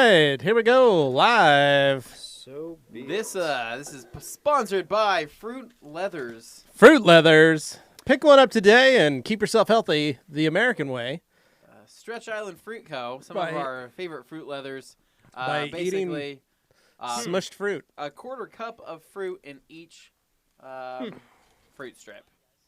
right, here we go, live. So be This is sponsored by Fruit Leathers. Fruit Leathers. Pick one up today and keep yourself healthy the American way. Stretch Island Fruit Co. Some By- of our favorite Fruit Leathers. by Basically, Smushed fruit. a quarter cup of fruit in each fruit strip.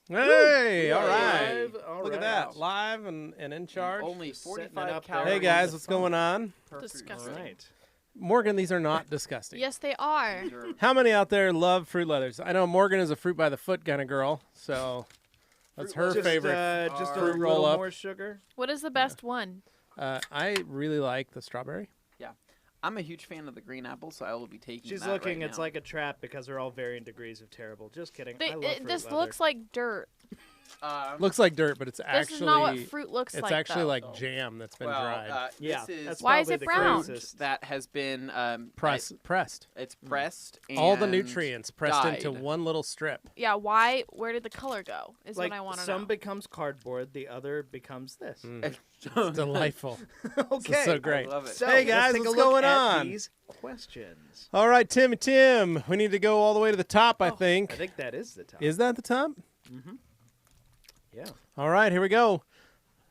Hey, all right. Live, all Look at right. that, live and in charge. Only Setting it 45 up there. calories. Hey guys, what's going on? per fruit Disgusting. All strip. right. Morgan, these are not disgusting. Yes, they are. These are- How many out there love Fruit Leathers? I know Morgan is a fruit by the foot kind of girl, so that's her Just, favorite. just a Fruit little roll-up. more sugar. What is the best one? I really like the strawberry. I'm a huge fan of the green apple, so I will be taking She's that looking. right It's now. like a trap because they're all varying degrees of terrible. Just kidding. They, I love fruit this leather. looks like dirt. Looks like dirt, but it's This actually is not what fruit looks it's like. actually though. like jam that's been dried. Yeah, This is that's Why is probably it the brown? closest. that has been Pressed. It's pressed. All the and nutrients pressed into dyed. one little strip. Yeah, why? Where did the color go? Is Like what I want to some know. becomes cardboard, the other becomes this. It's delightful. Okay. This is so great. love it. So, Hey, guys, let's take what's a look going at on? These questions. All right, Tim, we need to go all the way to the top, I think. I think that is the top. Is that the top? Yeah. All right, here we go.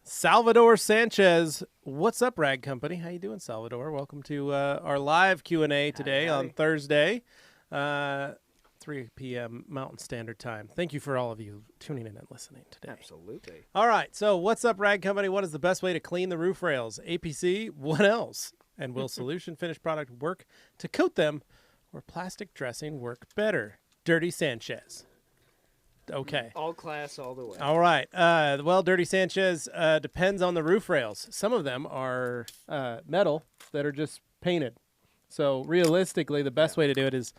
Salvador Sanchez. What's up, Rag Company? How you doing, Salvador? Welcome to our live Q&A today on howdy. Thursday, 3 p.m. Mountain Standard Time. Thank you for all of you tuning in and listening today. Absolutely. All right, so what's up, Rag Company? What is the best way to clean the roof rails? APC, what else? And will solution finished product work to coat them, or plastic dressing work better? Dirty Sanchez. Okay. All class, all the way. All right. Well, Dirty Sanchez, depends on the roof rails. Some of them are metal that are just painted. So realistically, the best way to do it is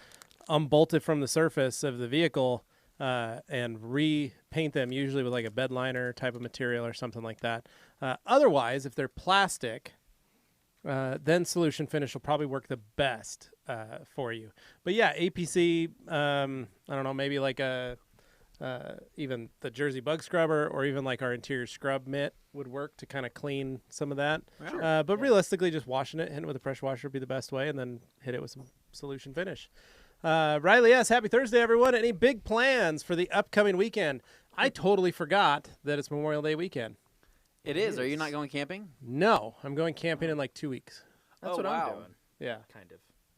unbolt it from the surface of the vehicle and repaint them, usually with like a bed liner type of material or something like that. Otherwise, if they're plastic, then Solution Finish will probably work the best for you. But yeah, APC, I don't know, maybe like even the Jersey Bug Scrubber or even like our interior scrub mitt would work to kind of clean some of that. But realistically, just washing it, hitting it with a pressure washer would be the best way, and then hit it with some Solution Finish. Riley S., happy Thursday, everyone. Any big plans for the upcoming weekend? I totally forgot that it's Memorial Day weekend. It is. Are you not going camping? No, I'm going camping in like 2 weeks. That's Oh, what wow. I'm doing. Yeah. Kind of.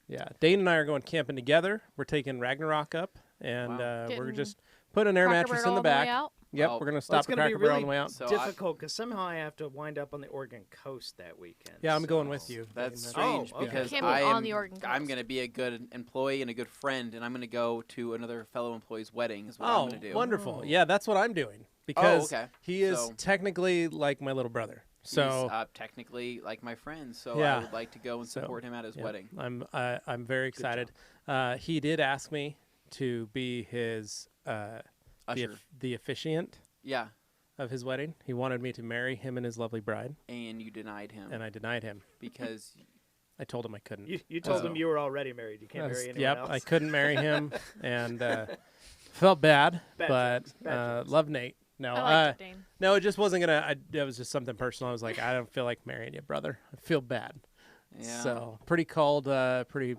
Yeah, Dane and I are going camping together. We're taking Ragnarok up, and Wow. we're Getting just putting an air Cracker mattress Barrel in the all way back. out? Yep, Well, we're going to Well, stop it's at going to be Cracker Barrel on really the way out. So difficult because somehow I have to wind up on the Oregon coast that weekend. Yeah, I'm going so- with you. That's Dane. strange Oh, okay. because Camping on the Oregon I'm coast. going to be a good employee and a good friend, and I'm going to go to another fellow employee's wedding. Is what I'm Oh, going to do. wonderful. Oh. Yeah, that's what I'm doing because okay. he is So- technically like my little brother. So He's, technically like my friend, so Yeah. I would like to go and So, support him at his yeah, wedding. I'm very excited. He did ask me to be his Usher. the officiant Yeah, of his wedding. He wanted me to marry him and his lovely bride, and you denied him and I denied him. because I told him I couldn't. You told Oh. him you were already married. You can't marry anyone Yep, else. I couldn't marry him, and felt bad, Bad but jokes, bad jokes. love Nate. No, I like it, Dane. no, it just wasn't gonna. It was just something personal. I was like, I don't feel like marrying you, brother. I feel bad. yeah, So pretty cold, pretty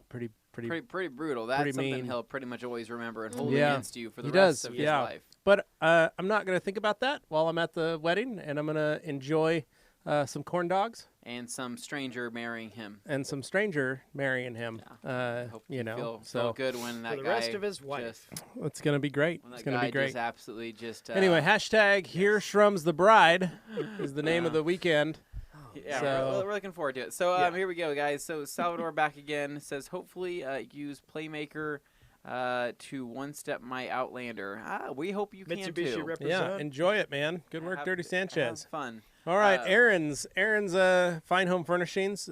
pretty brutal. That's pretty something mean. he'll pretty much always remember and hold Yeah. against you for the He rest does, of yeah. his life. But I'm not gonna think about that while I'm at the wedding, and I'm gonna enjoy some corn dogs And some stranger marrying him. and some stranger marrying him. I hope You know, feel so good when that the guy rest of his wife. just- it's gonna be great. when It's that gonna guy be great. just absolutely just. Anyway, hashtag Here Shrums the Bride is the name of the weekend. Yeah, So- we're looking forward to it. So Yeah. here we go, guys. So Salvador back again says, hopefully use Playmaker to one-step my Outlander. We hope you can Mitsubishi too. represent. Yeah, enjoy it, man. Good work, Have- Dirty Sanchez. Have fun. All right, Uh, Aaron's Fine Home Furnishings.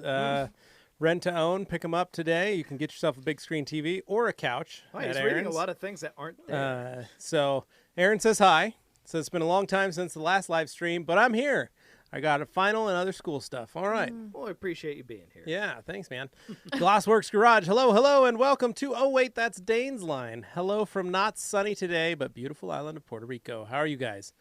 Rent to own. Pick them up today. You can get yourself a big screen TV or a couch. Oh, at he's reading a Aaron's. lot of things that aren't there. So Aaron says hi. Says it's been a long time since the last live stream, but I'm here. I got a final and other school stuff. All right. Well, I appreciate you being here. Yeah, thanks, man. Glassworks Garage. Hello, and welcome to. Oh wait, that's Dane's line. Hello from not sunny today, but beautiful island of Puerto Rico. How are you guys?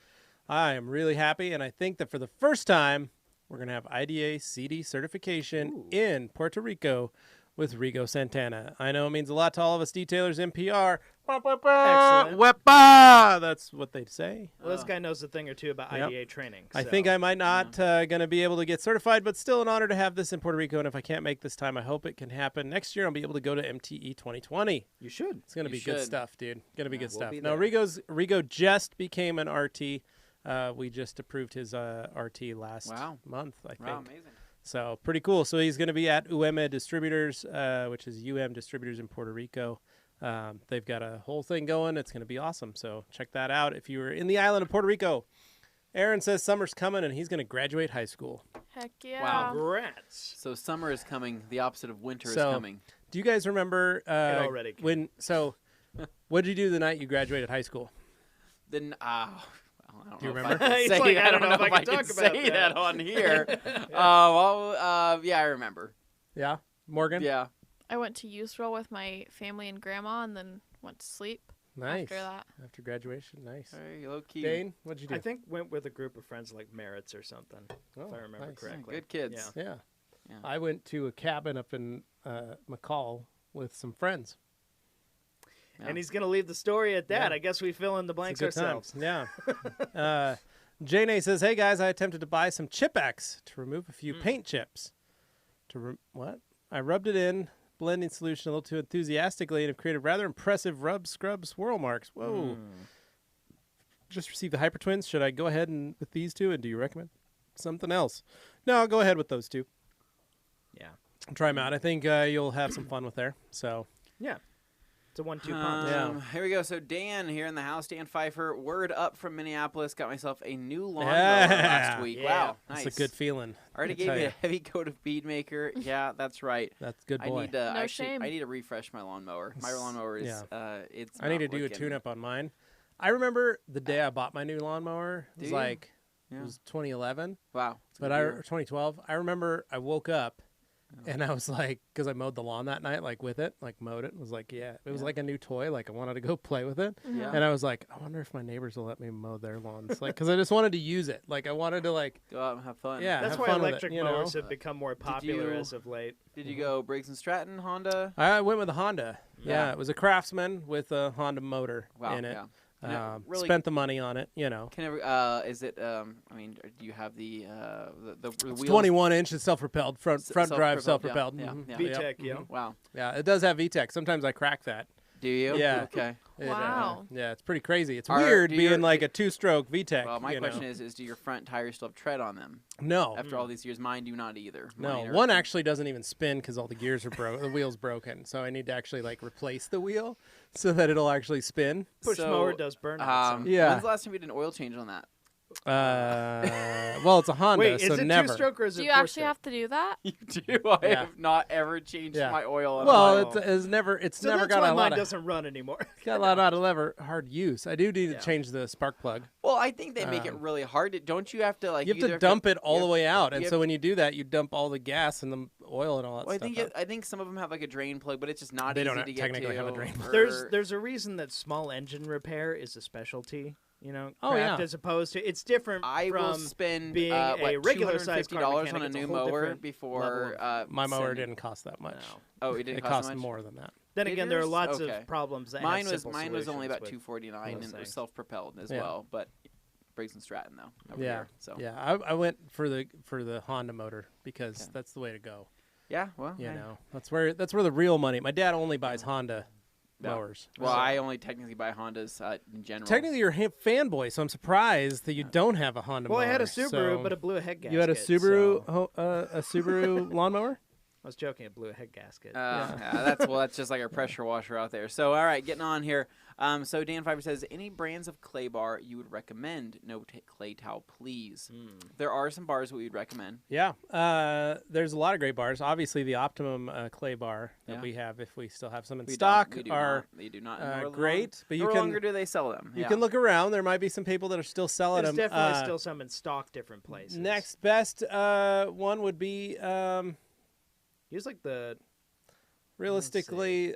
I am really happy, and I think that for the first time, we're going to have IDA CD certification Ooh. in Puerto Rico with Rigo Santana. I know it means a lot to all of us detailers in PR. Excellent. Wepa! That's what they'd say. Well, this guy knows a thing or two about Yep. IDA training. I so- think I might not going to be able to get certified, but still an honor to have this in Puerto Rico. And if I can't make this time, I hope it can happen next year. I'll be able to go to MTE 2020. You should. It's going to You be good should. stuff, dude. Going to be good we'll stuff. be No, there. Rigo just became an RT. We just approved his RT last Wow. month, I think. Wow, amazing. So pretty cool. So he's going to be at UM Distributors, which is UM Distributors in Puerto Rico. They've got a whole thing going. It's going to be awesome. So check that out if you were in the island of Puerto Rico. Aaron says summer's coming and he's going to graduate high school. Heck yeah. Wow. Congrats. So summer is coming. The opposite of winter So- is coming. Do you guys remember already came. when? So, what did you do the night you graduated high school? Then, well, I don't Do you know if remember? I can He's say, like, I don't know if I can can talk say about that that. on here. Yeah, I remember. Yeah, Morgan. Yeah. I went to Usrel with my family and grandma, and then went to sleep Nice. after that. After graduation, nice. Very low key. Dane, what'd you do? I think went with a group of friends like Merritt's or something, Oh, if I remember nice. Yeah, correctly. good kids. Yeah. Yeah. Yeah. I went to a cabin up in McCall with some friends. Yeah. And he's going to leave the story at that. Yeah. I guess we fill in the It's a blanks good ourselves. time. Yeah. Jane A says, "Hey guys, I attempted to buy some Chip-X to remove a few paint chips. What? I rubbed it in blending solution a little too enthusiastically and have created rather impressive rub scrub swirl marks. Whoa! Just received the Hyper Twins. Should I go ahead and with these two? And do you recommend something else? No, I'll go ahead with those two. Yeah. Try them out. I think you'll have some fun with there. So Yeah. It's a 1-2 punch. Yeah. Here we go. So Dan here in the house, Dan Pfeiffer, word up from Minneapolis, got myself a new lawnmower Yeah. last week. Yeah. Wow, nice. that's a good feeling. Already I gave tell me ya. a heavy coat of bead maker. Yeah, that's right. That's a good boy. I need to No actually, shame. I need to refresh my lawnmower. My lawnmower is it's. I need to not do a looking- tune-up on mine. I remember the day I bought my new lawnmower. It Do was you? like Yeah. it was 2011, Wow. it's a but good year. 2012. I remember I woke up and I was like, because I mowed the lawn that night, like with it, like mowed it. It was like, yeah, it was Yeah. like a new toy. Like I wanted to go play with it, Yeah. and I was like, I wonder if my neighbors will let me mow their lawns, like because I just wanted to use it. Like I wanted to like, Go out and have fun. Yeah. That's have why fun with it, electric you know? mowers have become more popular you- as of late. Did you go Briggs and Stratton Honda? I went with a Honda. Yeah, Yeah. it was a Craftsman with a Honda motor Wow. in it. Yeah. And it really- Spent the money on it, you know. Can is it? I mean, do you have the It's wheels? 21 inch. It's self-propelled, front drive, self-propelled, self-propelled. yeah, Mhm. yeah. VTEC, yeah. Wow. Yeah, it does have VTEC. Sometimes I crack that. Do you? Yeah. Okay. It, Wow. yeah, it's pretty crazy. It's Are- weird do being your- like a two-stroke VTEC. Well, my you question know. is do your front tires still have tread on them No, after all these years? Mine do not either. no. Mine are- One actually doesn't even spin because all the gears are broken. The wheel's broken, so I need to actually like replace the wheel so that it'll actually spin. Push So, mower does burn out. Yeah. When's the last time you did an oil change on that? Well, it's a Honda, Wait, so is it never. two-stroke or is Do it you actually four-stroke? have to do that? You do. I Yeah. have not ever changed Yeah. my oil on Well, mine. it's never. It's So never that's got why a mine lot of. doesn't run anymore. Got a lot of hard use. I do need Yeah. to change the spark plug. Well, I think they make it really hard. Don't you have to like? You have either to dump it all you the have- way out, and you so have- when you do that, you dump all the gas and the oil and all that Well, I stuff. think out. I think some of them have like a drain plug, but it's just not They easy don't to get technically to. have a drain plug. or- There's a reason that small engine repair is a specialty. You know, Oh, craft yeah. as opposed to it's different I from will spend being a regular sized car $250 mechanic. on a It's new whole mower different before. level of- My mower sending- didn't cost that much. No. Oh, it didn't It cost cost that much? more than that. Then It again, there are is? lots Okay. of problems that Mine have was simple mine was only solutions about with $249 those and it was things. self-propelled as Yeah. well, but Briggs and Stratton though over Yeah. here. So Yeah, I went for the Honda motor because Okay. that's the way to go. yeah, well, You I- know, that's where the real money. My dad only buys Honda Yeah. mowers. Well, So- I only technically buy Hondas in general. technically you're a fanboy, so I'm surprised that you don't have a Honda Well, mower. I had a Subaru, so- but it blew a head gasket. you had a Subaru, so- a Subaru lawnmower. I was joking. It blew a head gasket. Yeah, that's just like our pressure washer out there. So all right, getting on here. So Dan Fiber says, any brands of clay bar you would recommend? No clay towel, please. There are some bars that we'd recommend. Yeah, there's a lot of great bars. Obviously, the Optimum clay bar that Yeah. we have, if we still have some in We stock, don't, we do are not. They do not. great. But you no can longer do they sell them. you Yeah. can look around. There might be some people that are still selling There's them. definitely still some in stock, different places. Next best one would be Here's like the realistically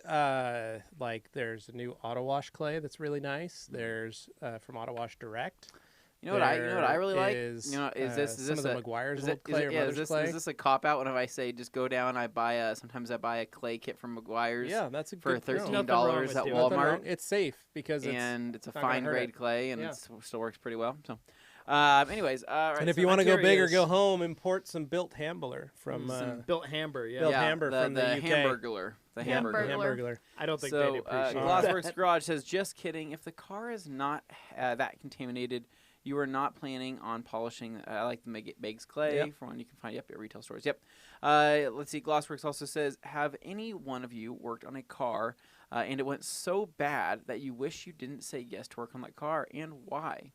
like there's a new Auto Wash clay that's really nice. There's from Auto Wash Direct. You know what I really like? Is, You know, is this some of the McGuire's is old clay or is Mother's this clay? is this a cop out when I say just go down? Sometimes I buy a clay kit from McGuire's. Yeah, that's a for good no, $13 Nothing wrong with at doing nothing wrong. Walmart, It's safe because and it's a not gonna fine hurt grade it. clay, and Yeah. it still works pretty well. So, anyways, all right. and if so you want to go big or curious. go home, import some built Hamburger from Some built hamburger, yeah. Built Hamburger the, from the UK. Hamburglar, the Hamburger. Hamburglar. Hamburger. I don't think they'd So, appreciate Glassworks that. Garage says, just kidding. If the car is not that contaminated, you are not planning on polishing. I like the Megs clay Yep. for one you can find at retail stores. Yep. Let's see. Glassworks also says, have any one of you worked on a car and it went so bad that you wish you didn't say yes to work on that car, and why?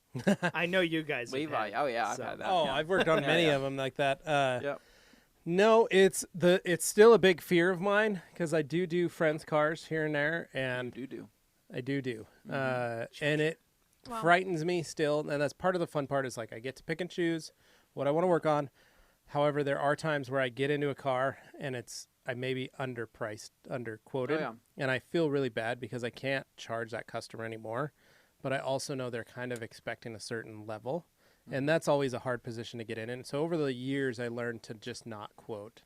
I know you guys have Levi. had, Oh yeah, so. I've had that. Oh, yeah. I've worked on Yeah, many yeah. of them like that. Yep. No, it's still a big fear of mine because I do friends' cars here and there, and do. I do. Mm-hmm. And it Wow. frightens me still, and that's part of the fun part is like I get to pick and choose what I want to work on. However, there are times where I get into a car and I may be underpriced, underquoted, Oh, yeah. and I feel really bad because I can't charge that customer anymore. But I also know they're kind of expecting a certain level, and that's always a hard position to get in. And so over the years, I learned to just not quote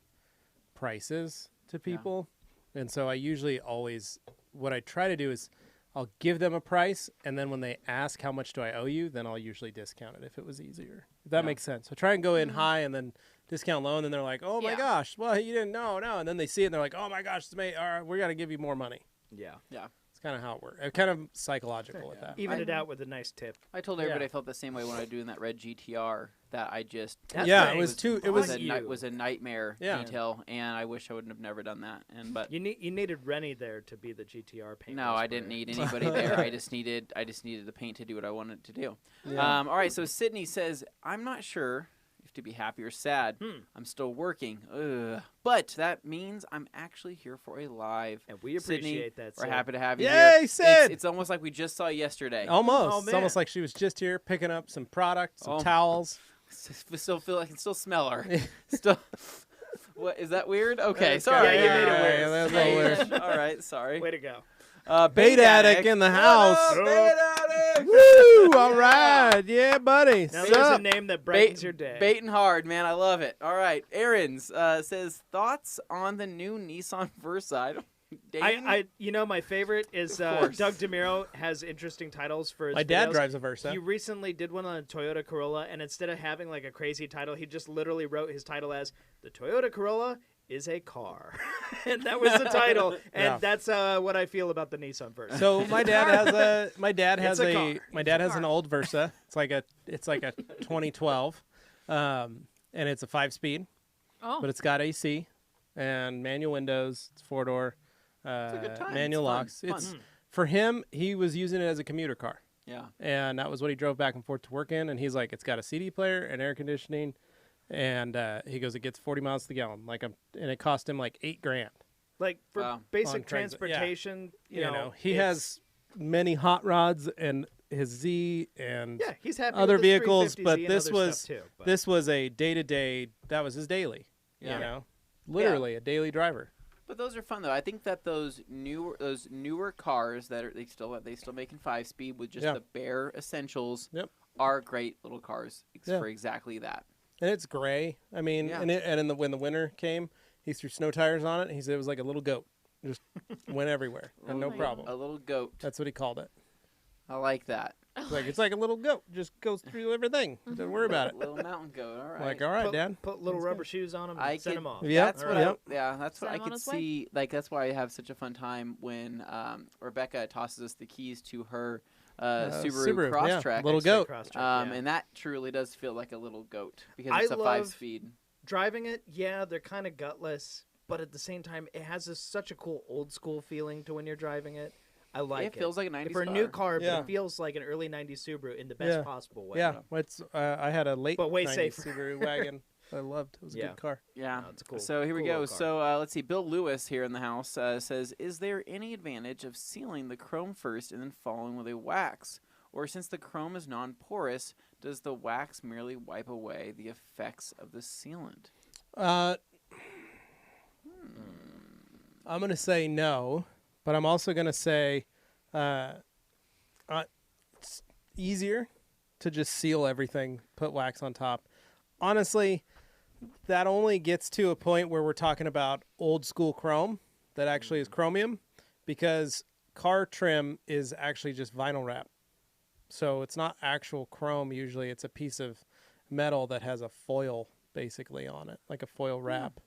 prices to people. And so I usually always, what I try to do is I'll give them a price, and then when they ask how much do I owe you, then I'll usually discount it if it was easier. If that Yeah. makes sense. So try and go in high and then discount low, and then they're like, oh my Yeah. gosh, well, you didn't know, no. And then they see it and they're like, oh my gosh, all right, we got to give you more money. Yeah. It's kind of how it works. Kind of psychological with that. Even it out with a nice tip. I told everybody Yeah. I felt the same way when I was doing that red GTR. That I just That Yeah, thing it was too. It was. bugged a you. was a nightmare Yeah. detail, and I wish I would have never done that. But You needed Rennie there to be the GTR paint. no, I didn't need anybody there. I just needed the paint to do what I wanted to do. Yeah. All right, so Sydney says, I'm not sure if to be happy or sad. I'm still working. Ugh. But that means I'm actually here for a live. And we Sydney, appreciate that. we're Sid. happy to have you Yay, here. Sid! It's almost like we just saw yesterday. Almost. Oh, It's man. almost like she was just here picking up some product, some Oh. towels. Still feel I can still smell her. Still. What is that weird? Okay, That's sorry. Yeah, you made it weird. Yeah, that's a little weird. All right, sorry. Way to go. Bait addict in the house. What up, Bait addict? Woo! All right, yeah, buddy. Now Sup? there's a name that brightens your day. Baiting hard, man. I love it. All right, Aaron's says thoughts on the new Nissan Versa. My favorite is Of course. Doug DeMiro has interesting titles for his My dad videos. drives a Versa. He recently did one on a Toyota Corolla, and instead of having like a crazy title, he just literally wrote his title as "The Toyota Corolla is a car," and that was the title. And Yeah. that's what I feel about the Nissan Versa. So my dad has It's a car. my dad has car. an old Versa. It's like a 2012, and it's a 5-speed, Oh, but it's got AC and manual windows. It's 4-door, a good time. manual It's fun. locks. Fun. It's for him. He was using it as a commuter car, Yeah. and that was what he drove back and forth to work in. And he's like, it's got a CD player and air conditioning, and he goes, it gets 40 miles to the gallon. And it cost him like $8,000. like for Wow. On basic Craigslist, yeah. transportation, You know, he it's- has many hot rods and his Z and Yeah, he's happy other with his vehicles, 350Z but and this other was stuff too, but- this was a day-to-day. That was his daily. Yeah. You know, literally a daily driver. But those are fun though. I think that those newer cars that they still making 5-speed with just Yeah. the bare essentials Yep. are great little cars Yeah. for exactly that. And it's gray. I mean, Yeah. when the winter came, he threw snow tires on it. He said it was like a little goat, just went everywhere, and no Little- problem. A little goat. That's what he called it. I like that. It's like a little goat, just goes through everything. Don't worry about it. Little mountain goat. All right. Like, all right, put, Dad. put little rubber shoes on him and I send could- him off. Yeah. That's what Yep. that's what Send I him on could his way. see. Like that's why I have such a fun time when Rebecca tosses us the keys to her Subaru Crosstrek. Little goat. Crosstrek, yeah. And that truly does feel like a little goat because I it's a love 5-speed. Driving it, yeah, they're kind of gutless, but at the same time, it has such a cool old school feeling to when you're driving it. I like it. It feels like a 90s for a car. new car, Yeah. but it feels like an early '90s Subaru in the best Yeah. possible way. Yeah, it's I had a late But way 90s safer. Subaru wagon. I loved. It was a Yeah. good car. Yeah. No, it's a cool- So here we cool go. little car. So let's see. Bill Lewis here in the house says, "Is there any advantage of sealing the chrome first and then following with a wax, or since the chrome is non-porous, does the wax merely wipe away the effects of the sealant?" I'm gonna say no, but I'm also gonna say it's easier to just seal everything, put wax on top. Honestly, that only gets to a point where we're talking about old school chrome that actually is chromium, because car trim is actually just vinyl wrap. So it's not actual chrome. Usually it's a piece of metal that has a foil basically on it, like a foil wrap.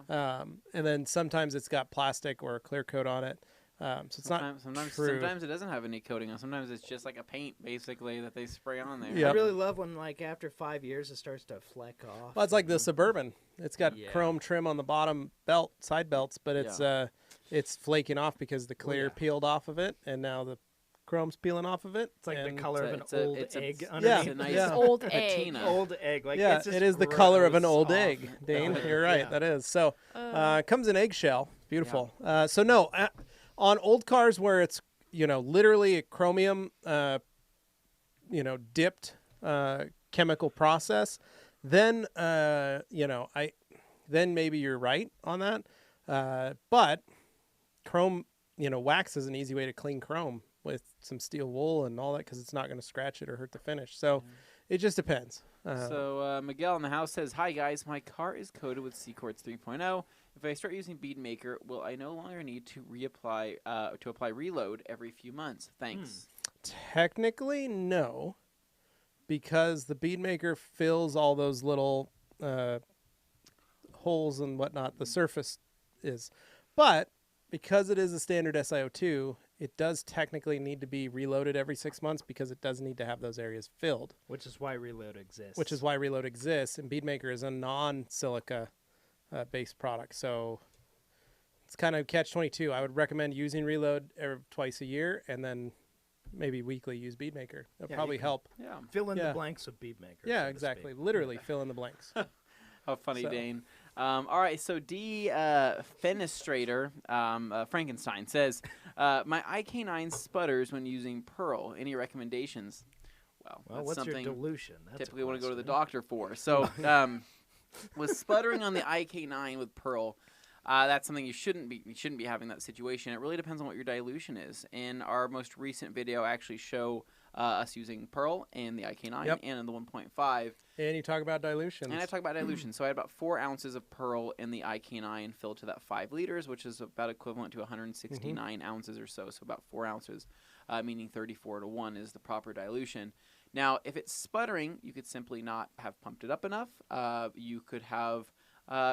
Yeah. And then sometimes it's got plastic or a clear coat on it. So it's not sometimes true. it doesn't have any coating on. Sometimes it's just like a paint basically that they spray on there. Yeah. I really love when, like, after 5 years, it starts to fleck off. Well, it's like the Suburban. It's got Yeah. chrome trim on the bottom side belts, but it's flaking off because the clear yeah. peeled off of it, and now the chrome's peeling off of it. It's like the and color of an it's a- old it's a- egg it's underneath. a nice Yeah. Old egg. patina. Old egg. Like, Yeah, it's just it is the color of an gross old off. egg, Dane. Oh, You're right. yeah. That is. So it comes in eggshell. Beautiful. Yeah. So no, on old cars where it's, literally a chromium, dipped chemical process, then, then maybe you're right on that. But chrome, wax is an easy way to clean chrome with some steel wool and all that, because it's not going to scratch it or hurt the finish. So it just depends. So Miguel in the house says, "Hi guys, my car is coated with C-Quartz 3.0. If I start using Bead Maker, will I no longer need to apply reload every few months? Thanks." Technically, no, because the bead maker fills all those little holes and whatnot. The surface is, but because it is a standard SiO2, it does technically need to be reloaded every 6 months, because it does need to have those areas filled. Which is why Reload exists. Which is why Reload exists, and Bead Maker is a non-silica based product. So it's kind of catch-22. I would recommend using Reload twice a year, and then maybe weekly use Bead Maker. It'll Yeah, probably you can help. Yeah. fill in Yeah. the blanks with Bead Maker. Yeah, so to exactly. speak. Literally fill in the blanks. How funny, So- Dane. All right, so D. Fenestrator Frankenstein says, "My IK9 sputters when using Pearl. Any recommendations?" Well, Well, that's what's your something dilution? That's typically want to go to the question. doctor for. So, with sputtering on the IK9 with Pearl, that's something you shouldn't be having that situation. It really depends on what your dilution is. In our most recent video, I actually show us using Pearl and the IK9 Yep. and in the 1.5. And you talk about dilutions. And I talk about dilution. So I had about 4 ounces of Pearl in the IK9 filled to that 5 liters, which is about equivalent to 169 ounces or so. So about 4 ounces, meaning 34 to 1 is the proper dilution. Now, if it's sputtering, you could simply not have pumped it up enough. You could have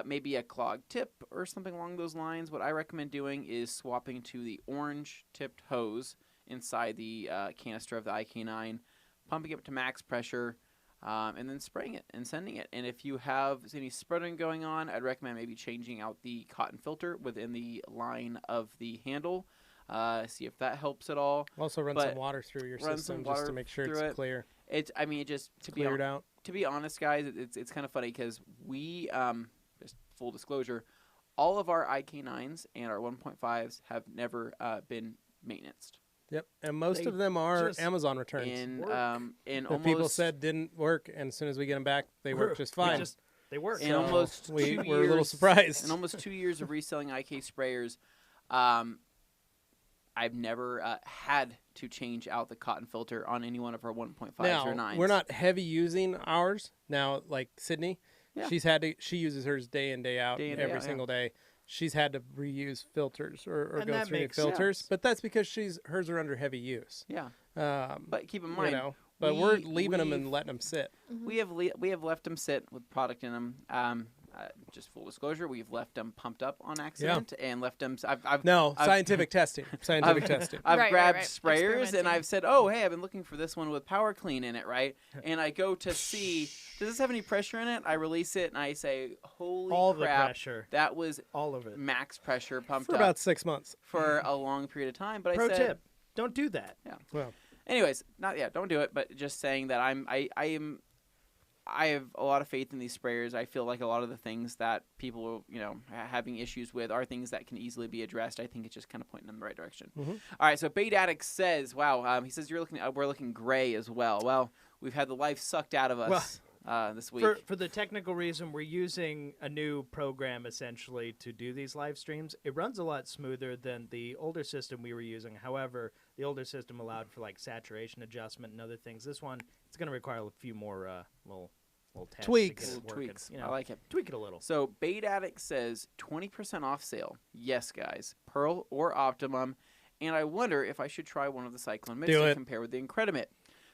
maybe a clogged tip or something along those lines. What I recommend doing is swapping to the orange-tipped hose inside the canister of the IK9, pumping it up to max pressure, and then spraying it and sending it. And if you have any sputtering going on, I'd recommend maybe changing out the cotton filter within the line of the handle. See if that helps at all. Also run But some water through your run system some just water to make sure through it's it. clear, Just to be cleared out. to be honest, guys, it's kind of funny because we, just full disclosure, all of our IK9s and our 1.5s have never been maintained. Yep, and most They of them are just Amazon returns. And work. and That almost people said didn't work, and as soon as we get them back, they work just fine. They work. And So almost we're 2 a little years- surprised. in almost 2 years of reselling IK sprayers, I've never had to change out the cotton filter on any one of our 1.5s Now or 9s. we're not heavy using ours now. Like Sydney, Yeah. she uses hers day in day out Day in, day every out, yeah. single day. She's had to reuse filters or And go that through new makes filters, sense. but that's because hers are under heavy use. Yeah, Um, but keep in mind, but we're we- leaving them and we've- letting them sit. we have left them sit with product in them. Just full disclosure, we've left them pumped up on accident and left them. I've No, I've- scientific testing. Scientific I've- testing. I've Right, grabbed right. sprayers and Experimenting. I've said, "Oh, hey, I've been looking for this one with Power Clean in it, right?" And I go to see, does this have any pressure in it? I release it and I say, "Holy all the crap, pressure. that was All of it. max pressure pumped For up about 6 months. for a long period of time." But Pro I said, tip: don't do that. Well, anyways, don't do it. But just saying that I have a lot of faith in these sprayers. I feel like a lot of the things that people are, having issues with are things that can easily be addressed. I think it's just kind of pointing in the right direction. Mhm. All right, so Bait Addict says, "Wow," he says we're looking gray as well. Well, we've had the life sucked out of us. this week. For the technical reason, we're using a new program essentially to do these live streams. It runs a lot smoother than the older system we were using. However, the older system allowed for like saturation adjustment and other things. This one, it's going to require a few more little tests Tweaks. to get it working. Tweaks. You know, I like it. tweak it a little. So Bait Addict says 20% off sale. Yes, guys. Pearl or Optimum. And I wonder if I should try one of the Cyclone mitts Do to it. compare with the Incredimit.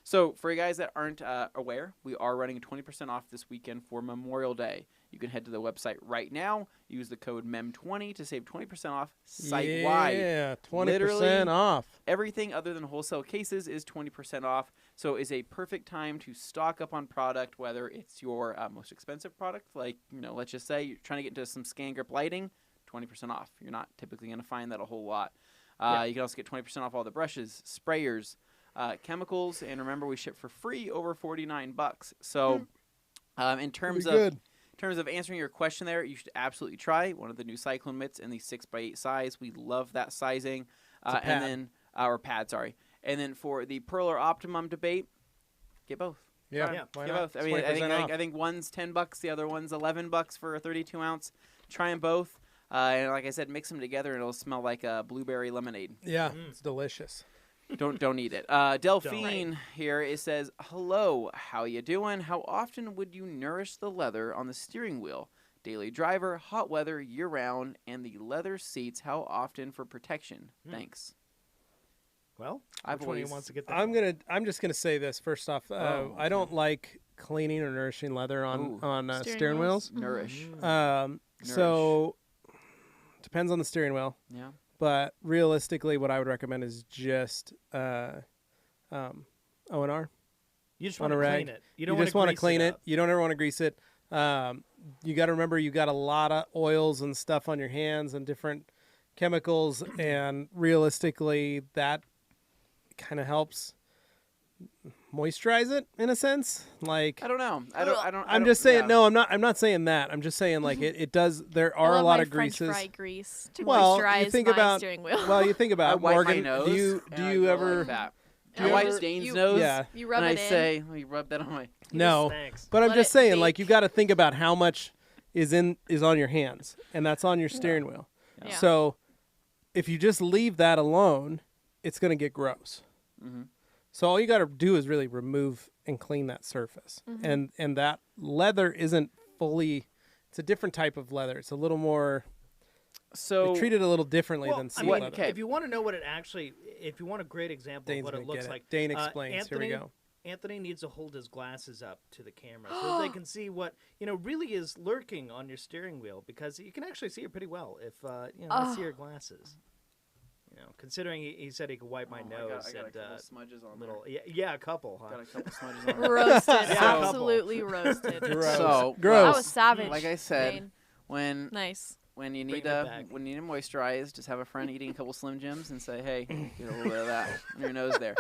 So for you guys that aren't aware, we are running 20% off this weekend for Memorial Day. You can head to the website right now. Use the code MEM20 to save 20% off site-wide. Yeah, 20% Literally, off. Everything other than wholesale cases is 20% off. So it's a perfect time to stock up on product, whether it's your most expensive product, like, let's just say you're trying to get into some scan grip lighting, 20% off. You're not typically going to find that a whole lot. You can also get 20% off all the brushes, sprayers, chemicals, and remember we ship for free over $49. So in terms of answering your question there, you should absolutely try one of the new Cyclone mitts in the 6x8 size. We love that sizing. And then or pad, sorry. And then for the Pearl or Optimum debate, get both. Yeah, Yeah, why Get not? both. I mean, It's 20% off. I think one's $10, the other one's $11 for a 32 ounce. Try them both. And like I said, mix them together and it'll smell like a blueberry lemonade. Yeah, it's delicious. Don't eat it. Delphine here, it says, hello, how you doing? How often would you nourish the leather on the steering wheel? Daily driver, hot weather, year round, and the leather seats, how often for protection? Thanks. Well, I've which one of you always- wants to get that? I'm just gonna say this first off. I don't like cleaning or nourishing leather on Steering steering wheels. Nourish. So depends on the steering wheel. Yeah. But realistically, what I would recommend is just O&R. You just on want a to rag. clean it. You don't just want to clean it. up. You don't ever want to grease it. You got to remember you got a lot of oils and stuff on your hands and different chemicals, and realistically, that kind of helps moisturize it in a sense. Like I don't know. I'm just saying. No, I'm not. I'm not saying that. I'm just saying like it does. There I are a love lot my of greases. French fry grease to Well, you moisturize think my about- steering wheel. Well, you think I about wipe Morgan. my nose. Do you and I go ever? like that. do I you wipe ever- Dane's you- nose. Yeah. you rub and it I in. say, you rub that on my. No, Thanks. but I'm Let just it saying, like bake. you got to think about how much is on your hands, and that's on your steering wheel. Yeah. So if you just leave that alone, it's going to get gross. Mhm. So all you got to do is really remove and clean that surface, and that leather isn't fully. It's a different type of leather. It's a little more. So They treat it a little differently Well, than I sea mean, leather. okay. if you want to know what it actually, if you want a great example Dane's of what gonna it looks get it. like, Dane explains. Here we Anthony, go. Anthony needs to hold his glasses up to the camera so they can see what really is lurking on your steering wheel, because you can actually see it pretty well if you see your glasses. Considering he said he could wipe my I nose got a and couple smudges on little yeah, a couple, there. huh? Got a couple smudges on there. Roasted, Yeah, a couple. absolutely roasted. Gross. So, Gross. That was savage. like I said, Dane. when Nice. when you Bring need it back. when you need to moisturize, just have a friend eating a couple Slim Jims and say, "Hey, get a little bit of that on your nose there."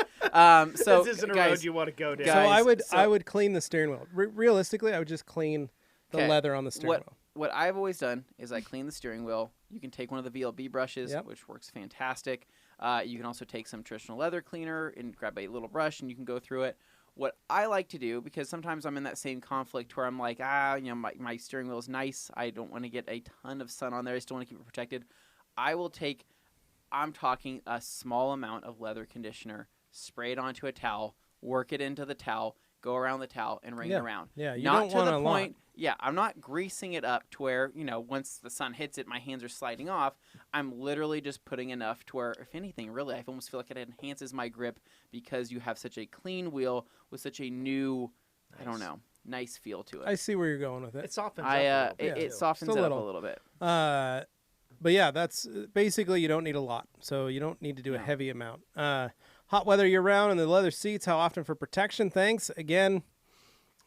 So this isn't a guys, road you want to go down. So guys, I would clean the steering wheel. Realistically, I would just clean the 'Kay. leather on the steering wheel. what I've always done is I clean the steering wheel. You can take one of the VLB brushes, Yep. which works fantastic. You can also take some traditional leather cleaner and grab a little brush, and you can go through it. What I like to do, because sometimes I'm in that same conflict where I'm like, my steering wheel is nice. I don't want to get a ton of sun on there. I still want to keep it protected. I'm talking a small amount of leather conditioner, spray it onto a towel, work it into the towel, go around the towel, and ring it around. Yeah, you Not don't to want the a lot. point. Yeah, I'm not greasing it up to where, once the sun hits it, my hands are sliding off. I'm literally just putting enough to where, if anything, really, I almost feel like it enhances my grip because you have such a clean wheel with such a new, I don't know, nice feel to it. I see where you're going with it. It softens up a little bit, It too. softens Just a it up little. a little bit. But yeah, that's basically you don't need a lot. So you don't need to do a No. heavy amount. Hot weather year round and the leather seats, how often for protection? Thanks. Again,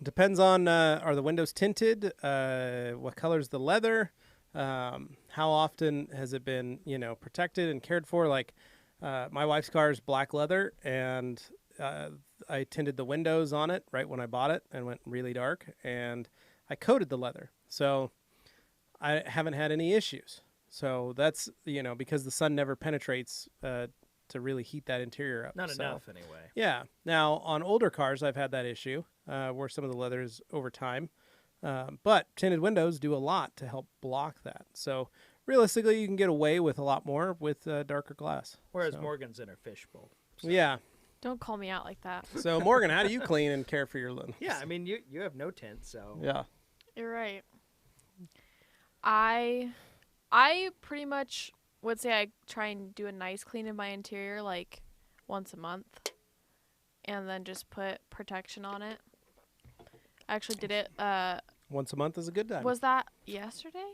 depends on are the windows tinted? What color's the leather? How often has it been, protected and cared for? Like my wife's car is black leather, and I tinted the windows on it right when I bought it and went really dark, and I coated the leather. So I haven't had any issues. So that's, because the sun never penetrates to to really heat that interior up. Not So, enough anyway. Yeah. Now, on older cars, I've had that issue where some of the leather is over time. But tinted windows do a lot to help block that. So realistically, you can get away with a lot more with darker glass. Whereas So, Morgan's in her fishbowl. So. Yeah. Don't call me out like that. So, Morgan, how do you clean and care for your linen? Yeah, I mean, you have no tint, so. Yeah. You're right. I pretty much would say I try and do a nice clean of my interior like once a month, and then just put protection on it. I actually did it. Once a month is a good time. Was that yesterday?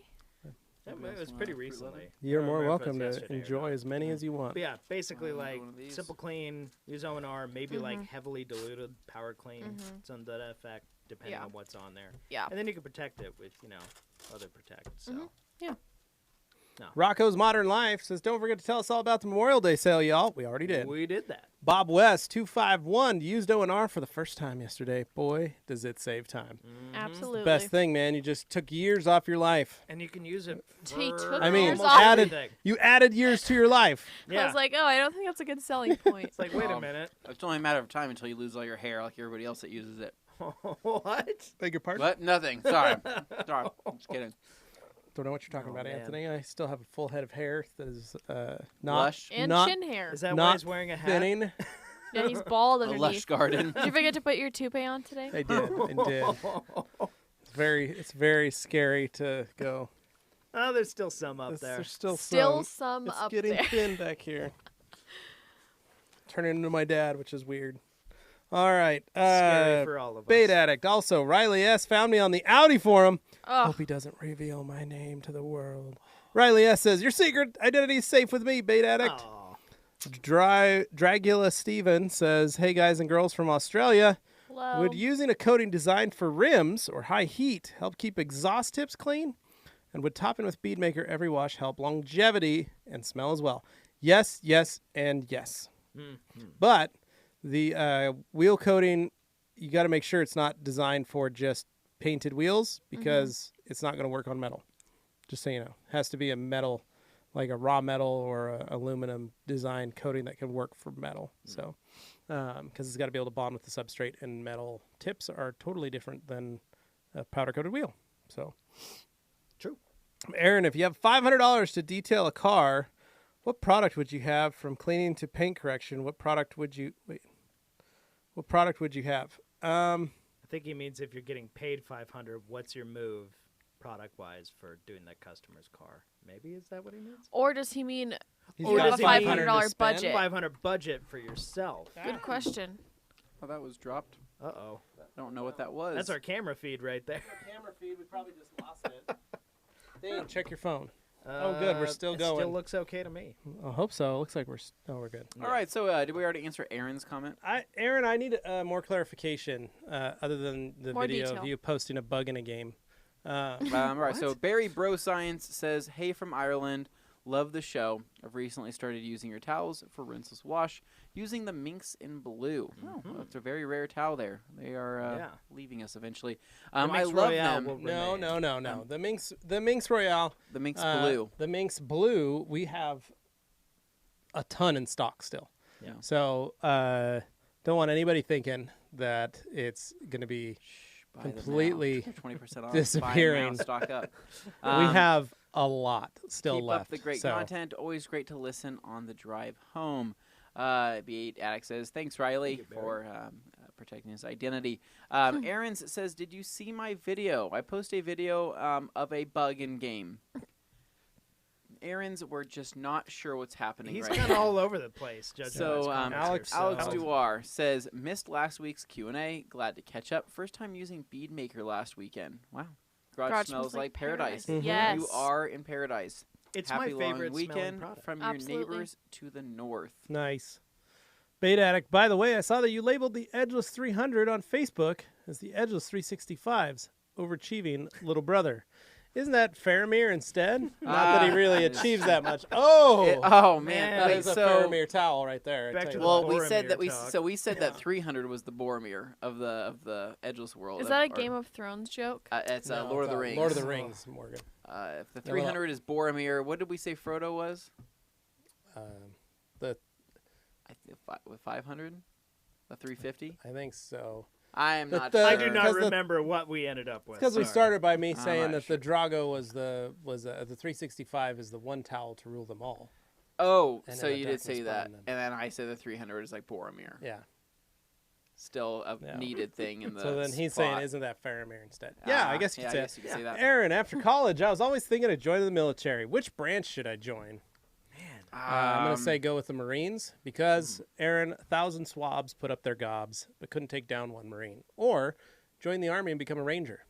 It was pretty recently. You're I don't more remember if it welcome was to yesterday or enjoy not. as many as you want. But yeah, basically Wanna do like one of these? simple clean, use O&R, maybe like Mhm. heavily diluted power clean, Mhm. something to that effect, depending Yeah. on what's on there. Yeah. And then you can protect it with, other protect. So Mhm. Yeah. Rocco's Modern Life says, don't forget to tell us all about the Memorial Day sale, y'all. We already did. we did that. Bob West, 251, used O&R for the first time yesterday. Boy, does it save time. Absolutely. Best thing, man. You just took years off your life. And you can use it He for took I mean, years almost off. added everything. you added years to your life. I Yeah. was like, oh, I don't think that's a good selling point. It's like, wait a Well, minute. It's only a matter of time until you lose all your hair like everybody else that uses it. What? Beg your pardon? What? Nothing. Sorry. Sorry. Just kidding. Don't know what you're talking Oh, about, man. Anthony. I still have a full head of hair that is not Lush. And not chin hair. Is that why Not he's wearing a hat? thinning. Yeah, he's bald A lush underneath. garden. Did you forget to put your toupee on today? I did. I did. It's very scary to go. Oh, there's still some up there. There's still Still some. some It's up getting there. thin back here. Turning into my dad, which is weird. All right. Scary for all of us. Bait Addict. Also, Riley S. found me on the Audi forum. Oh, Hope he doesn't reveal my name to the world. Riley S. says, your secret identity is safe with me, Bait Addict. Aw. Dragula Steven says, hey guys and girls from Australia. hello. Would using a coating designed for rims or high heat help keep exhaust tips clean? And would topping with Beadmaker every wash help longevity and smell as well? Yes, yes, and yes. But the wheel coating, you got to make sure it's not designed for just painted wheels because it's not going to work on metal. Just so you know, it has to be a metal, like a raw metal or a aluminum design coating that can work for metal. So, because it's got to be able to bond with the substrate, and metal tips are totally different than a powder coated wheel. So, True. Aaron, if you have $500 to detail a car, what product would you have from cleaning to paint correction? What product would you What product would you have? I think he means if you're getting paid $500, what's your move product-wise for doing that customer's car? Maybe is that what he means? Or does he mean He's Or got does he $500 mean to spend. budget? $500 budget for yourself. good question? Oh, that was dropped. Uh-oh. I don't know what that was. That's our camera feed right there. Camera feed, we probably just lost it. Dang, check your phone. Oh, good, we're still It going. still looks okay to me. I hope so. It looks like we're good. All right. So, did we already answer Aaron's comment? Aaron, I need more clarification other than the More video of detail. you posting a bug in a game. All right. So Barry Bro Science says, "Hey from Ireland, love the show. I've recently started using your towels for rinseless wash using the Minx in Blue. Oh, it's a very rare towel. There, they are Yeah. leaving us eventually. The I Minx love Royale them. will No, remain. no. The Minx Royale. The Minx Blue. The Minx Blue, we have a ton in stock still. Yeah. So don't want anybody thinking that it's going to be Buy them now. completely 20% off. disappearing. Buy 'em now, stock up. we have a lot still keep left. up the great so. content. Always great to listen on the drive home. B8 Addict says, thanks, Riley, Thank you, Barry. for protecting his identity. Aaron's says, did you see my video? I posted a video of a bug in game. Aaron's, we're just not sure what's happening He's right kind now. of all over the place, judging by his So comments here, Alex so- Duar says, missed last week's Q&A. Glad to catch up. First time using Beadmaker last weekend. Wow. Garage smells like paradise. Mhm. Yes. You are in paradise. It's Happy my favorite long smelling weekend product. from your Absolutely. neighbors to the north. Nice. Bait Addict, by the way, I saw that you labeled the Edgeless 300 on Facebook as the Edgeless 365's overachieving little brother. Isn't that Faramir instead? Not that he really achieves that much. Oh! Oh man! Man. that Wait, is a so Faramir towel right there. I Back tell to you the what. well, we said that Boromir we said Yeah. that 300 was the Boromir of the Edgeless world. Is that a or- Game of Thrones joke? It's No, Lord of it's the Rings. Lord of the Rings, Morgan. If the 300 is Boromir, what did we say Frodo was? The I think with 500, the 350. I think so. I am not. The- I sure. do not 'cause the- remember what we ended up with. Because we Sorry. started by me I'm saying not that the Drago was the 365 is the one towel to rule them all. Oh, And so then the you deck did say was that, fine then. and then I said the 300 is like Boromir. Yeah. Still a Yeah. needed thing in the. So then he's spot. saying, isn't that Faramir instead? Yeah, I guess you yeah, could I guess say. you could say that. Aaron, after college, I was always thinking of joining the military. Which branch should I join? I'm going to say go with the Marines because, Aaron, 1,000 swabs put up their gobs but couldn't take down one Marine. Or join the Army and become a Ranger.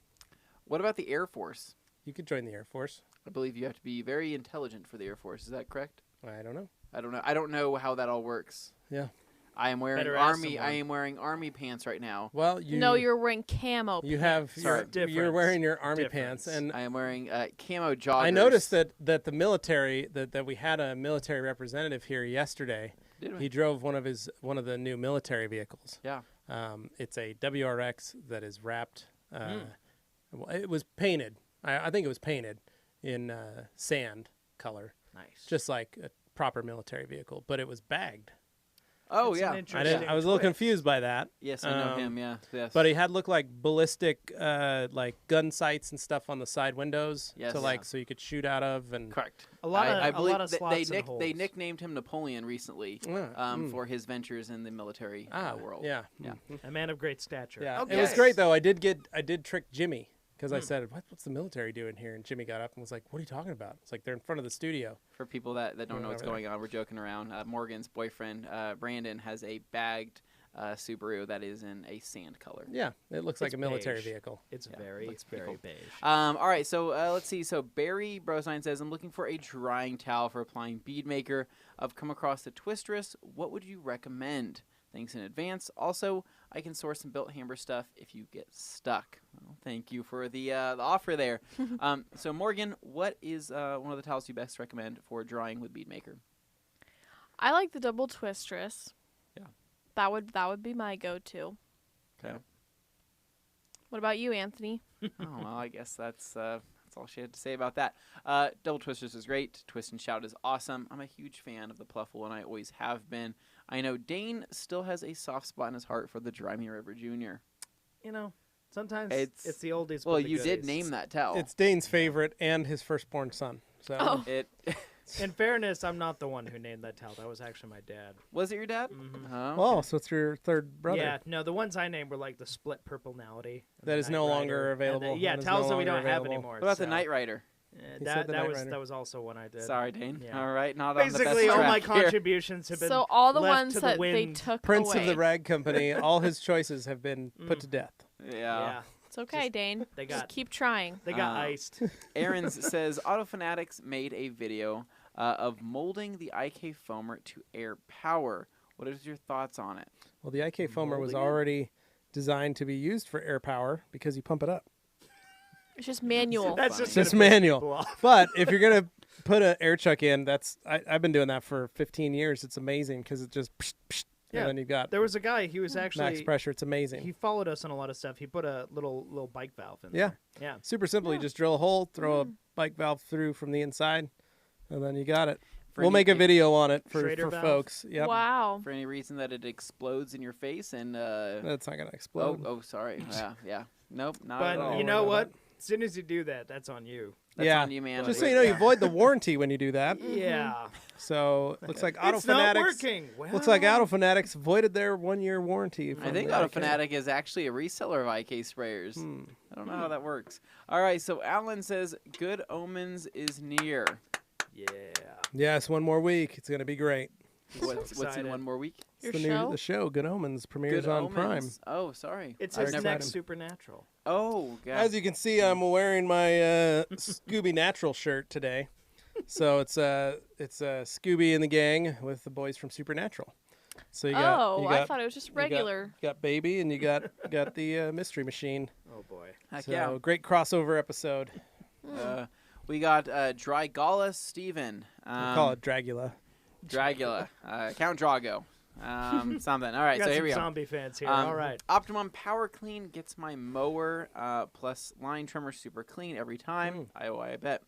What about the Air Force? You could join the Air Force. I believe you have to be very intelligent for the Air Force. Is that correct? I don't know. I don't know. I don't know how that all works. Yeah. I am wearing Better ask army. someone. I am wearing army pants right now. Well, No, you're wearing camo. You have Sorry. you're Difference. wearing your army Difference. pants, and I am wearing camo joggers. I noticed that the military that we had a military representative here yesterday. Did we? He drove one of the new military vehicles. Yeah. It's a WRX that is wrapped. Well, it was painted. I think it was painted in sand color, Nice. just like a proper military vehicle, but it was bagged. Oh It's an yeah. interesting I was a little twist. confused by that. Yes, I know him. Yeah. Yes. But he had looked like ballistic, like gun sights and stuff on the side windows, Yes. to like so you could shoot out of. And correct. A lot of I believe slots they and holes. nicknamed him Napoleon recently for his ventures in the military world. Yeah, Yeah. A man of great stature. yeah. Okay. It was great though. I did trick Jimmy because I said, "What's the military doing here?" And Jimmy got up and was like, "What are you talking about?" It's like they're in front of the studio. For people that don't know what's Whatever. going on, we're joking around. Morgan's boyfriend, Brandon, has a bagged Subaru that is in a sand color. Yeah, it looks like It's a military beige. vehicle. It's Yeah, very, looks pretty very cool. beige. All right, so let's see. So Barry Brosine says, I'm looking for a drying towel for applying bead maker. I've come across the Twistress. What would you recommend? Thanks in advance. Also, I can source some built hammer stuff if you get stuck. Well, thank you for the offer there. So Morgan, what is one of the towels you best recommend for drying with bead maker? I like the double twistress. Yeah. That would be my go-to. Okay. What about you, Anthony? Oh, well, I guess that's all she had to say about that. Double Twisters is great. Twist and Shout is awesome. I'm a huge fan of the Pluffle, and I always have been. I know Dane still has a soft spot in his heart for the Dry Me River Jr. You know, sometimes It's- it's the oldies. Well, but the you did goodies. name that towel. It's Dane's favorite and his firstborn son. So Oh. It In fairness, I'm not the one who named that towel. That was actually my dad. was it your dad? Mhm. Oh, oh, so it's your third brother. Yeah, no, the ones I named were like the split purplenality. and That the is no Knight longer Rider, and available. yeah, That is towels no that we don't longer have available. anymore. What about the so- Knight Rider? He That said the Knight was Rider. that was also one I did. Sorry, Dane. Yeah. All right, not on the Basically, best all my track here. contributions have been So all the left ones to the that they wind. took Prince away. of the Rag Company, all his choices have been put to death. Yeah. Yeah, It's okay, Dane. they Just got keep trying. they got iced. Aaron's says AutoFanatics made a video of molding the IK foamer to air power. What is your thoughts on it? Well, the IK foamer was Molding it? already designed to be used for air power because you pump it up. It's just manual. That's funny. just Just gonna piss manual. people off. But if you're gonna put an air chuck in, I've been doing that for 15 years. It's amazing because it just psh, psh, Yeah. and then you got There was a guy. He was max actually pressure. It's amazing. he followed us on a lot of stuff. He put a little bike valve in Yeah. there. Yeah. Super simple. You just drill a hole, throw a bike valve through from the inside, and then you got it. For We'll any- make a video on it for Schrader valve? folks. Yep. Wow. For any reason that it explodes in your face and That's not gonna oh, explode. sorry. Yeah. Nope, not But at all. you Don't know worry what? about As soon as you do that, that's on you. That's yeah. on you, man. Just so you know, you void the warranty when you do that. Mm-hmm. Yeah. So looks like It's not AutoFanatics. working. Well, Looks like AutoFanatics voided their 1-year warranty. I from think the IK. AutoFanatic is actually a reseller of IK sprayers. Hmm. I don't know how that works. All right, so Alan says Good Omens is near. Yeah. Yes, 1 more week. It's gonna be great. What's in excited. 1 more week? It's Your the show Good Omens premieres Good on Omens. Oh, sorry. It's I've his never next had him. Supernatural. Oh, God. Prime. As you can see, I'm wearing my Scooby Natural shirt today. So it's Scooby and the gang with the boys from Supernatural. So you got Oh, you I got, thought it was just you got- regular. you got Baby and you got the Mystery Machine. Oh boy. Heck So yeah. great crossover episode. We got Drygala Steven. We call it Dragula. Dragula. Count Drago. Something. All right, Got so here some we go. zombie fans here. Um, All right. Optimum Power Clean gets my mower plus line trimmer super clean every time. I bet.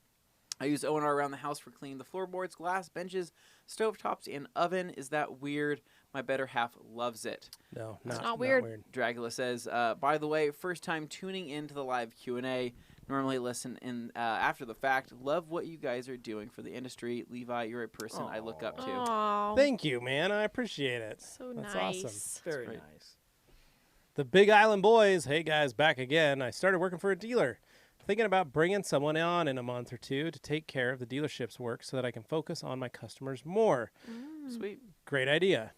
I use O&R around the house for cleaning the floorboards, glass, benches, stovetops, and oven. Is that weird? My better half loves it. No, It's not not weird. Dragula says, by the way, first time tuning into the live Q&A. Normally listen in after the fact. Love what you guys are doing for the industry. Levi, you're a person I look up to. Oh, Thank you, man. I appreciate it. so That's nice. awesome. Very right. nice. The Big Island Boys. Hey, guys, back again. I started working for a dealer. Thinking about bringing someone on in a month or two to take care of the dealership's work so that I can focus on my customers more. Sweet. Great idea.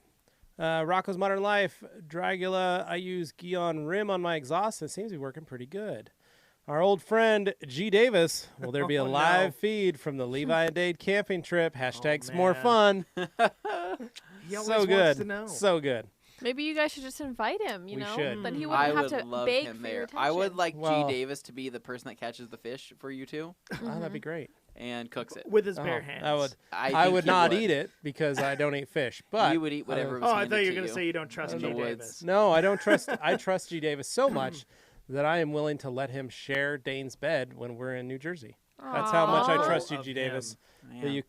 Rocco's Modern Life. Dragula, I use Guion Rim on my exhaust. It seems to be working pretty good. Our old friend G. Davis. Will there be a Oh, no. live feed from the Levi and Dade camping trip? Hashtag Oh, more man. fun. He always So wants good. to know. So good. Maybe you guys should just invite him. You We know, should. then he I wouldn't would have to love beg him for your there. I would attention. like Well- G. Davis to be the person that catches the fish for you two Oh, that'd be great. and cooks it. With his Oh, bare hands. I think would he not would. eat it because I don't eat fish. But You would eat whatever was Oh, I handed thought you to were going to say you don't trust in G. the woods. Davis. No, I don't trust. I trust G. Davis so much that I am willing to let him share Dane's bed when we're in New Jersey. That's how much I Aw. trust you, Of G. Davis. Man. That you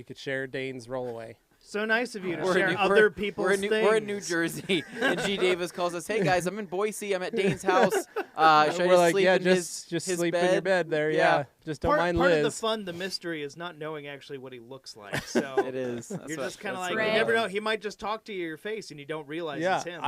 could share Dane's rollaway. So nice of you to We're share in- other people's things. We're in New Jersey, and G. Davis calls us, "Hey guys, I'm in Boise. I'm at Dane's house. Should I We're just like, sleep yeah, in just his sleep bed? in your bed there. Yeah. Yeah, just don't Part mind of the Liz. fun, the mystery, is not knowing actually what he looks like. So It is. You're just kind of like, Right. you never know. He might just talk to your face and you don't realize Yeah, it's him.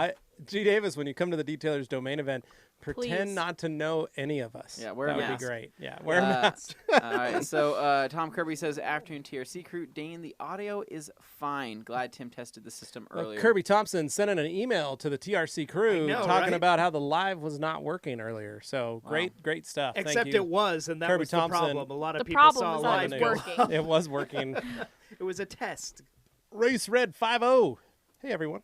G. Davis, when you come to the Detailer's Domain event, pretend Please. not to know any of us. Yeah, wear a that would mask. be great. Yeah, wear a Uh, mask. All right. So Tom Kirby says, "Afternoon TRC crew, Dane, the audio is fine. Glad Tim tested the system earlier." Kirby Thompson sent in an email to the TRC crew I know, talking right? about how the live was not working earlier. So Wow. great stuff. Thank Except you. it was, and that Kirby was Thompson. the problem. A lot of The people problem saw was that live it go was up. working. It was working. It was a test. Race Red 5-0. Hey everyone.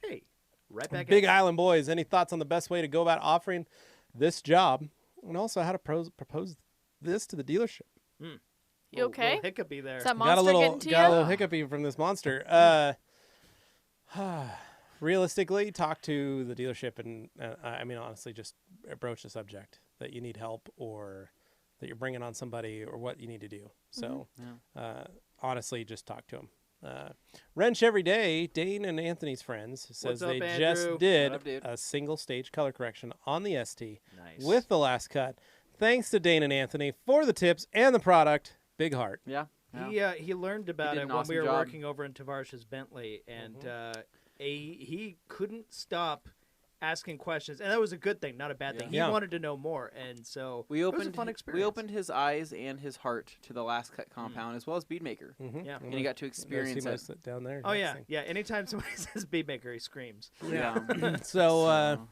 Hey, right back Big at Island Boys. Any thoughts on the best way to go about offering this job, and also how to propose this to the dealership? You okay? Little hiccupy there. Is that Got a monster little getting to got a you? little hiccupy from this monster. Realistically, talk to the dealership and I mean honestly, just broach the subject that you need help or that you're bringing on somebody or what you need to do. So honestly, just talk to them. Wrench Every Day, Dane and Anthony's friends, says What's up, they Andrew? just did What up, dude? a single stage color correction on the ST Nice. with the last cut. Thanks to Dane and Anthony for the tips and the product. Big heart. Yeah. yeah. He learned about did it an when awesome we were job. working over in Tavarsh's Bentley, and he couldn't stop asking questions, and that was a good thing, not a bad thing. He Yeah. wanted to know more, and so We it opened was a fun we experience. opened his eyes and his heart to the last cut compound as well as Beadmaker, Mm-hmm. Yeah. and he got to experience it. Sit down there. Oh next yeah, thing. yeah. Anytime somebody says Beadmaker, he screams. Yeah. So,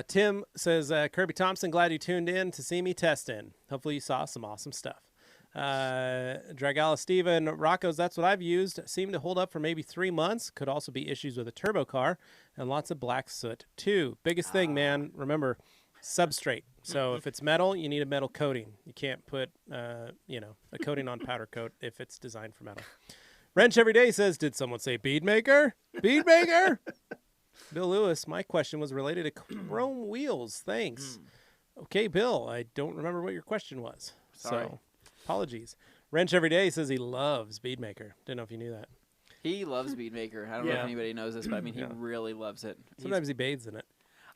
Tim says, Kirby Thompson, glad you tuned in to see me testing. Hopefully you saw some awesome stuff. Dragala Steven, Rocco's, that's what I've used. Seemed to hold up for maybe 3 months. Could also be issues with a turbo car and lots of black soot too. Biggest thing, man, remember, substrate. So if it's metal, you need a metal coating. You can't put, a coating on powder coat if it's designed for metal. Wrench Every Day says, did someone say Beadmaker? Beadmaker? Bill Lewis, my question was related to chrome wheels. Thanks. Okay, Bill, I don't remember what your question was. Sorry. So, apologies. Wrench Every Day says he loves Beadmaker. Didn't know if you knew that. He loves Beadmaker. I don't know if Yeah. anybody knows this, but I mean, he Yeah. really loves it. Sometimes he bathes in it.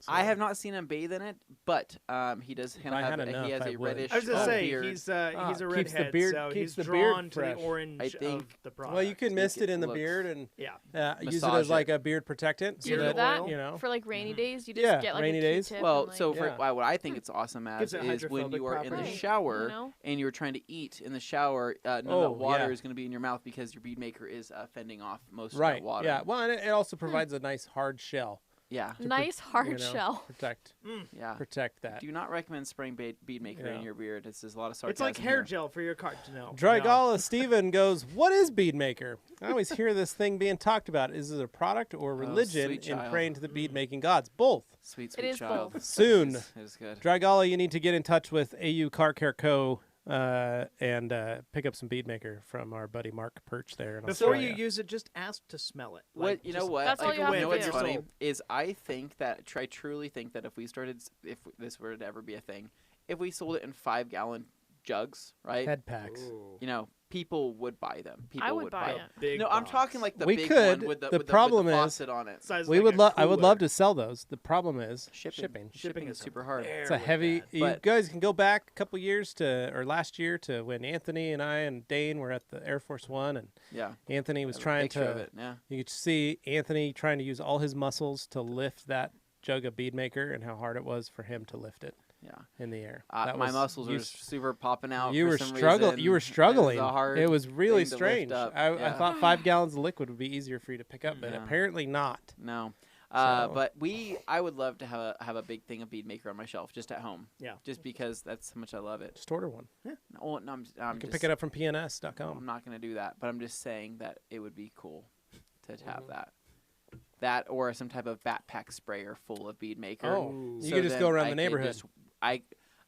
I have not seen him bathe in it, but he does kind I of had have. enough, He has I a would. reddish I was gonna say beard. he's a keeps the redhead, beard- so keeps he's the beard drawn to fresh. the orange I think- of the product. Well, you can mist it in the looks- beard and Yeah. use it Massage as like it. a beard protectant. Do you Beard do that oil. You know. for like rainy days? You just Yeah, get like rainy a days. Q-tip Well, and, like, so for Yeah. what I think it's awesome as Gives it is when hydrophobic you are in the properties. Right, shower you know? and you're trying to eat in the shower, none of Oh, that water yeah. is going to be in your mouth because your Beadmaker is fending off most Right. of that water. Yeah. Well, and it also provides a nice hard shell. Yeah. nice hard you know, shell. Yeah. Protect that. Do not recommend spraying Beadmaker Yeah. in your beard. It's just a lot of sarcasm. It's like hair here. gel for your car. No. Drygala Steven goes, what is Beadmaker? I always hear this thing being talked about. Is it a product or religion sweet in child. praying to the bead-making gods? Both. Sweet, It sweet is child. both. Soon. It is good. Drygala, you need to get in touch with AU Car Care Co. And pick up some Beadmaker from our buddy Mark Perch there in Before Australia. you use it, just ask to smell it. What you know? just What That's all take you have away to know with what's do. your funny soul. is I think that I truly think that if we started, if this were to ever be a thing, if we sold it in 5-gallon jugs, right? Head packs. Ooh. You know, people would buy them. People I would would buy them. it. Big No, I'm box. talking like the We big could. one with the, The with problem the is- faucet on it. Size We like would a love. I would love cooler. to sell those. The problem is shipping. Shipping is super hard. There It's a with heavy. that. You But- guys can go back a couple years or last year to when Anthony and I and Dane were at the Air Force One, and Yeah. Anthony was I have a trying picture of to. it. Yeah. You could see Anthony trying to use all his muscles to lift that jug of bead maker, and how hard it was for him to lift it Yeah. in the air. My That was- muscles you were super popping out. You for were some struggling. reason. You were struggling. It was, a hard It was really thing to lift strange. up. I Yeah. thought 5 gallons of liquid would be easier for you to pick up, but Yeah. apparently not. No. So- But I would love to have a big thing of bead maker on my shelf just at home. Yeah. Just because that's how much I love it. Just order one. No, no, I'm You can just, pick it up from I'm pns.com. not going to do that, but I'm just saying that it would be cool to Mm-hmm. have that. That or some type of backpack sprayer full of bead maker. Oh, Ooh. you So could just go then around I the could neighborhood. just-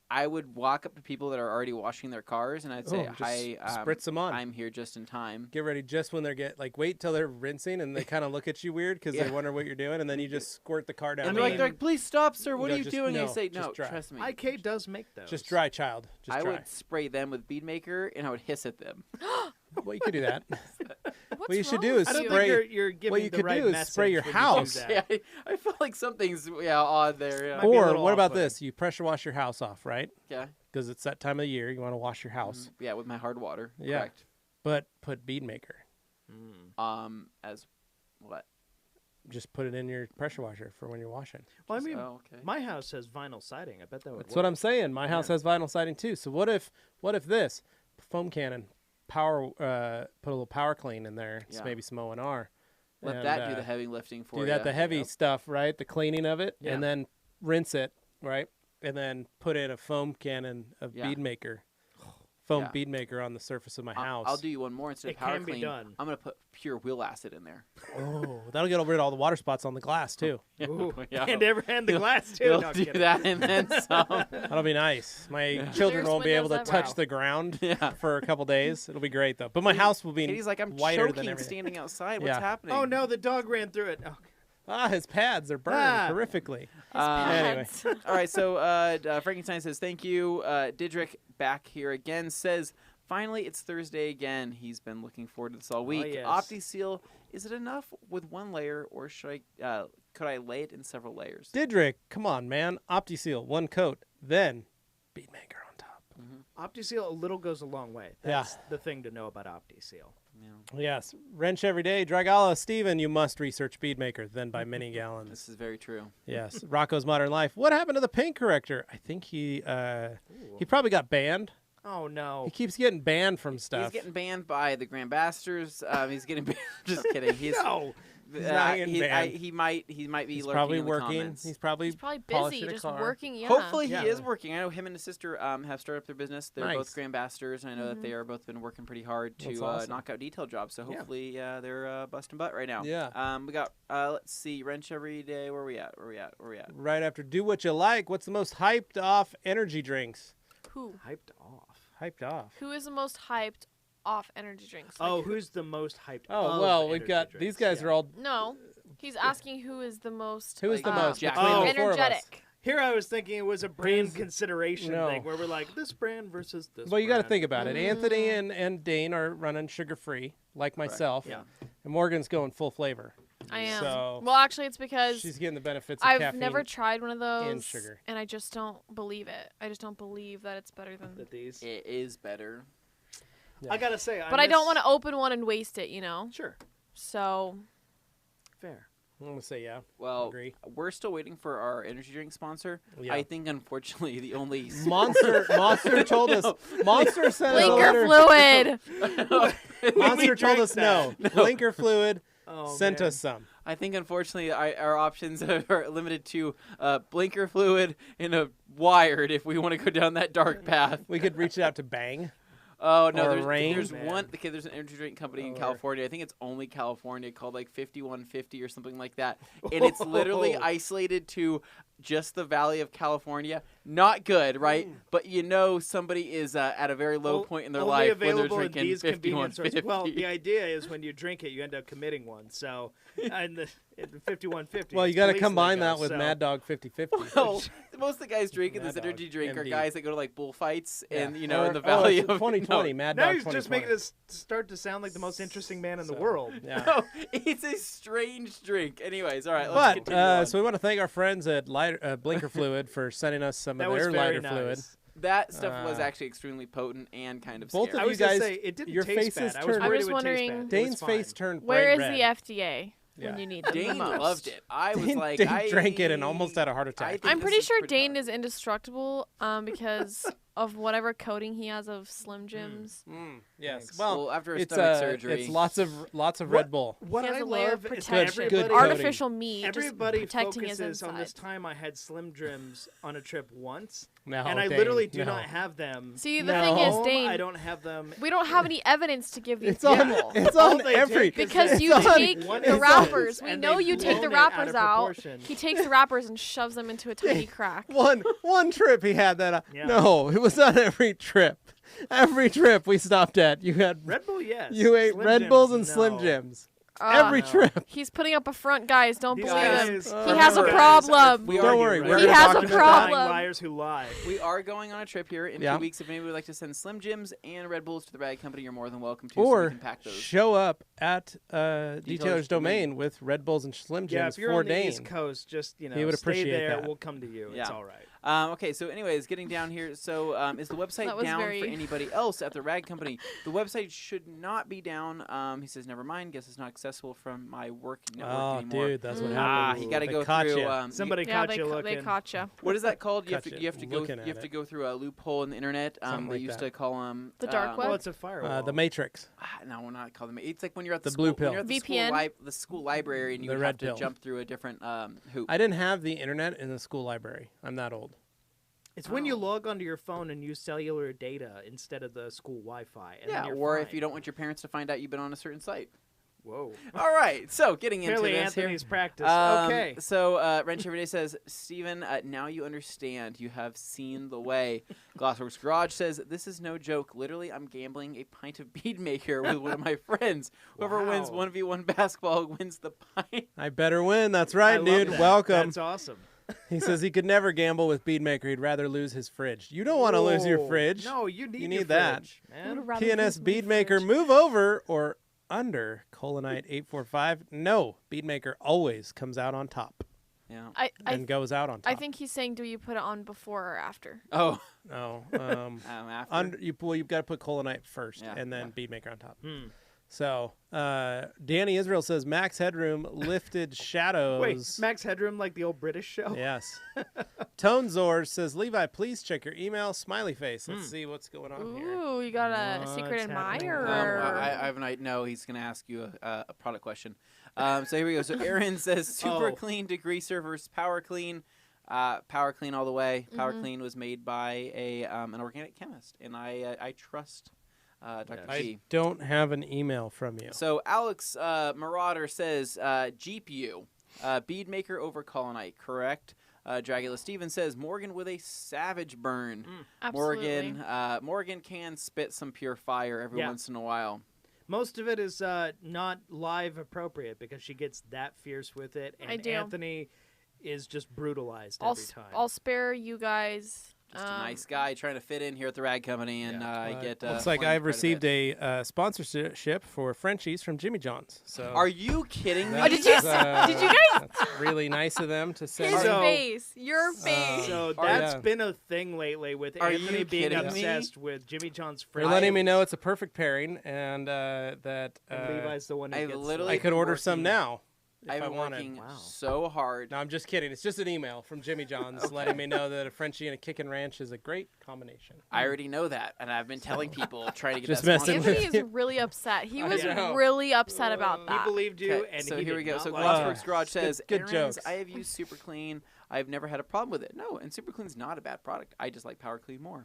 I would walk up to people that are already washing their cars, and I'd say, Oh, just "Hi, spritz them on. I'm here just in time." Get ready just when they're wait till they're rinsing and they kind of look at you weird because they Yeah. wonder what you're doing, and then you just squirt the car down. And the they're end. like, "Please stop, sir. What No, are you just- doing?" I no, say, just "No, dry. trust me." IK does make those. just dry, child. Just I dry. would spray them with bead maker, and I would hiss at them. Well, you could do that. What's What you should wrong do with is I don't you? spray- think you're giving you the could right do is message spray your when you do house. that. Yeah, I feel like something's odd there. Yeah. Might be a Or little what about off-putting. this? You pressure wash your house off, right? Yeah. Because it's that time of the year. You want to wash your house, Yeah, with my hard water. Yeah. Correct. but put bead maker. As what? Just put it in your pressure washer for when you're washing. Well, I mean, Oh, okay. my house has vinyl siding. I bet that would That's work. what I'm saying. My house Yeah. has vinyl siding too. So what if this foam cannon put a little power clean in there, Yeah. maybe some O&R. Let and, that do the heavy lifting for do you. that the heavy Yep. stuff, right? The cleaning of it, Yeah. and then rinse it, right? And then put in a foam cannon of Yeah. bead maker, foam Yeah. bead maker on the surface of my I'll- house. I'll do you one more instead It of power can be clean. done. I'm gonna put pure wheel acid in there. Oh, that'll get rid of all the water spots on the glass too. Ooh. Yeah. And the We'll- glass too. We'll No, do kidding. that and then some. That'll be nice. My children Clearest won't be able to windows ever. touch the ground Yeah. for a couple days. It'll be great though. But my house will be Katie's like, I'm whiter choking than everything. standing outside. What's Yeah. happening? Oh no, the dog ran through it. Oh, Ah, his pads are burned Ah. horrifically. Anyway. Pads. All right, so Frankenstein says, thank you. Didrik back here again says, finally, it's Thursday again. He's been looking forward to this all week. yes. OptiSeal, is it enough with one layer, or could I lay it in several layers? Didrik, come on, man. OptiSeal, one coat, then bead maker on top. OptiSeal, a little goes a long way. Yeah. That's the thing to know about OptiSeal. Yes, wrench every day. Dragala, Steven, you must research bead maker, then buy mini gallons. This is very true. Yes, Rocco's Modern Life. What happened to the paint corrector? I think he probably got banned. Oh no. He keeps getting banned from stuff. He's getting banned by the Grand Basters. He's getting banned. Just kidding. He's No. He's not getting banned. he might be He's lurking probably in the working. comments. He's probably Probably polishing busy, a just car. working. Yeah. Hopefully Yeah. he is working. I know him and his sister have started up their business. They're Nice. both Grand Basters, and I know that they are both been working pretty hard That's to awesome. knock out detail jobs. So Yeah. hopefully they're busting butt right now. Yeah. We got let's see, wrench every day. Where we at? right after Do What You Like. What's the most hyped off energy drinks? Who? Hyped off. Hyped off. Who is the most hyped off energy drinks? Oh, Like, who's the most hyped? Oh of well, we've energy got drinks? these guys Yeah. are all. no. He's asking who is the most Who is the Like, most Jack- between Oh. the four of us? energetic. Here I was thinking it was a brand Who's- consideration No. thing where we're like this brand versus this. Well, you got to brand. think about it. Anthony and Dane are running sugar free, like myself. Yeah. And Morgan's going full flavor. I am. So Well, actually, it's because she's getting the benefits of I've caffeine. never tried one of those, sugar. and I just don't believe it. I just don't believe that it's better than. That these. It is better. Yeah. I gotta say, But I don't want to open one and waste it, Sure, So fair. I'm gonna say yeah. Well, Agree. we're still waiting for our energy drink sponsor. Yeah. I think unfortunately the only Monster told us. Monster sent us a blinker letter. fluid. Monster We told drank us no. that. Blinker fluid Oh, sent man. us some. I think unfortunately our options are limited to blinker fluid and a wired if we want to go down that dark path. We could reach out to Bang. Oh no, Or rain. there's Man. one. Okay, there's an energy drink company in Or- California. I think it's only California, called like 5150 or something like that, and it's literally Whoa. isolated to just the Valley of California, not good, right? But you know somebody is at a very low point in their Only life when they're available in drinking these convenience stores. 5150. Well, the idea is when you drink it, you end up committing one. So, and the 5150. Well, you got to combine that with Mad Dog 50/50. Well, most of the guys drinking Mad this energy Dog, drink are MD. guys that go to like bullfights and in Or- the Valley it's of 2020, Mad Now Dog he's 2020. just making us start to sound like the most interesting man in the So, world. Yeah. No, it's a strange drink. Anyways, all right, let's But continue on. so we want to thank our friends at Blinker Fluid for sending us some That of was their very lighter nice. fluid. That stuff was Uh, actually extremely potent and kind of both scary. of I you was gonna guys- say it didn't your taste faces bad. I was turned- worried I was it would taste wondering- bad. It was Dane's fine. face turned Where bright is red. the FDA Yeah. when you need them the Dane most? loved it. I was Dane, like, Dane drank it and almost had a heart I attack. think I'm this pretty is sure pretty Dane hard. is indestructible because of whatever coating he has of Slim Jims. Yes. Thanks. Well, After a it's stomach surgery, it's lots of Red Bull. What He has I a layer love of is protection. that Good everybody, coating. Artificial meat, everybody just protecting his focuses on this inside. time I had Slim Jims on a trip once, No, and I Dane, literally do no. not have them. See, the No. thing is, Home, Dane, I don't have them. we don't have any evidence to give these It's on. people. It's All on they every. take is Because that you it's on- take one the instance, wrappers. We and know they've you take the blown it out wrappers of out. proportion. He takes the wrappers and shoves them into a tiny crack. one trip he had that. Yeah. No, it was not every trip. Every trip we stopped at, you had Red Bull, yes. you ate Slim Red Bulls Jims, and Slim no. Jims. Ah, Every no. trip. He's putting up a front, guys. Don't These believe him. guys- He He has a guys problem. are We Don't are- worry, we're we're He gonna has talk a about lying problem. liars who lie. We are going on a trip here in Yeah. 2 weeks. If anybody would like to send Slim Jims and Red Bulls to the Rag Company, you're more than welcome to. so we Or can pack those. show up at Detailer's Detailer's Domain Domain. with Red Bulls and Slim Yeah, Jims if you're for on the Dane. East Coast, just He would stay appreciate there. that. We'll come to you. It's Yeah. all right. Okay, so anyways, getting down here. So is the website That was down very- for anybody else at the Rag Company? The website should not be down. He says, never mind. Guess it's not accessible from my work network Oh, anymore. dude, that's what Ah, happened. you got to They go caught through. ya. Somebody Yeah, caught they, you ca- looking. they caught you. What is that called? You have Caught to ya you have to go looking you at have to it. go through a loophole in the internet. Something They like used that. to call them The dark web? Well, it's a firewall. The Matrix. No, we're not calling them. It's like when you're at the, The school, blue when pill. you're at the VPN? the school library and you The would red have to pill. jump through a different hoop. I didn't have the internet in the school library. I'm that old. It's when you log onto your phone and use cellular data instead of the school Wi-Fi. And Yeah, then you're or fine. if you don't want your parents to find out you've been on a certain site. Whoa. All right, so getting into Apparently this here. Anthony's practice. Um, Okay. So Wrench Everyday says, Steven, now you understand. You have seen the way. Glassworks Garage says, this is no joke. Literally, I'm gambling a pint of bead maker with one of my friends. Whoever wins Wow. 1v1 basketball wins the pint. I better win. That's I right, love dude. that. Welcome. That's awesome. He says he could never gamble with Beadmaker. He'd rather lose his fridge. You don't want to lose your Whoa. fridge. No, you need, You your need that. fridge, I would man. rather PNS lose my Beadmaker, fridge. move over or under Colonite 845. No, Beadmaker always comes out on top Yeah. and goes out on top. I think he's saying, do you put it on before or after? Oh. No. After. You've got to put Colonite first Yeah, and then Beadmaker on top. Hmm. So, Danny Israel says Max Headroom lifted shadows. Wait, Max Headroom, like the old British show? Yes. Tone Zor says, Levi, please check your email. Smiley face. Let's Hmm. see what's going on here. Ooh, you got a secret What's happening? admirer. I have an idea. No, he's going to ask you a product question. So here we go. So Aaron says super Oh. clean degreaser versus power clean. Power clean all the way. Power clean was made by an organic chemist, and I trust Dr. Yes. G. I don't have an email from you. So Alex Marauder says GPU Beadmaker over Colonite, correct? Dragula Steven says Morgan with a savage burn. Absolutely. Morgan can spit some pure fire every Yeah. once in a while. Most of it is not live appropriate because she gets that fierce with it, and I do. Anthony is just brutalized I'll, every s- time. I'll spare you guys. Just a nice guy trying to fit in here at the Rag Company, and get. Looks like plenty of I've credit. received a sponsorship for Frenchies from Jimmy John's. So Are you kidding me? Oh, did you that's, did you guys? That's really nice of them to send. His So- face. Your face. So Are- that's yeah. been a thing lately with Are Anthony you being kidding me? obsessed with Jimmy John's They're fries. letting me know it's a perfect pairing, and that And Levi's the one who I gets literally- I could order some working- now if I've I been wanted. working Wow. so hard. No, I'm just kidding. It's just an email from Jimmy John's letting me know that a Frenchie and a Kickin' Ranch is a great combination. I already know that, and I've been telling people trying to get Just that messing sponsorship. with Anthony is really upset. He I was know. really upset about He that. believed you, Okay, and so he here did we go. not So like Glassworks it. Garage says, good Aaron's, jokes. I have used Super Clean. I've never had a problem with it. No, and Super Clean's not a bad product. I just like Power Clean more.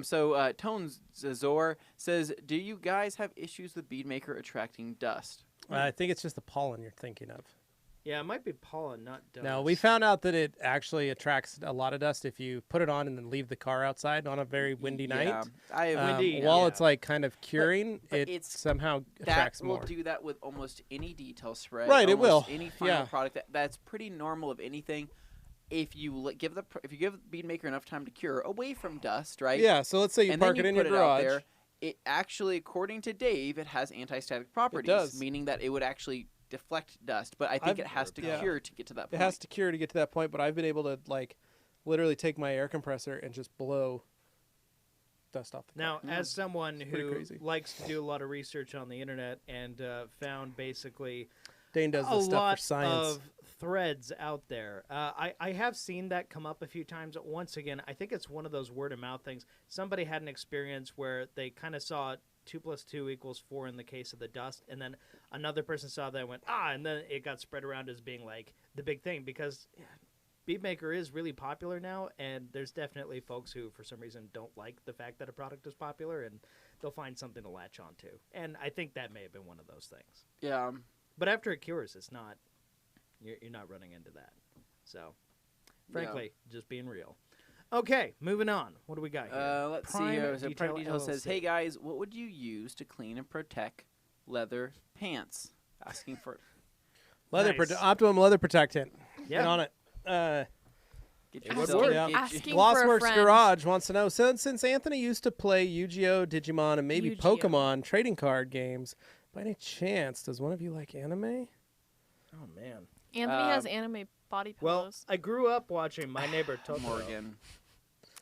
So Tones Zor says, do you guys have issues with Beadmaker attracting dust? I think it's just the pollen you're thinking of. Yeah, it might be pollen, not dust. No, we found out that it actually attracts a lot of dust if you put it on and then leave the car outside on a very windy Yeah, night. Windy, While yeah. it's like kind of curing, but it it's- somehow that attracts will more. do that with almost any detail spray. Right, it almost will. Any final Yeah. product that's pretty normal of anything. If you give Bead Maker enough time to cure away from dust, right? Yeah, so let's say you and park then it in put your it out garage. there, it actually, according to Dave, it has anti-static properties, does. meaning that it would actually deflect dust. But I think I've- it has to yeah. cure to get to that It point. has to cure to get to that point, but I've been able to like literally take my air compressor and just blow dust off the car. Now, as someone pretty who crazy. likes to do a lot of research on the internet and found basically Dane does a this stuff lot for science. of threads out there. I have seen that come up a few times. Once again, I think it's one of those word of mouth things. Somebody had an experience where they kind of saw 2 + 2 = 4 in the case of the dust, and then another person saw that and went, and then it got spread around as being like the big thing because Bead Maker is really popular now, and there's definitely folks who, for some reason, don't like the fact that a product is popular, and they'll find something to latch onto. And I think that may have been one of those things. Yeah. But after it cures, it's not. You're not running into that. So, frankly, just being real. Okay, moving on. What do we got here? Let's Prime see here. So Detail Prime Detail says, LLC. "Hey guys, what would you use to clean and protect leather pants?" Asking for Nice. Optimum leather protectant. Yeah. Get on it. get It would yourself. work. Yeah. Asking for a Glossworks friend. Garage wants to know, since Anthony used to play Yu-Gi-Oh, Digimon, and maybe Yu-Gi-Oh. Pokemon trading card games, by any chance, does one of you like anime? Oh, man. Anthony has anime body Well, pillows. I grew up watching My Neighbor Totoro. Morgan.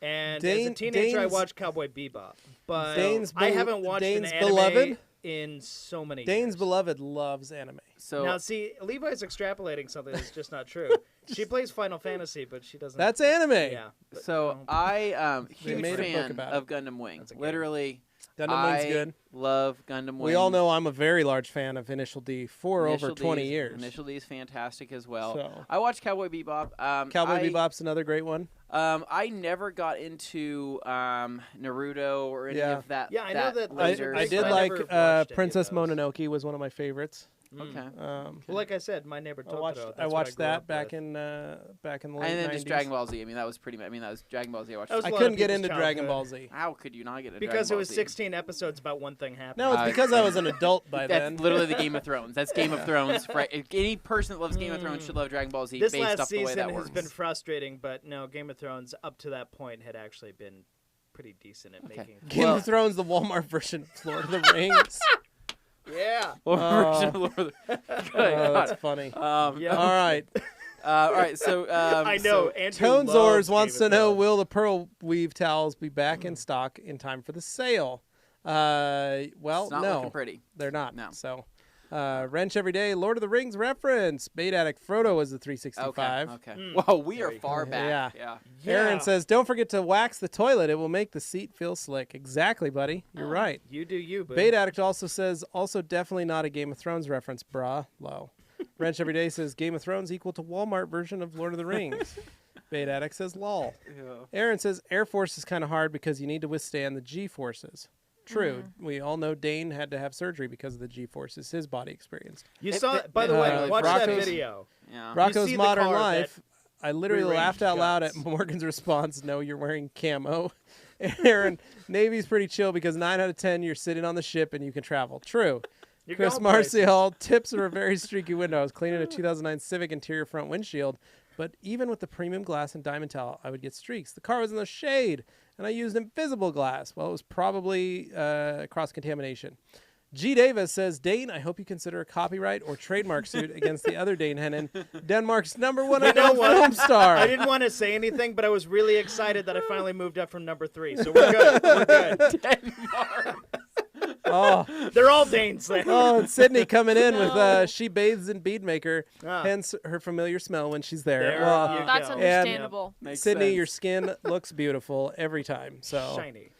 And as a Dane- teenager, I Dane's- watched Cowboy Bebop. But Dane's I bel- haven't watched Dane's an anime beloved? in so many Dane's years. beloved loves anime. So Now, see, Levi's extrapolating something that's just not true. She plays Final Fantasy, but she doesn't. That's anime. Yeah. but, So I huge made a book fan about of Gundam Wing. That's a game. Literally, Gundam Wing's I good. love Gundam Wing. We all know I'm a very large fan of Initial D for Initial over 20 D is- years. Initial D is fantastic as well. So- I watched Cowboy Bebop. Cowboy Bebop's another great one. I never got into Naruto or any Yeah. of that. Yeah, I know that I, laser I Big did Bang. like never watched any of Princess those. Mononoke was one of my favorites. Okay. Well, like I said, My Neighbor Totoro. I that's what watched grew that up back with. in the late And then 90s. just Dragon Ball Z. I mean, that was Dragon Ball Z. I watched. That was I a lot couldn't of get people's into Dragon childhood. Ball Z. How could you not get into Because it Dragon was Ball Z? 16 episodes about one thing happening. No, it's because I was an adult by That's then. literally the Game of Thrones. That's Game of Thrones. Any person that loves Game of Thrones should love Dragon Ball Z This based last off the way season that has works. been frustrating, but no, Game of Thrones up to that point had actually been pretty decent at making. Game Well- of Thrones, the Walmart version of Lord of the Rings. Yeah. What version of Lord of the- Oh, that's funny. Yeah. All right. all right, so I know. Andrew Tones loves wants Game to of know, Thrones. will the Pearl Weave towels be back in stock in time for the sale? Well, it's not no, looking pretty. they're not. No. So, Wrench Every Day, Lord of the Rings reference. Bait Addict Frodo was the 365. Okay. Wow, we are Very far cool. back. Yeah. Yeah. Aaron says, don't forget to wax the toilet. It will make the seat feel slick. Exactly, buddy. You're right. You do you, boo. Bait Addict also says, also definitely not a Game of Thrones reference, brah. Low. Wrench Every Day says, Game of Thrones equal to Walmart version of Lord of the Rings. Bait Addict says, lol. Aaron says, Air Force is kind of hard because you need to withstand the G-forces. True. We all know Dane had to have surgery because of the G-forces his body experienced. You It- saw. it- By the it- way, watch that Rocco's- video. Yeah. Rocco's see the Modern car Life. I literally rearranged laughed out loud at guts. Morgan's response, no, you're wearing camo. Aaron, Navy's pretty chill because 9 out of 10, you're sitting on the ship and you can travel. True. You're Chris going places. Marcial, tips are a very streaky window. I was cleaning a 2009 Civic interior front windshield, but even with the premium glass and diamond towel, I would get streaks. The car was in the shade, and I used invisible glass. Well, it was probably cross-contamination. G. Davis says, Dane, I hope you consider a copyright or trademark suit against the other Dane Hennon, Denmark's #1 know adult what? film star. I didn't want to say anything, but I was really excited that I finally moved up from number 3. So we're good. We're good. Oh, They're all Danes there. oh, and Sydney coming in with she bathes in Beadmaker, Ah. hence her familiar smell when she's there. There Well, you That's go. understandable. Makes Sydney, sense. your skin looks beautiful every time. So Shiny.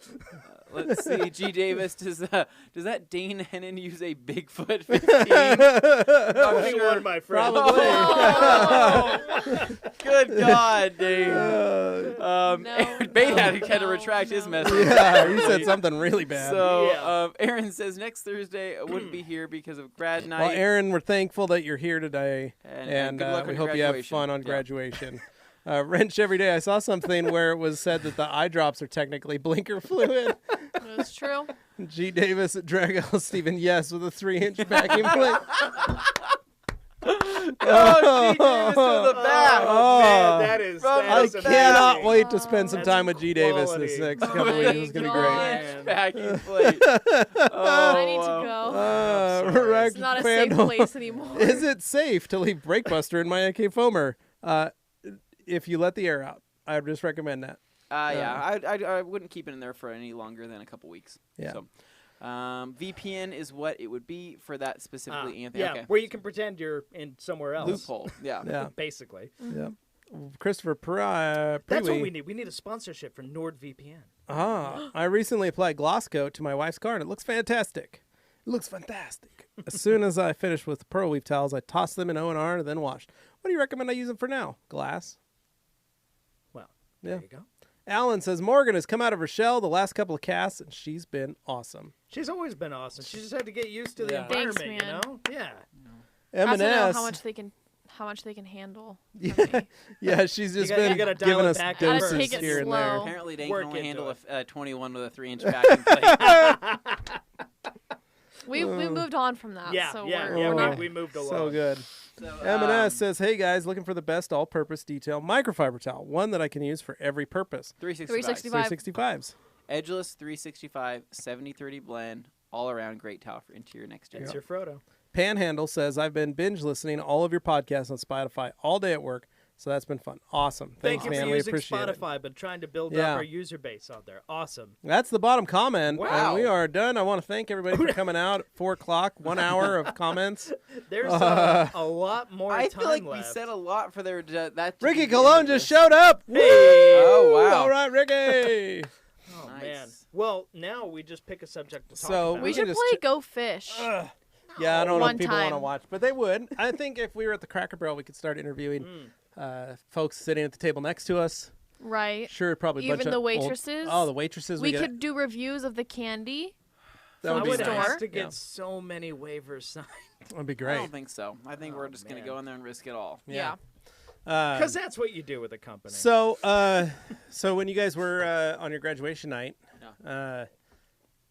Let's see. G. Davis, does that Dane Hennon use a Bigfoot 15? Only sure. one, my friend. Probably. Oh, good God, Dane. No, Bait had to no, retract his no. message. Yeah, he said something really bad. So, Yeah. Aaron says next Thursday I wouldn't be here because of grad night. Well, Aaron, we're thankful that you're here today, And, good luck we on hope your you have graduation. fun on Yeah. graduation. Wrench every day. I saw something where it was said that the eye drops are technically blinker fluid. That's true. G. Davis at Dragel Stephen, yes, with a 3-inch vacuum cleaner. Oh, G. Davis to the back. Oh, man, that is. From that I is cannot amazing. wait to spend some That's time with G. Davis quality. this next Oh couple my weeks. It's gonna be great. God. Man. Vacuum plate. Oh, I need to wow. go. sorry. Rack It's not a safe Fandle. place anymore. Is it safe to leave Breakbuster in my AK foamer? If you let the air out, I would just recommend that. Yeah, I wouldn't keep it in there for any longer than a couple weeks. Yeah. So, VPN is what it would be for that specifically, Anthony. Yeah, Okay. where you can pretend you're in somewhere else. Loophole. Yeah. Yeah, Basically. yeah. Christopher That's what we Prewy. need. We need a sponsorship for NordVPN. I recently applied gloss coat to my wife's car, and it looks fantastic. It looks fantastic. As soon as I finished with the Pearl Weave towels, I tossed them in O&R and then washed. What do you recommend I use them for now? Glass? Well, Yeah. there you go. Alan says, Morgan has come out of her shell the last couple of casts, and she's been awesome. She's always been awesome. She just had to get used to the Yeah. environment, Thanks, man. you know? Yeah. M&S. I also know how much they can handle. from Yeah, me. yeah, she's just gotta- been you gotta dial giving it us back Gotta doses take it here and there. slow. Apparently, Dane Work can only into handle it. a 21 with a 3-inch vacuum plate. We moved on from that. Yeah, so yeah, we're, yeah. we're Oh. not. We moved along. So good. So, M&S says, hey guys, looking for the best all-purpose detail microfiber towel, one that I can use for every purpose. 365. 365. 365s. Edgeless 365, 70-30 blend, all around great towel for interior and exterior. It's your Frodo. Panhandle says, I've been binge listening all of your podcasts on Spotify all day at work, so that's been fun. Awesome. Thank Thanks, you man. for We using appreciate it. Spotify, but trying to build Yeah. up our user base out there. Awesome. That's the bottom comment. Wow. And we are done. I want to thank everybody for coming out at 4 o'clock, 1 hour of comments. There's a lot more I time feel like left. we said a lot for their that. to Ricky be the Cologne end of just this. showed up. Hey! Oh, wow. All right, Ricky. Oh, Nice. man. Well, now we just pick a subject to talk So about. We We should can play just Go Fish. Yeah, I don't know One if people want to time. watch, but they would. I think if we were at the Cracker Barrel, we could start interviewing folks sitting at the table next to us. Right. Sure, probably a Even bunch of the old- waitresses? Oh, the waitresses. We get- could do reviews of the candy. That I would be would nice. have to get Yeah. so many waivers signed. That'd be I great. don't think so. I think we're just going to man. go in there and risk it all. Yeah. Because that's what you do with a company. So, so when you guys were on your graduation night,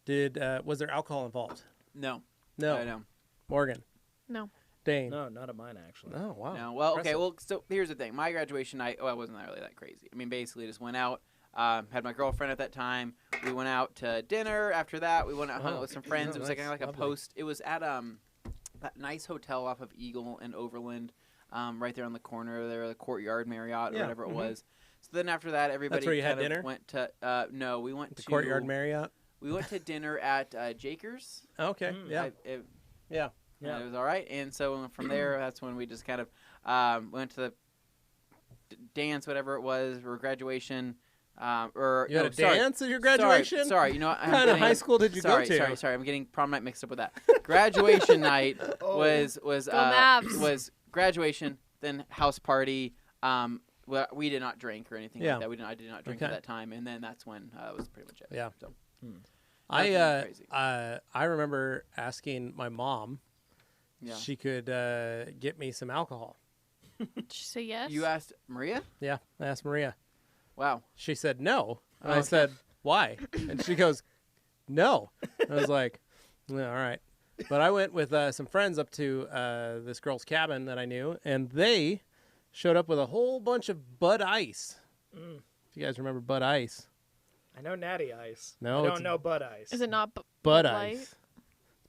was there alcohol involved? No. No. No. Morgan, No. Dane. no, not of mine, actually. Oh wow. No. Well, okay. Impressive. Well, so here's the thing. My graduation night, it wasn't really that crazy. I mean, basically, just went out. Had my girlfriend at that time. We went out to dinner. After that, we went out hung out with some friends. Oh, It was like nice. kind of like Lovely. a post. It was at that nice hotel off of Eagle and Overland, right there on the corner there, the Courtyard Marriott or Yeah, whatever it mhm. was. So then after that, everybody where you had kind of dinner? went to. No, we went The to Courtyard Marriott. We went to dinner at Jakers. Okay. Yeah. Yeah. Yeah. It was all right. And so from there, that's when we just kind of went to the dance, whatever it was, or graduation. Or You had no, a sorry. dance at your graduation? Sorry, you know what? What kind of high school did you go to? Sorry. I'm getting prom night mixed up with that. Graduation night Oh. was Mavs. was graduation, then house party. Well, we did not drink or anything Yeah. like that. I did not drink Okay. at that time, and then that's when that was pretty much it. Yeah. So I crazy. I remember asking my mom yeah. she could get me some alcohol. Did she say yes? You asked Maria? Yeah, I asked Maria. Wow. She said no, and Oh, I okay. said why, and she goes no. I was like, yeah, all right. But I went with some friends up to this girl's cabin that I knew, and they showed up with a whole bunch of Bud Ice. Mm. If you guys remember Bud Ice, I know Natty Ice. No, I it's- don't know Bud Ice. Is it not Bud Light? Ice,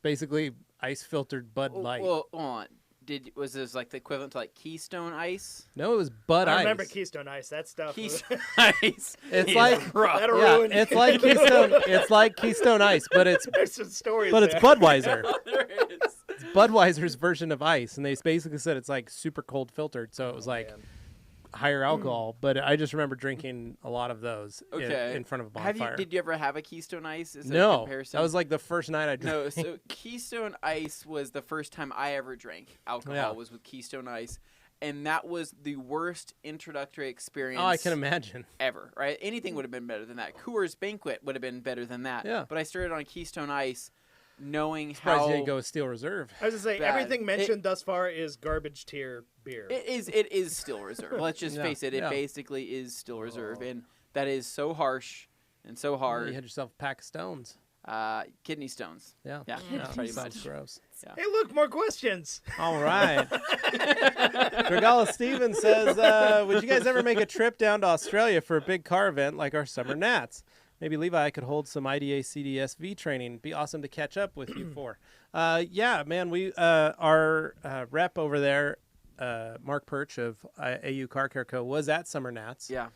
basically ice filtered Bud Light. Well, hold on. Was this like the equivalent to like Keystone Ice? No, it was Bud I Ice. remember Keystone Ice. That stuff. Keystone Ice. It's is like- rough. That'll Yeah, ruin it's like Keystone. It's like Keystone Ice, but it's There's some stories. but it's there. Budweiser. There is. It's Budweiser's version of ice, and they basically said it's like super cold filtered. So it was like Man. higher alcohol, but I just remember drinking a lot of those Okay. in front of a Have bonfire. did you ever have a Keystone Ice? Is there a No, comparison? that was like the first night I drank. No, so Keystone Ice was the first time I ever drank alcohol. Yeah. Was with Keystone Ice, and that was the worst introductory experience. Oh, I can imagine. Ever, right? Anything would have been better than that. Coors Banquet would have been better than that. Yeah. But I started on Keystone Ice, knowing Surprised how you didn't go with Steel Reserve. I was gonna say bad. everything mentioned thus far is garbage tier beer. it is Still Reserve. Let's just Yeah, face it. It yeah. basically is Still Reserve, and that is so harsh and so You hard. had yourself a pack of stones. Kidney stones. Yeah. Yeah, pretty sounds much. gross. Hey, look, more questions. All right. Regala Steven says, would you guys ever make a trip down to Australia for a big car event like our Summer Nats? Maybe Levi could hold some IDA CDSV training. Be awesome to catch up with you for. Yeah, man, we our rep over there, Mark Perch of AU Car Care Co. was at Summer Nats. Yeah.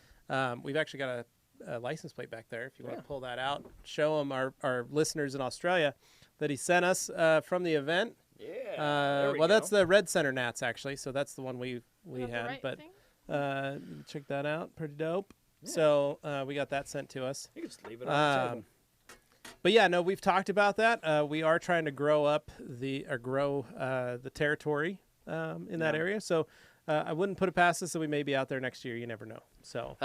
We've actually got a license plate back there. If you want to pull that out, show them our listeners in Australia that he sent us from the event. Yeah. Well, that's the Red Center Nats actually, so that's the one we Got the had. right But thing? check that out, pretty dope. So we got that sent to us. You can just leave it on the table. But yeah, no, we've talked about that. We are trying to grow the territory in that area. So I wouldn't put it past us that we may be out there next year. You never know. So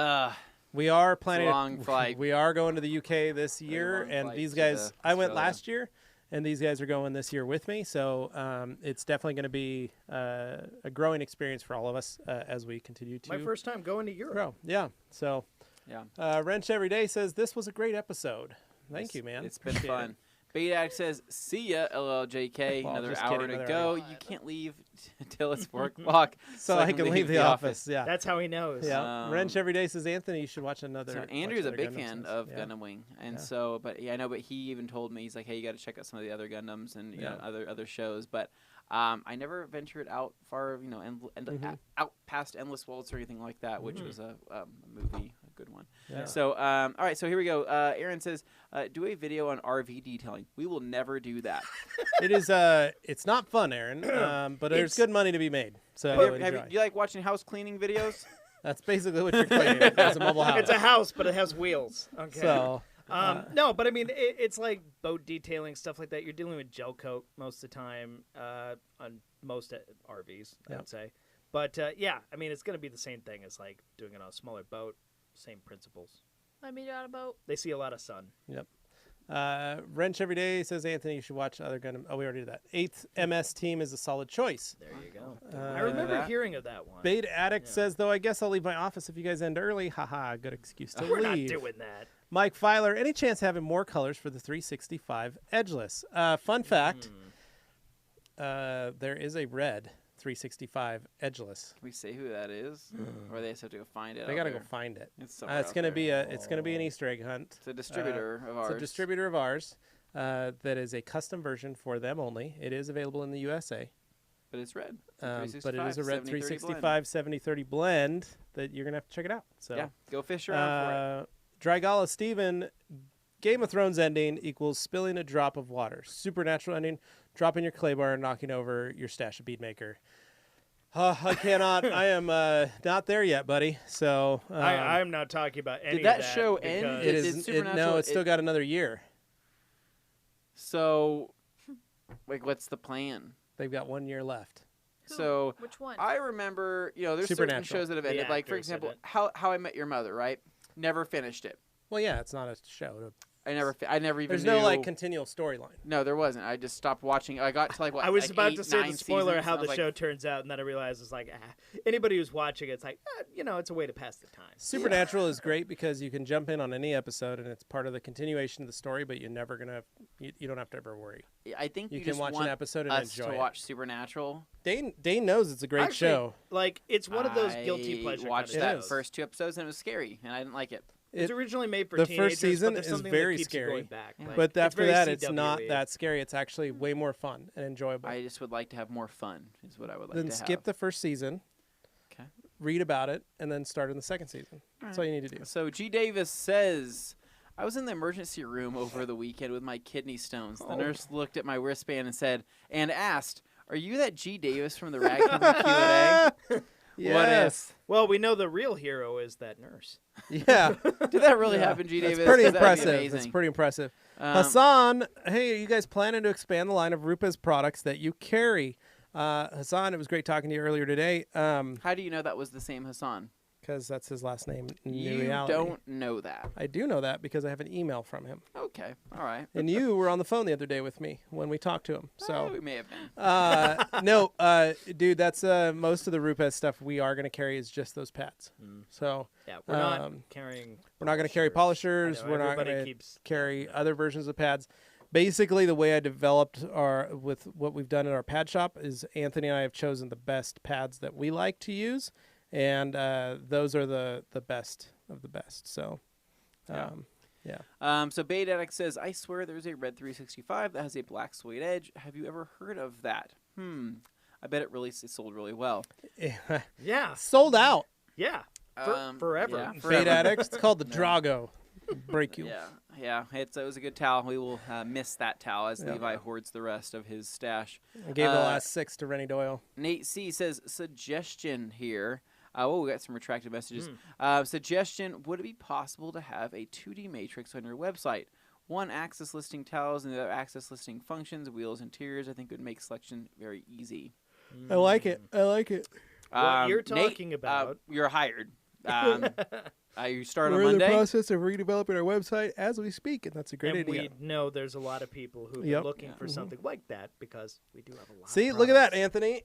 we are planning. long flight. We are going to the UK this year, long and flight these to guys. I went Australia. last year, and these guys are going this year with me. So it's definitely going to be a growing experience for all of us as we continue to My first time going to Europe. grow. Yeah. So Yeah. Wrench Every Day says this was a great episode. Thank you, man. It's been Appreciate fun. Bait Addict says, "See ya, LLJK. Well, another just hour kidding, to another go. hour. You can't leave till it's 4 o'clock, So I can leave the office. Yeah. That's how he knows. Yeah. Wrench Every Day says Anthony, you should watch another. So watch Andrew's a another big Gundam fan since- of yeah. Gundam Wing, and Yeah. so, but yeah, I know. But he even told me, he's like, "Hey, you got to check out some of the other Gundams and you know, Yeah. other shows." But I never ventured out far, you know, out past Endless Waltz or anything like that, which was a movie, a good one. Yeah. So, all right, so here we go. Aaron says, "Do a video on RV detailing." We will never do that. It is. It's not fun, Aaron. But there's good money to be made. So enjoy. Do you like watching house cleaning videos? That's basically what you're claiming. It's a mobile house. It's a house, but it has wheels. Okay. So No, but I mean, it's like boat detailing, stuff like that. You're dealing with gel coat most of the time on most RVs, I Yeah. would say. But yeah, I mean, it's going to be the same thing as like doing it on a smaller boat. Same principles. Let me out a boat. They see a lot of sun. Yep. Wrench Every Day says Anthony, you should watch other Gundam. Oh, we already did that. 8th MS Team is a solid choice. There you go. Uh, I remember that. hearing of that one. Bait Addict says, though, I guess I'll leave my office if you guys end early. Haha, good excuse to We're not leave. doing that. Mike Filer, any chance having more colors for the 365 Edgeless? Fun fact, there is a red 365 Edgeless. Can we say who that is, or they just have to go find it? They out gotta there? go find it. It's somewhere It's out gonna there. be it's gonna be an Easter egg hunt. It's a distributor of ours. It's a distributor of ours that is a custom version for them only. It is available in the USA, but it's red. It's a but it is a red 70-30 blend. 365 70-30 blend that you're gonna have to check it out. So Yeah, go fish around for it. Drygala Steven, Game of Thrones ending equals spilling a drop of water. Supernatural ending, dropping your clay bar and knocking over your stash of bead maker. I cannot. I am not there yet, buddy. So I'm not talking about any that of that show end? because- it Did is. Supernatural- No, it's still got another year. So, like, what's the plan? They've got 1 year left. Who? So Which one? I remember, you know, there's certain Supernatural. shows that have ended. The Like, for actors in example, it. How I Met Your Mother, right? Never finished it. Well, yeah, it's not a show. I never even There's knew. no like continual storyline. No, there wasn't. I just stopped watching. I got to like what? I was like about 8, to say 9 the spoiler seasons, how and I the was show like, turns out, and then I realized it's like anybody who's watching it's like it's a way to pass the time. Supernatural is great because you can jump in on any episode and it's part of the continuation of the story, but you're never gonna. You don't have to ever worry. I think You you can just watch want an episode and us enjoy to it. watch Supernatural. Dane knows it's a great Actually, show. Like it's one of those guilty I pleasure. watched kind of that It is. shows. first 2 episodes and it was scary, and I didn't like it. It's originally made for the teenagers, first season but there's is something very that keeps you scary. going back. Yeah. Like, But it's after very that, it's not CW. that scary. It's actually way more fun and enjoyable. I just would like to have more fun. Is what I would like Then to skip have. the first season, Okay. read about it, and then start in the second season. That's all you need to do. So G. Davis says, I was in the emergency room over the weekend with my kidney stones. The nurse looked at my wristband and asked, "Are you that G. Davis from the Ragtime Q&A?" Yes. Well, we know the real hero is that nurse. Yeah. Did that really happen, G. Davis? It's pretty 'Cause that'd be impressive. amazing. It's pretty impressive. Um, Hassan, hey, are you guys planning to expand the line of Rupa's products that you carry? Hassan, it was great talking to you earlier today. How do you know that was the same Hassan? Because that's his last name in You reality. don't know that. I do know that because I have an email from him. Okay. All right. And you were on the phone the other day with me when we talked to him. So we may have been. no, dude, that's most of the Rupa stuff we are going to carry is just those pads. So Yeah, we're not Um, carrying. we're not going to carry polishers. I know, We're not everybody going to keeps carry other versions of pads. Basically, the way I developed with what we've done in our pad shop is Anthony and I have chosen the best pads that we like to use, and those are the best of the best. So, Yeah. yeah. So Bait Addict says, I swear there's a red 365 that has a black suede edge. Have you ever heard of that? I bet it sold really well. Yeah, Sold out. yeah, forever. Yeah, Bait forever. Addicts. It's called the Drago. Break you. Yeah. It was a good towel. We will miss that towel as Yeah. Levi hoards the rest of his stash. I gave the last 6 to Rennie Doyle. Nate C says, suggestion here. We got some retracted messages. Suggestion, would it be possible to have a 2D matrix on your website? One axis listing towels and the other axis listing functions, wheels, interiors. I think would make selection very easy. I like it. I like it. What you're Nate, talking about. you're hired. You start We're on in the Monday. process of redeveloping our website as we speak, and that's a great And idea. we know there's a lot of people who've Yep. been looking for something like that because we do have a lot. See, of look at that, products. Anthony.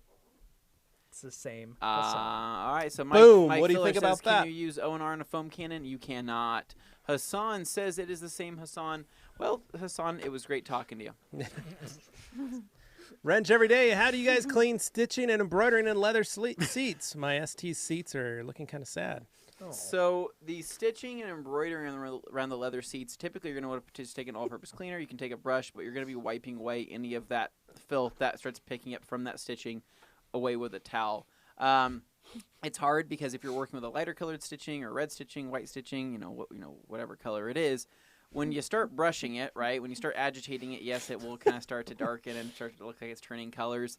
It's the same. All right, so Boom. Mike What do you Filler think says, about that? Can you use ONR in a foam cannon? You cannot. Hassan says it is the same Hassan. Well, Hassan, it was great talking to you. Wrench every day. How do you guys clean stitching and embroidering in leather seats? My ST seats are looking kind of sad. So the stitching and embroidering around the leather seats, typically you're going to want to just take an all-purpose cleaner. You can take a brush, but you're going to be wiping away any of that filth that starts picking up from that stitching away with a towel. It's hard because if you're working with a lighter colored stitching or red stitching, white stitching, whatever color it is, when you start brushing it, right, when you start agitating it, yes, it will kind of start to darken and start to look like it's turning colors.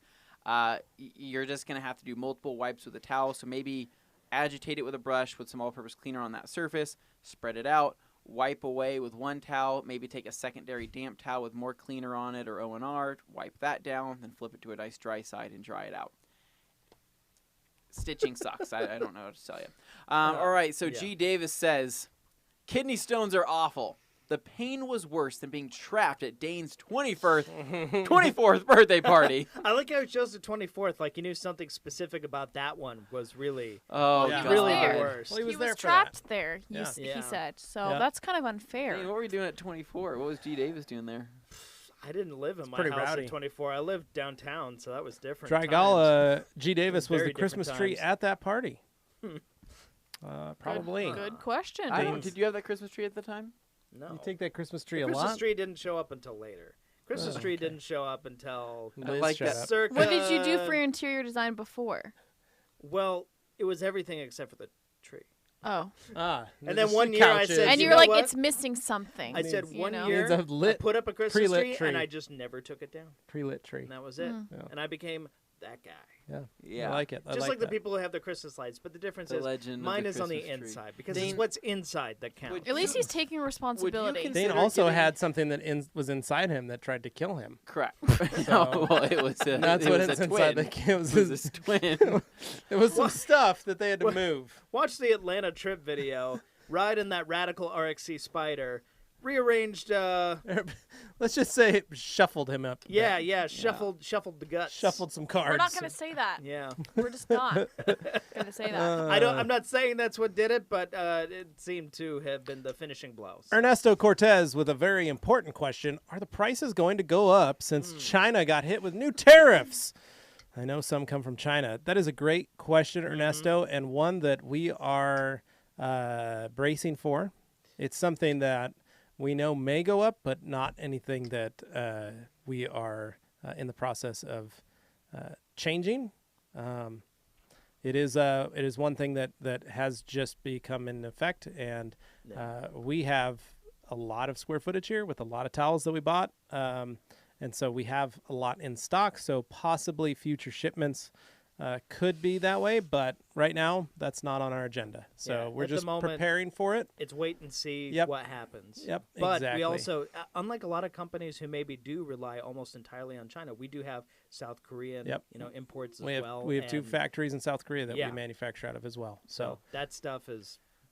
You're just going to have to do multiple wipes with a towel. So maybe agitate it with a brush with some all-purpose cleaner on that surface, spread it out, wipe away with one towel, maybe take a secondary damp towel with more cleaner on it or ONR, wipe that down, then flip it to a nice dry side and dry it out. Stitching sucks. I don't know what to tell you. All right, so yeah. G. Davis says, kidney stones are awful. The pain was worse than being trapped at Dane's 24th birthday party. I like how he chose the 24th. Like he knew something specific about that one was really, Oh, Yeah. God. really there. the worst. Well, he was He there was for trapped that. there, Yeah. Yeah. he said. So Yeah. that's kind of unfair. Hey, what were you doing at 24? What was G. Davis doing there? I didn't live in my pretty house rowdy. at 24. I lived downtown, so that was different. Drygala, G. Davis was Very the Christmas different tree times. at that party. Probably. Good question. Did you have that Christmas tree at the time? No. You take that Christmas tree The a Christmas lot? tree didn't show up until later. Christmas tree didn't show up until Liz, like shut that. up. circa. What did you do for your interior design before? Well, it was everything except for the tree. Oh. Ah, And just then one the year I couches. said, And you you were know like, what? it's missing something. I said you one know? year It's a I lit, put up a Christmas pre-lit tree, tree. and I just never took it down. pre-lit tree. And that was it. Yeah. And I became that guy. Yeah. Yeah. I like it. I Just like like the that. people who have the Christmas lights, but the difference The is legend of mine the is on the Christmas tree. inside because Dane- it's what's inside that counts. At least he's taking responsibility. consider- Dane consider also getting- had something that was inside him that tried to kill him. Correct. No, well, it was a, That's it what was it's a inside twin. the kid. It was his twin. It was some stuff that they had to What? move. Watch the Atlanta trip video. Ride in that radical RXC Spider. Rearranged. Let's just say it shuffled him up. a Yeah, bit. yeah. Shuffled the guts. Shuffled some cards. We're not going to say that. Yeah. We're just not going to say that. I'm not saying that's what did it, but it seemed to have been the finishing blow. So. Ernesto Cortez with a very important question. Are the prices going to go up since China got hit with new tariffs? I know some come from China. That is a great question, Ernesto, and one that we are bracing for. It's something that we know may go up, but not anything that we are in the process of changing. It is one thing that has just become in effect, and we have a lot of square footage here with a lot of towels that we bought, and so we have a lot in stock. So possibly future shipments could be that way, but right now that's not on our agenda. So Yeah, we're at the just moment- preparing for it. It's wait and see Yep. what happens. Yep, But exactly. we also, unlike a lot of companies who maybe do rely almost entirely on China, we do have South Korean, Yep. imports as We have well. we have 2 and factories in South Korea that Yeah. we manufacture out of as well. So So that stuff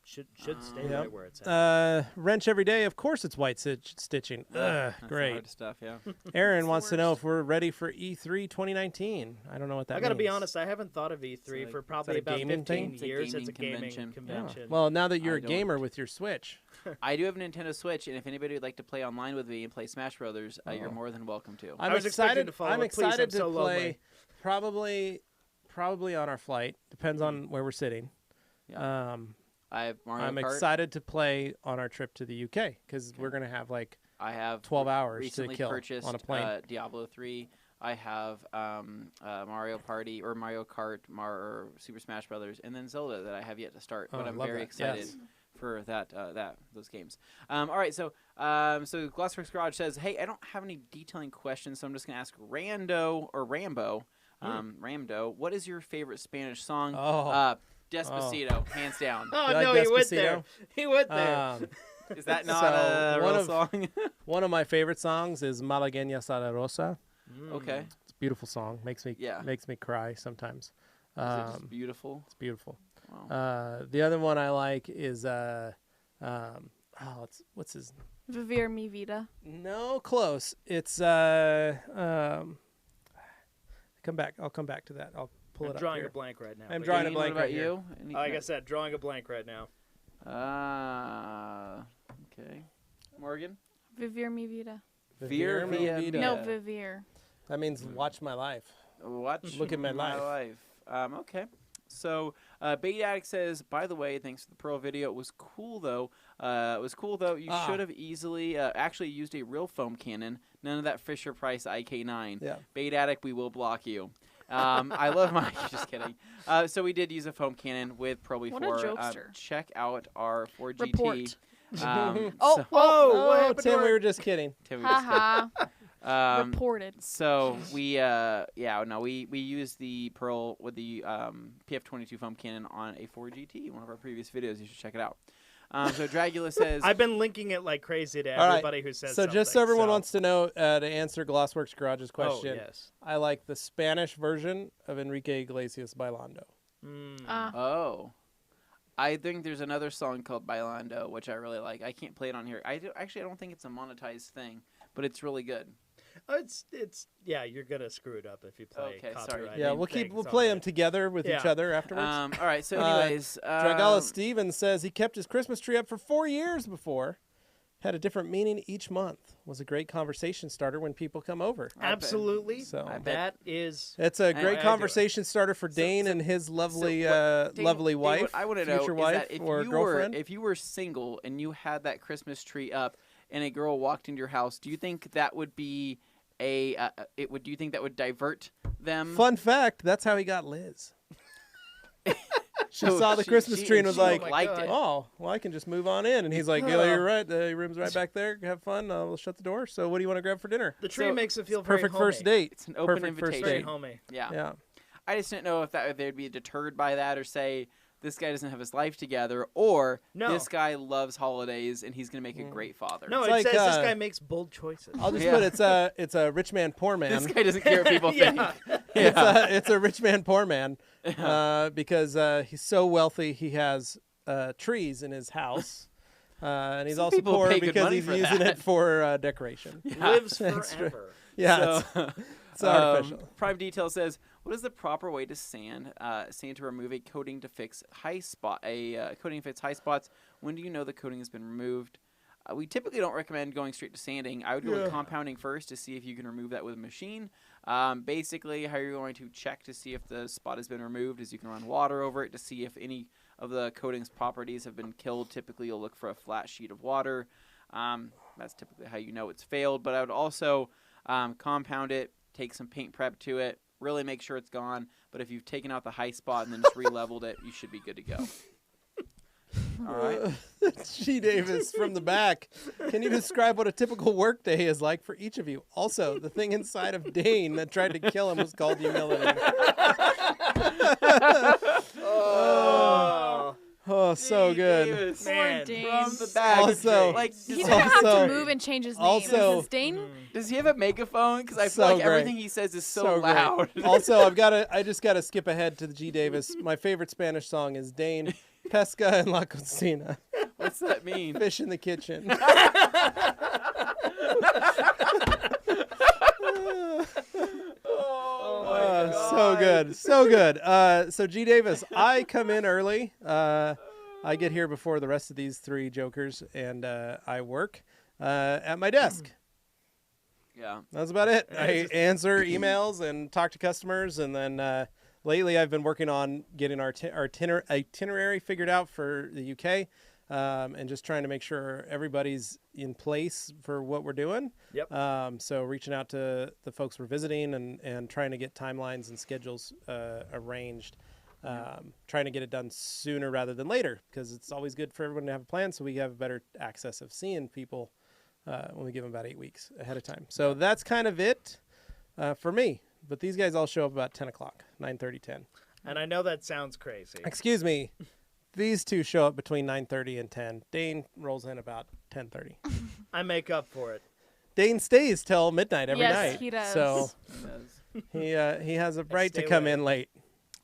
should stay Yep. right where it's at. wrench every day. Of course, it's white stitching. That's the Great. hard stuff. Yeah. Aaron It's the wants to know worst. if we're ready for E3 2019. I don't know what that I means. got to be honest, I haven't thought of E3 like- for is probably that a about gaming 15 thing? It's a years. gaming It's a gaming convention. Yeah. convention. Well, now that you're I a don't- gamer with your Switch, I do have a Nintendo Switch, and if anybody would like to play online with me and play Smash Brothers, you're Oh. more than welcome to. I'm was expecting excited. to follow I'm up. Please, excited I'm to so play. lonely. Probably on our flight. Depends on where we're sitting. Yeah. I have Mario I'm Kart. excited to play on our trip to the UK because we're gonna have like I have 12 hours to recently kill purchased on a plane. Diablo 3. I have Mario Party or Mario Kart, or Super Smash Brothers, and then Zelda that I have yet to start. Oh, But I I'm love very that. excited Yes. for those games. All right, so Glassworks Garage says, "Hey, I don't have any detailing questions, so I'm just gonna ask Rambo. Ramdo, what is your favorite Spanish song? Oh. Despacito, hands down. Oh, You like no, he went Despacito? there. He went there. Um, Is that not So, a one real of- song? one of my favorite songs is Malagueña Salarosa. Okay, It's a beautiful song. Makes me Yeah. makes me cry sometimes. is it just beautiful? It's beautiful. Wow. The other one I like is what's his? Vivir mi vida. No, close. It's come back. I'll come back to that. I'll pull I'm it up drawing here. a blank right now. I'm but drawing a Dean, blank what about right here. you? Any- Like I said, drawing a blank right now. Okay. Morgan? Vivir mi vida. Veer Mi via Vida. No, Yeah. Vivir. That means watch my life. Watch Look at my life. Okay. So, Bait Addict says, by the way, thanks for the Pearl video. It was cool, though. You should have easily actually used a real foam cannon. None of that Fisher-Price IK9. Yeah. Bait Addict, we will block you. I love my... Just kidding. So we did use a foam cannon with Pearl What a before. jokester. Check out our 4GT. Report. Oh, what Oh, happened to Tim, our- we were just kidding. Tim, we just kidding. Haha. Reported. So we we used the Pearl with the PF22 foam cannon on a 4GT, one of our previous videos. You should check it out. So Dragula says, I've been linking it like crazy to All right. everybody who says So something. just so everyone wants to know, to answer Glossworks Garage's Oh, question, yes. I like the Spanish version of Enrique Iglesias Bailando. "Oh, I think there's another song called Bailando, which I really like. I can't play it on here. I don't think it's a monetized thing, but it's really good. Oh, it's yeah, you're gonna screw it up if you play Okay, sorry. copyrighted Yeah, we'll things play on them it. together with each Yeah. other afterwards. All right. So, Uh, anyways, Dragala Stevens says he kept his Christmas tree up for 4 years before. Had a different meaning each month. Was a great conversation starter when people come over. Absolutely. So I bet- That is it's a great I do it. conversation starter for Dane and his lovely, Dane, lovely Dane, wife, what I want to know future is wife that if or you girlfriend. if you were single and you had that Christmas tree up and a girl walked into your house, do you think that would be do you think that would divert them? Fun fact: that's how he got Liz. She So saw the Christmas tree and was she like, liked it. "Oh, well, I can just move on in." And he's like, "Yeah, you're right. The room's right back there. Have fun. We'll shut the door. So, what do you want to grab for dinner?" the tree So, makes it feel very Perfect homey. first date. It's an open Perfect first invitation. Very date. homey. Yeah. Yeah. I just didn't know if they'd be deterred by that or say this guy doesn't have his life together or No. this guy loves holidays and he's going to make a great father. No, It's it like, says this uh, guy makes bold choices. I'll just Yeah. put it's a rich man, poor man. This guy doesn't care what people think. Yeah. It's a rich man, poor man, because he's so wealthy he has trees in his house, and he's Some also people poor pay good because money he's for using that. it for decoration. Lives That's true. forever. Yeah, So, it's artificial. Prime Detail says, "What is the proper way to sand to remove a coating to fix high spot? Coating fits high spots. When do you know the coating has been removed?" We typically don't recommend going straight to sanding. I would go with compounding first to see if you can remove that with a machine. Basically, how you're going to check to see if the spot has been removed is you can run water over it to see if any of the coating's properties have been killed. Typically, you'll look for a flat sheet of water. That's typically how you know it's failed. But I would also compound it, take some paint prep to it, really make sure it's gone. But if you've taken out the high spot and then just re-leveled it, you should be good to go. All right. G. Davis from the back. Can you describe what a typical workday is like for each of you? Also, the thing inside of Dane that tried to kill him was called humility. Oh, Oh, so Dave good. Davis. Poor Man, Dane. From the back. Also- like, He does, didn't have Also- to move and change his name. also- This is Dane. does he have a megaphone? Because I feel So like great. everything he says is so, great. loud. Also, I just gotta skip ahead to the G Davis. My favorite Spanish song is Dane, Pesca en la Cocina. What's that mean? Fish in the kitchen. Oh my God. So good, so good. So G Davis, I come in early. I get here before the rest of these three jokers, and I work at my desk. Yeah. That's about it. Yeah, I it's just- answer emails and talk to customers, and then lately I've been working on getting our itinerary figured out for the UK, and just trying to make sure everybody's in place for what we're doing. Yep. So reaching out to the folks we're visiting and trying to get timelines and schedules arranged. Trying to get it done sooner rather than later, because it's always good for everyone to have a plan so we have better access of seeing people when we give them about 8 weeks ahead of time. So that's kind of it for me. But these guys all show up about 10 o'clock, 9:30, 10. And I know that sounds crazy. Excuse me. These two show up between 9:30 and 10. Dane rolls in about 10:30. I make up for it. Dane stays till midnight every Yes, night. he does. So He does. he has a right to stay come away. in late.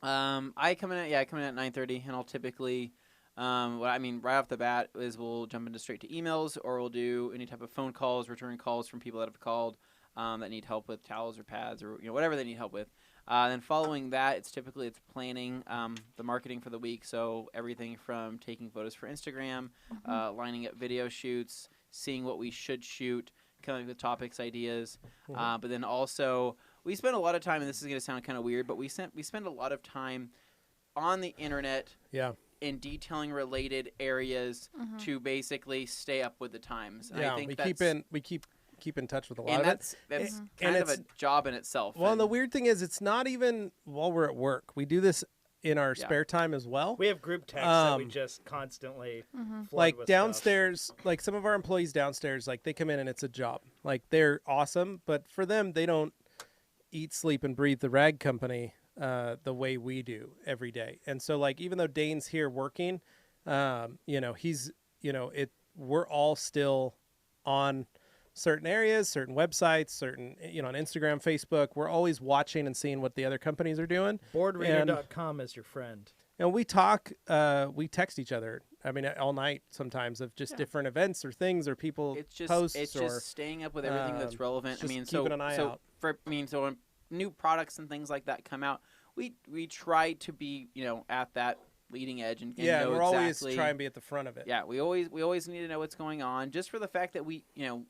I come in at 9:30, and I'll typically, right off the bat is we'll jump into straight to emails, or we'll do any type of phone calls, return calls from people that have called that need help with towels or pads or whatever they need help with. Then following that, it's planning the marketing for the week. So everything from taking photos for Instagram, lining up video shoots, seeing what we should shoot, coming up with topics, ideas, but then also. We spend a lot of time, and this is going to sound kind of weird, but we spend a lot of time on the internet Yeah. in detailing related areas to basically stay up with the times. And Yeah. I think We keep in touch with a lot and of it. that's And kind of a it's- job in itself. Well, and and the weird thing is, it's not even while we're at work. We do this in our Yeah. spare time as well. We have group texts that we Um, just constantly flood Like with downstairs, like some of our employees downstairs, like they come in and it's a job. Like they're awesome, but for them, they don't eat, sleep, and breathe the rag company the way we do every day. And so, like, even though Dane's here working, he's, we're all still on certain areas, certain websites, certain, on Instagram, Facebook. We're always watching and seeing what the other companies are doing. stuff. Boardreader.com is your friend. And we text each other. I mean, all night sometimes of just different events or things or people it's just posts it's or just staying up with everything that's relevant. just I mean, keeping an eye out. So when new products and things like that come out, we try to be at that leading edge and yeah, know we're exactly, always trying to be at the front of it. Yeah, we always need to know what's going on, just for the fact that we you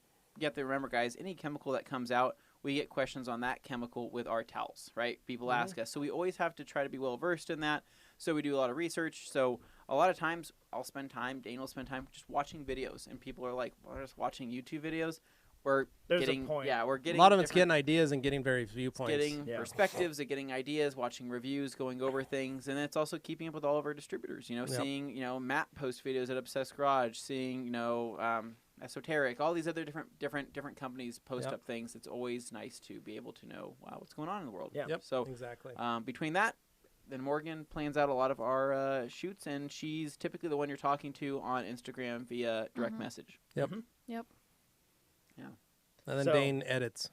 have to remember, guys, any chemical that comes out, we get questions on that chemical with our towels, right? People ask us, so we always have to try to be well versed in that. So we do a lot of research. So a lot of times Dane will spend time just watching videos, and people are like, "Well, we're just watching YouTube videos." We're There's a getting point. we're getting A lot of it's different- getting ideas and getting various viewpoints. getting Yeah. perspectives, of getting ideas, watching reviews, going over things, and it's also keeping up with all of our distributors. Seeing Matt post videos at Obsessed Garage, seeing Esoteric, all these other different companies post Yep. up things. It's always nice to be able to know what's going on in the world. Yeah. Yep, So exactly. between that, then Morgan plans out a lot of our shoots, and she's typically the one you're talking to on Instagram via direct message. Yep. Mhm. Yep. And then So- Dane edits.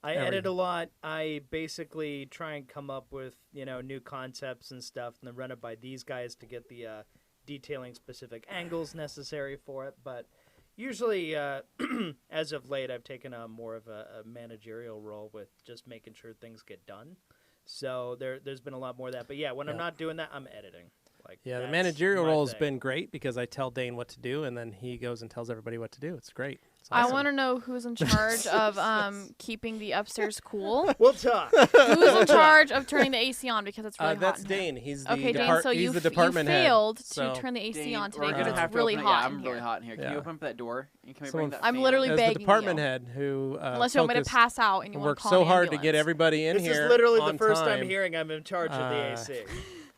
I edit a lot. I basically try and come up with new concepts and stuff, and then run it by these guys to get the detailing specific angles necessary for it. But usually, as of late, I've taken on more of a managerial role with just making sure things get done. So there's been a lot more of that. But yeah, when I'm Yeah. not doing that, I'm editing. Yeah, the that's managerial my role has thing. been great because I tell Dane what to do, and then he goes and tells everybody what to do. It's great. It's I awesome. want to know who's in charge of keeping the upstairs cool. We'll talk. Who's in charge of turning the AC on because it's really hot. That's in here. Dane. He's the Okay, Dane. depart- So he's you the department you head. failed so- to turn the AC Dane, on today we're because gonna it's have to really open hot. Yeah, in I'm here. really hot in here. Can Yeah. you open up that door? And can we Someone- bring that I'm fan? literally as the begging department you. head who Unless you want me to focused- pass out and you want worked to call so an hard to get ambulance. everybody in This here. is literally the on first time. time hearing I'm in charge of the AC.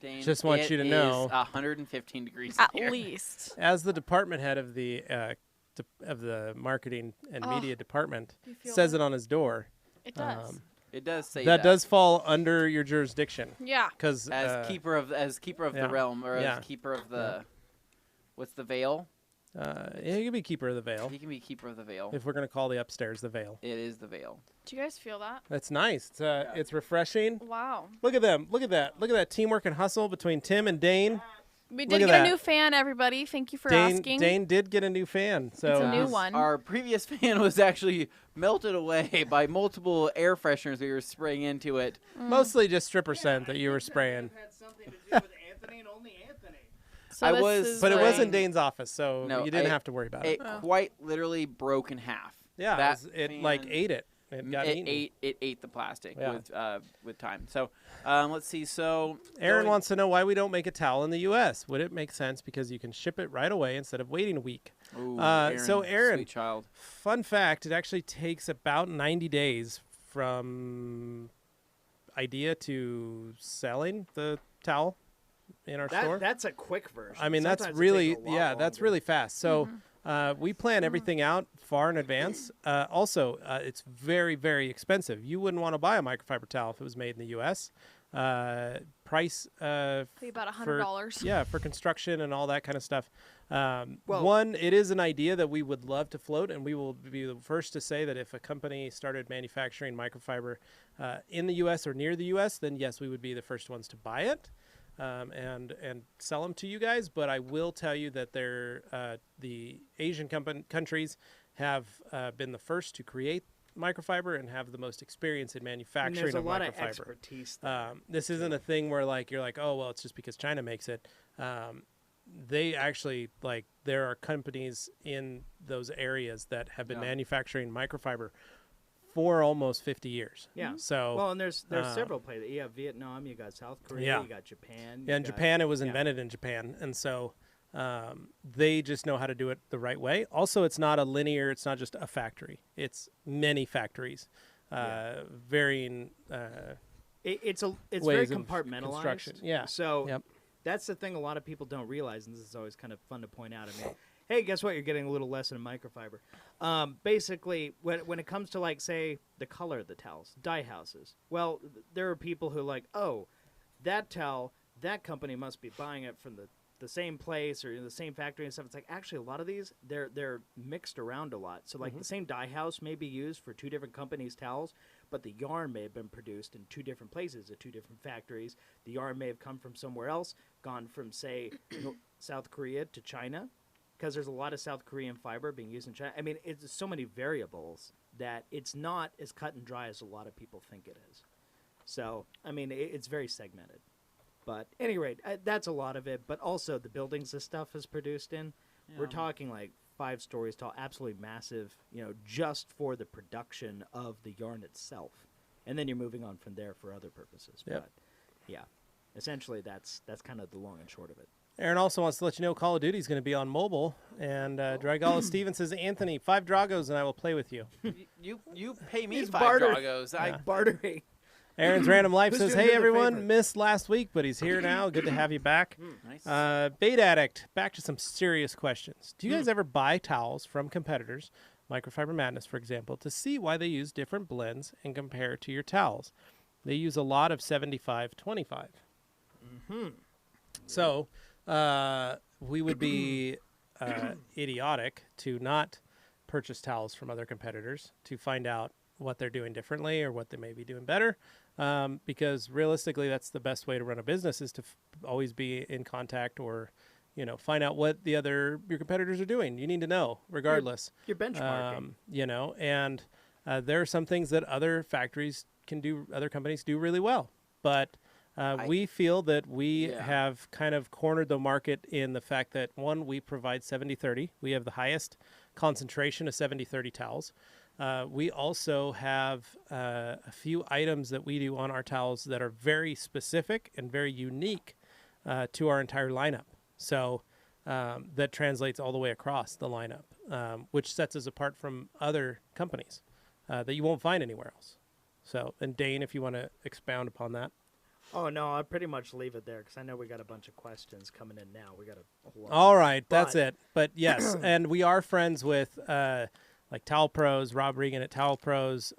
Dane, Just want you to it know- is 115 degrees At in here. least. As the department head of the marketing and Oh, media department, You feel says that? it on his door. It does. It does say that does fall under your jurisdiction Yeah. because as keeper of yeah. the realm, or Yeah. as keeper of the what's the veil? he can be keeper of the veil He can be keeper of the veil. if we're gonna call the upstairs the veil. It is the veil. Do you guys feel that? That's nice. It's refreshing. Wow. Look at them. Look at that. Look at that teamwork and hustle between Tim and Dane. We Look did at get a that. new fan, everybody. Thank you for Dane, asking. Dane did get a new fan. So It's a new Yes. one. Our previous fan was actually melted away by multiple air fresheners we were spraying into it. mostly just stripper scent that you were spraying. Had something to do with Anthony and only Anthony. So I this was- is But it like- was in Dane's office, so No, you didn't I- have to worry about it. It quite literally broke in half. Yeah, that it like fan- ate it. It got eaten. It ate the plastic Yeah. with time. So let's see. So Aaron going- wants to know why we don't make a towel in the U.S. Would it make sense because you can ship it right away instead of waiting a week? Ooh, so Aaron, sweet child. Fun fact: it actually takes about 90 days from idea to selling the towel in our store. That's a quick version. I mean, that's Sometimes it really takes a lot that's longer. really fast. So we plan everything out far in advance. Also, it's very, very expensive. You wouldn't want to buy a microfiber towel if it was made in the U.S. Price Be about $100. yeah, for construction and all that kind of stuff. Well- One, it is an idea that we would love to float, and we will be the first to say that if a company started manufacturing microfiber in the U.S. or near the U.S., then yes, we would be the first ones to buy it and sell them to you guys. But I will tell you that the Asian countries have been the first to create microfiber and have the most experience in And manufacturing there's a of lot of microfiber. expertise there. This isn't a thing where like you're like, oh well, it's just because China makes it. They actually there are companies in those areas that have been Yeah. manufacturing microfiber for almost 50 years. Yeah. So Well, and there's uh, several places. You have Vietnam, you got South Korea, Yeah. you got Japan. yeah, in you got- Japan, it was yeah. invented in Japan, and so they just know how to do it the right way. Also, it's not a linear. It's not just a factory. It's many factories, varying. It's very ways of compartmentalized. construction. Yeah. So Yep. that's the thing a lot of people don't realize, and this is always kind of fun to point out. I mean, hey, guess what? You're getting a little lesson in microfiber. Basically, when it comes to like say the color of the towels, dye houses. Well, there are people who are like, oh, that towel, that company must be buying it from the same place or in the same factory and stuff. It's like actually a lot of these they're mixed around a lot. So like the same dye house may be used for two different companies' towels, but the yarn may have been produced in two different places at two different factories. The yarn may have come from somewhere else, gone from say South Korea to China, because there's a lot of South Korean fiber being used in China. I mean, it's so many variables that it's not as cut and dry as a lot of people think it is. So I mean, it's very segmented. But at any rate, that's a lot of it. But also the buildings this stuff is produced in. We're talking like 5 stories tall, absolutely massive, just for the production of the yarn itself. And then you're moving on from there for other purposes. Yep. But yeah, essentially that's kind of the long and short of it. Aaron also wants to let you know Call of Duty is going to be on mobile. And Dragala Steven says, Anthony, 5 Dragos and I will play with you. You pay me He's 5 barter- Dragos. Yeah. Bartering. Aaron's Random Life Who's says, doing hey the everyone, favor? missed last week, but he's here now. Good to have you back. Nice. Bait Addict, back to some serious questions. Do you guys ever buy towels from competitors, Microfiber Madness, for example, to see why they use different blends and compare to your towels? They use a lot of 75-25. So we would be idiotic to not purchase towels from other competitors to find out what they're doing differently or what they may be doing better. Because realistically, that's the best way to run a business is to always be in contact or, find out what your competitors are doing. You need to know regardless. You're benchmarking. And there are some things that other factories other companies do really well. But we feel that we Yeah. have kind of cornered the market in the fact that, one, we provide 70-30. We have the highest concentration of 70-30 towels. We also have a few items that we do on our towels that are very specific and very unique to our entire lineup. So that translates all the way across the lineup, which sets us apart from other companies that you won't find anywhere else. So, and Dane, if you want to expound upon that. Oh, no, I'll pretty much leave it there because I know we got a bunch of questions coming in now. We got a whole lot. All right, that's But- it. But yes, and we are friends with like Towel Pros, Rob Regan at Towel Pros,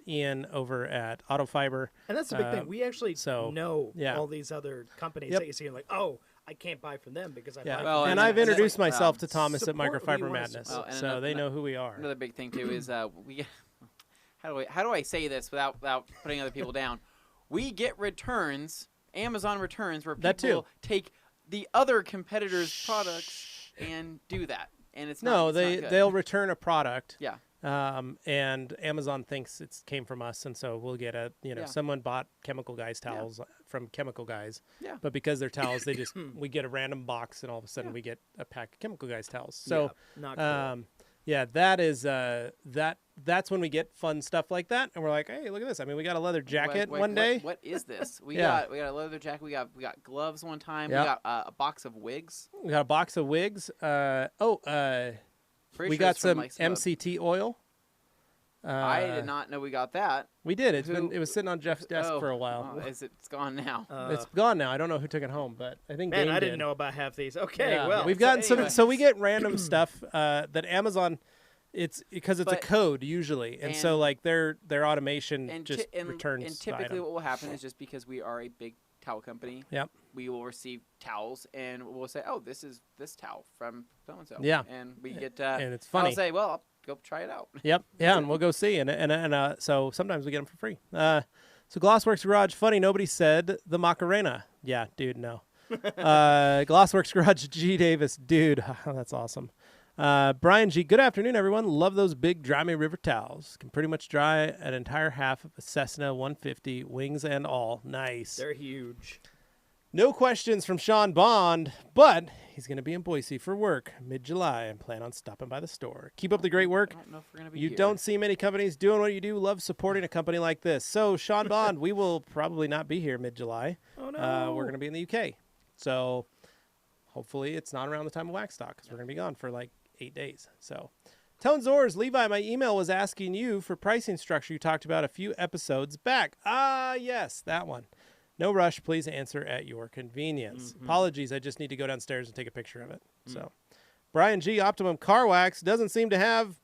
Ian over at Auto Fiber. And that's the big thing. We actually so, know yeah. all these other companies Yep. that you see. You're like, oh, I can't buy from them because I buy Yeah, from Well, and and I've that's introduced like, myself to Thomas at support who you Microfiber wanna Madness, support. so And they know who we are. Another big thing too is we how do I say this without putting other people down? We get returns, Amazon returns, where That people too. take the other competitors' products and do that, and it's No, not, it's not good. they'll return a product. Yeah. And Amazon thinks it came from us, and so we'll get Yeah. someone bought Chemical Guys towels from Chemical Guys. Yeah. But because they're towels, they just we get a random box, and all of a sudden we get a pack of Chemical Guys towels. So, Yeah, not cool. yeah, that is that's when we get fun stuff like that, and we're like, hey, look at this. I mean, we got a leather jacket one day. What is this? We Yeah. got a leather jacket. We got gloves one time. Yeah. We got a box of wigs. We got a box of wigs. Pretty We sure got it's from, some like, MCT oil. I did not know we got that. We did. It Who- was sitting on Jeff's desk for a while. It's gone now. It's gone now. I don't know who took it home, but I think Man, Dane I didn't did. know about half these. Okay, Yeah. well. we've gotten some. anyway. So we get random stuff that Amazon. It's because it's a But- code usually, and so and- like their automation and just returns. and the typically item. what will happen is just because we are a big towel company, Yep. we will receive towels and we'll say, oh, this is this towel from so and so. Yeah. And we get and it's funny. I'll say, well, I'll go try it out. Yep. Yeah, and we'll go see, and so sometimes we get them for free. So Glossworks Garage, funny, nobody said the Macarena. Yeah, dude, no. Glossworks Garage, G Davis, dude, that's awesome. Brian G, good afternoon, everyone. Love those big Dry Me River towels. Can pretty much dry an entire half of a Cessna 150, wings and all. Nice. They're huge. No questions from Sean Bond, but he's going to be in Boise for work mid-July and plan on stopping by the store. Keep up the great work. I don't know if we're gonna be You here. don't see many companies doing what you do. Love supporting a company like this. So, Sean Bond, we will probably not be here mid-July. Oh, no. We're going to be in the UK. So, hopefully it's not around the time of Wax Stock because we're going to be gone for like 8 days. So, Tone Zors, Levi, my email was asking you for pricing structure you talked about a few episodes back. Ah, yes, that one. No rush. Please answer at your convenience. Apologies. I just need to go downstairs and take a picture of it. So, Brian G, Optimum Car Wax doesn't seem to have.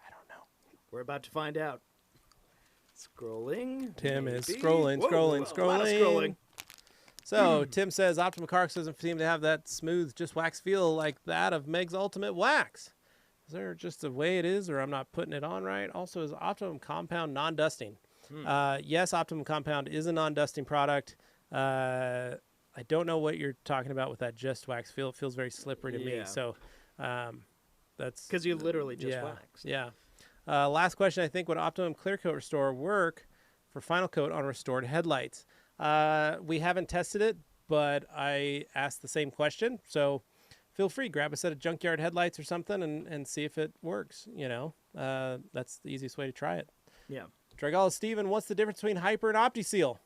I don't know. We're about to find out. Scrolling. Tim is maybe? scrolling, Whoa, scrolling, a lot of scrolling. So Tim says Optimum Car Wax doesn't seem to have that smooth, just wax feel like that of Meg's Ultimate Wax. Is there just the way it is, or I'm not putting it on right? Also, is Optimum Compound non-dusting? Yes, Optimum Compound is a non-dusting product. I don't know what you're talking about with that just wax feel. It feels very slippery to me. Yeah. So that's Because you literally just yeah, waxed. Yeah. Last question. I think, would Optimum Clear Coat Restore work for final coat on restored headlights? We haven't tested it, but I asked the same question. So feel free, grab a set of junkyard headlights or something and see if it works. That's the easiest way to try it. Yeah. Dragala Steven, what's the difference between Hyper and OptiSeal?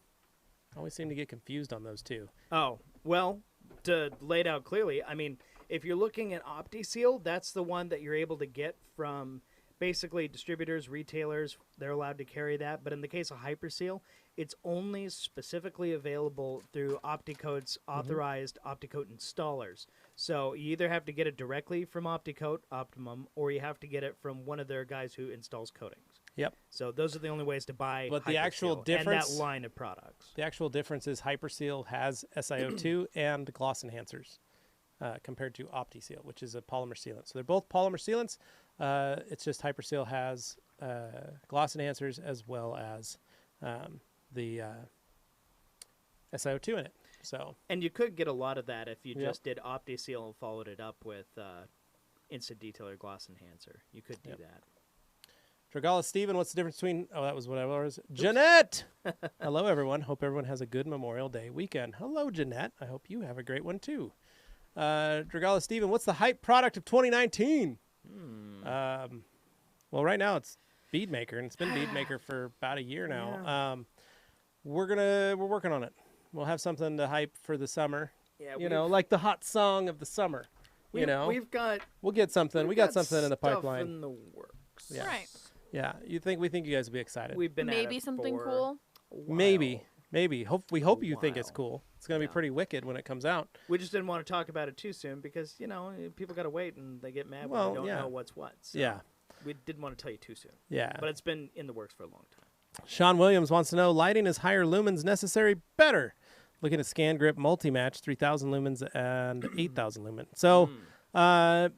I always seem to get confused on those two. Oh, well, to lay it out clearly, I mean, if you're looking at OptiSeal, that's the one that you're able to get from basically distributors, retailers. They're allowed to carry that. But in the case of HyperSeal, it's only specifically available through OptiCoat's authorized OptiCoat installers. So you either have to get it directly from OptiCoat, Optimum, or you have to get it from one of their guys who installs coatings. Yep. So those are the only ways to buy But the actual HyperSeal difference- and that line of products. The actual difference is HyperSeal has SiO2 and gloss enhancers compared to OptiSeal, which is a polymer sealant. So they're both polymer sealants. It's just HyperSeal has gloss enhancers as well as the SiO2 in it. So And you could get a lot of that if you Yep. just did OptiSeal and followed it up with Instant Detailer Gloss Enhancer. You could do Yep. that. Dragala Steven, what's the difference between... Oh, that was what I was. Jeanette! Hello, everyone. Hope everyone has a good Memorial Day weekend. Hello, Jeanette. I hope you have a great one, too. Dragala Steven, what's the hype product of 2019? Well, right now it's Beadmaker, and it's been Beadmaker for about a year now. We're working on it. We'll have something to hype for the summer. Yeah, Like the hot song of the summer. we've got We'll get something. We got something in the stuff pipeline. in the works. Yeah. Right. Yeah, we think you guys will be excited. We've been at Maybe it something for cool. a while. Maybe. We hope you think it's while. cool. It's gonna be Yeah. pretty wicked when it comes out. We just didn't want to talk about it too soon because people got to wait and they get mad when Well, they don't yeah. know what's what. So Yeah. we didn't want to tell you too soon. Yeah. But it's been in the works for a long time. Sean Williams wants to know, lighting is higher lumens necessary, better? Looking at Scan Grip Multi-Match, 3,000 lumens and 8,000 lumens. So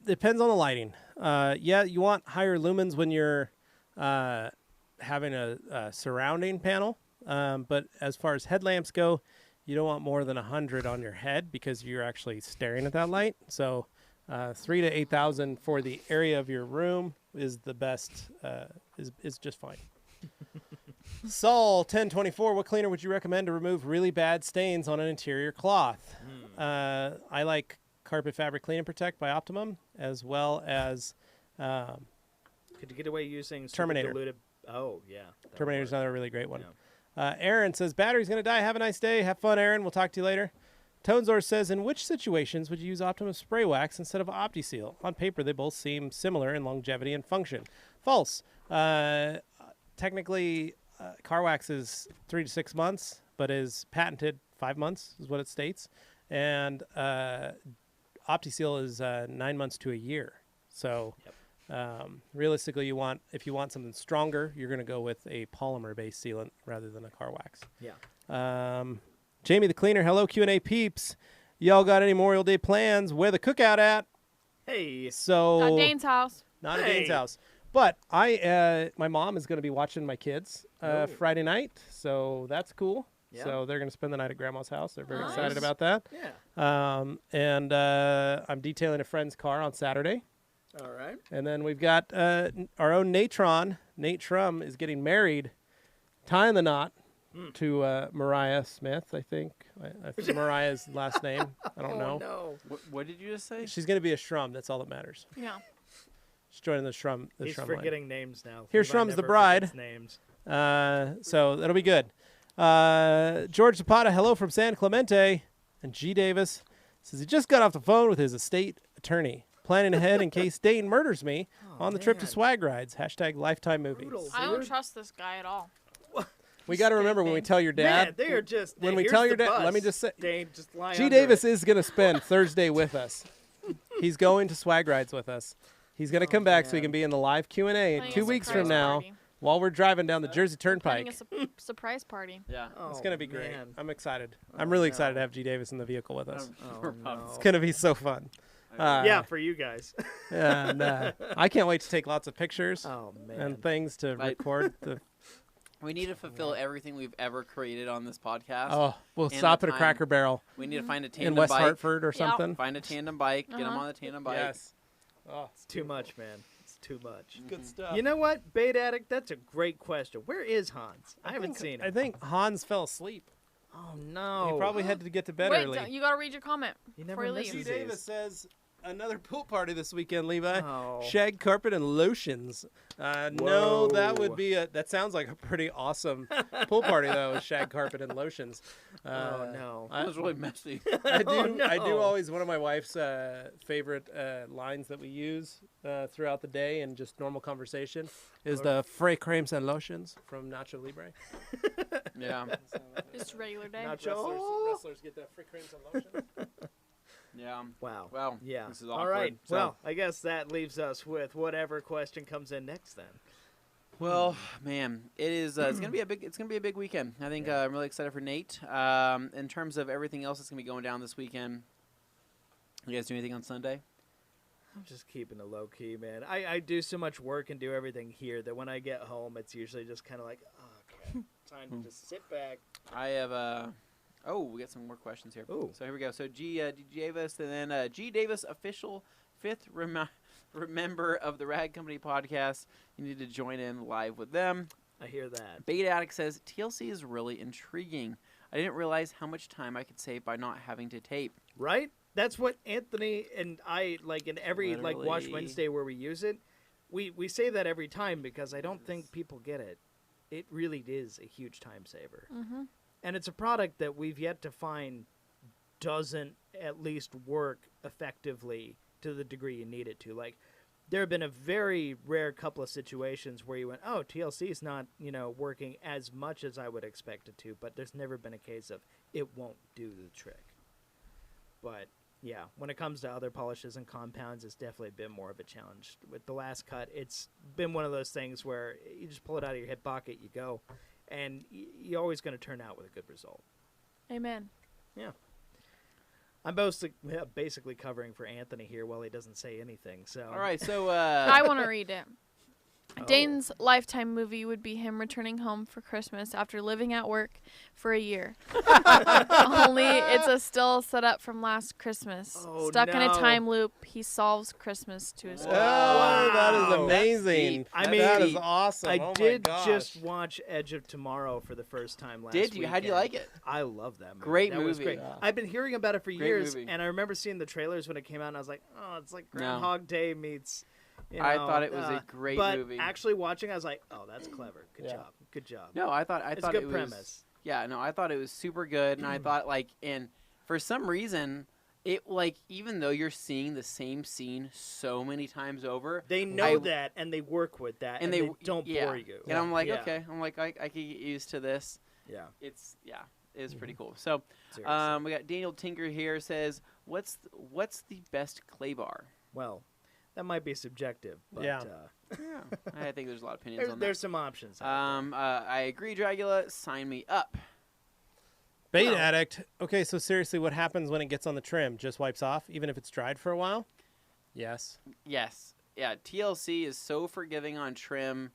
depends on the lighting. Yeah, you want higher lumens when you're having a surrounding panel. But as far as headlamps go, you don't want more than 100 on your head because you're actually staring at that light. So 3 to 8,000 for the area of your room is the best, is just fine. Saul 1024, what cleaner would you recommend to remove really bad stains on an interior cloth? I like Carpet Fabric Clean and Protect by Optimum, as well as Could you get away using super Terminator. diluted? Oh, yeah. that would Terminator's work. another really great one. Yeah. Aaron says, battery's going to die. Have a nice day. Have fun, Aaron. We'll talk to you later. Tonezor says, in which situations would you use Optimum Spray Wax instead of OptiSeal? On paper, they both seem similar in longevity and function. False. Technically, car wax is 3 to 6 months, but is patented 5 months is what it states. And OptiSeal is 9 months to a year. So realistically, if you want something stronger, you're going to go with a polymer-based sealant rather than a car wax. Yeah. Jamie the Cleaner, hello Q&A peeps. Y'all got any Memorial Day plans? Where the cookout at? Hey. So At Dane's house. not at Hey. Dane's house. But my mom is going to be watching my kids Oh. Friday night, so that's cool. Yeah. So they're going to spend the night at Grandma's house. They're very Nice. excited about that. Yeah. And I'm detailing a friend's car on Saturday. All right. And then we've got our own Natron. Nate Trum is getting married, tying the knot to Mariah Smith, I think. Mariah's last name. I don't know. No. What did you just say? She's going to be a Shrum. That's all that matters. Yeah. She's joining the Shrum. He's Shrum line. forgetting names now. Here's Levi Shrum's the never bride. forgets Names. So that'll be good. George Zapata, hello from San Clemente. And G. Davis says he just got off the phone with his estate attorney, planning ahead in case Dane murders me on the trip to man. Swag Rides. # Lifetime Movies. Brutal. I don't Dude. trust this guy at all. We got to remember when we tell your dad. Man, they are just. when we here's tell the your dad, bus. let me just say, Dane, just lie G. under Davis it. is going to spend Thursday with us. He's going to Swag Rides with us. He's going to come back so he man. can be in the live Q&A Planning a 2 weeks surprise from now party. while we're driving down the Jersey Planning Turnpike. a surprise party. Yeah. It's Oh, going to be great. man. I'm excited. Oh, I'm really excited no. to have G. Davis in the vehicle with us. Oh, no. It's going to be so fun. Yeah, for you guys. And I can't wait to take lots of pictures Oh man. and things to Right. record. We need to fulfill everything we've ever created on this podcast. Oh, we'll And stop the at a time Cracker Barrel We need to find a in tandem West bike. Hartford or something. Find a tandem bike. Get them Uh-huh. on the tandem bike. Yes. Oh, It's too much, man. It's too much. good stuff. You know what, Bait Addict? That's a great question. Where is Hans? I haven't seen I him. think Hans fell asleep. Oh no. He probably had to get to bed Wait, early. you gotta read your comment He before never you G. leave. misses. Davis says another pool party this weekend, Levi. Oh. Shag carpet and lotions. No, that Whoa. would be that sounds like a pretty awesome pool party though. With shag carpet and lotions. Oh no. That was really messy. I do. Oh, I do no. always. One of my wife's favorite lines that we use throughout the day and just normal conversation is the "Frey creams and lotions" from Nacho Libre. Yeah. Just a regular day. Nacho. Wrestlers get the "Frey creams and lotions." Yeah. Wow. Wow. Yeah. This is All awkward. right. So- Well, I guess that leaves us with whatever question comes in next then. Well, man, it is. It's gonna be a big. It's gonna be a big weekend. I think I'm really excited for Nate. In terms of everything else that's gonna be going down this weekend, you guys do anything on Sunday? I'm just keeping it low key, man. I do so much work and do everything here that when I get home, it's usually just kind of like, oh, okay, time to just sit back. I have. Oh, we got some more questions here. Ooh. So here we go. So G Davis, and then G Davis, official fifth member of the Rad Company podcast. You need to join in live with them. I hear that. Bait Addict says TLC is really intriguing. I didn't realize how much time I could save by not having to tape. Right? That's what Anthony and I like in every like Wash Literally. Wednesday where we use it. We say that every time because I don't think people get it. It really is a huge time saver. Mm-hmm. And it's a product that we've yet to find doesn't at least work effectively to the degree you need it to. Like, there have been a very rare couple of situations where you went, oh, TLC is not, working as much as I would expect it to, but there's never been a case of it won't do the trick. But Yeah, when it comes to other polishes and compounds, it's definitely been more of a challenge. With the last cut, it's been one of those things where you just pull it out of your hip pocket, you go, and you're always going to turn out with a good result. Amen. I'm basically covering for Anthony here while he doesn't say anything. So All right, so I want to read it. Oh. Dane's lifetime movie would be him returning home for Christmas after living at work for a year. Only it's still set up from last Christmas. Oh, Stuck in a no. time loop, he solves Christmas to his Oh, that is Wow. amazing. That's deep. I mean, that is awesome. I Oh my did gosh. just watch Edge of Tomorrow for the first time last did you? How'd you weekend. like it? I love that movie. Great that Was movie. great. Yeah. I've been hearing about it for Great years, movie. and I remember seeing the trailers when it came out, and I was like, oh, it's like No. Groundhog Day meets. You know, I thought it was a great but movie. actually watching, I was like, oh, that's clever. Good Yeah. job. Good job. No, I thought it's a it good was premise. Yeah, no, I thought it was super good, and I thought and for some reason, it even though you're seeing the same scene so many times over, They know that, and they work with that, and they don't yeah. bore you. And I'm like, Yeah. okay, I could get used to this. Yeah. It's pretty cool. So, Seriously. we got Daniel Tinker here says, what's the best clay bar? Well, that might be subjective, but Yeah. Yeah, I think there's a lot of opinions on that. there's some options. out I agree, Dragula. Sign me up. Bait Well- addict. Okay, so seriously, what happens when it gets on the trim? Just wipes off, even if it's dried for a while? Yes. Yes. Yeah, TLC is so forgiving on trim.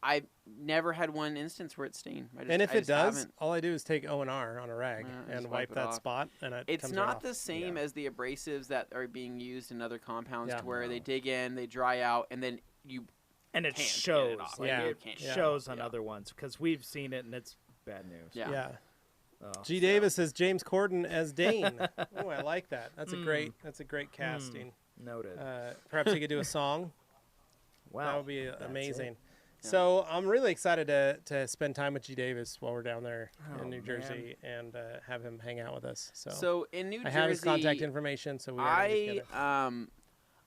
I never had one instance where it's stained. And if I it just does, haven't. all I do is take O&R on a rag Just and wipe wipe it that off. spot, and it It's comes right not off. the same Yeah. as the abrasives that are being used in other compounds, Yeah. to where they dig in, they dry out, and then you and it can't get it shows. off. Yeah. It can't. Yeah. shows on Yeah. other ones because we've seen it, and it's bad news. Yeah. Yeah. Oh, G. so- Davis says James Corden as Dane. Oh, I like that. That's a Mm. great casting. Noted. Perhaps he could do a song. Wow. That would be That's amazing. it. Yeah. So I'm really excited to spend time with G. Davis while we're down there Oh, in New Jersey and have him hang out with us. So, So in New I Jersey, have his contact information, so we are gonna get together.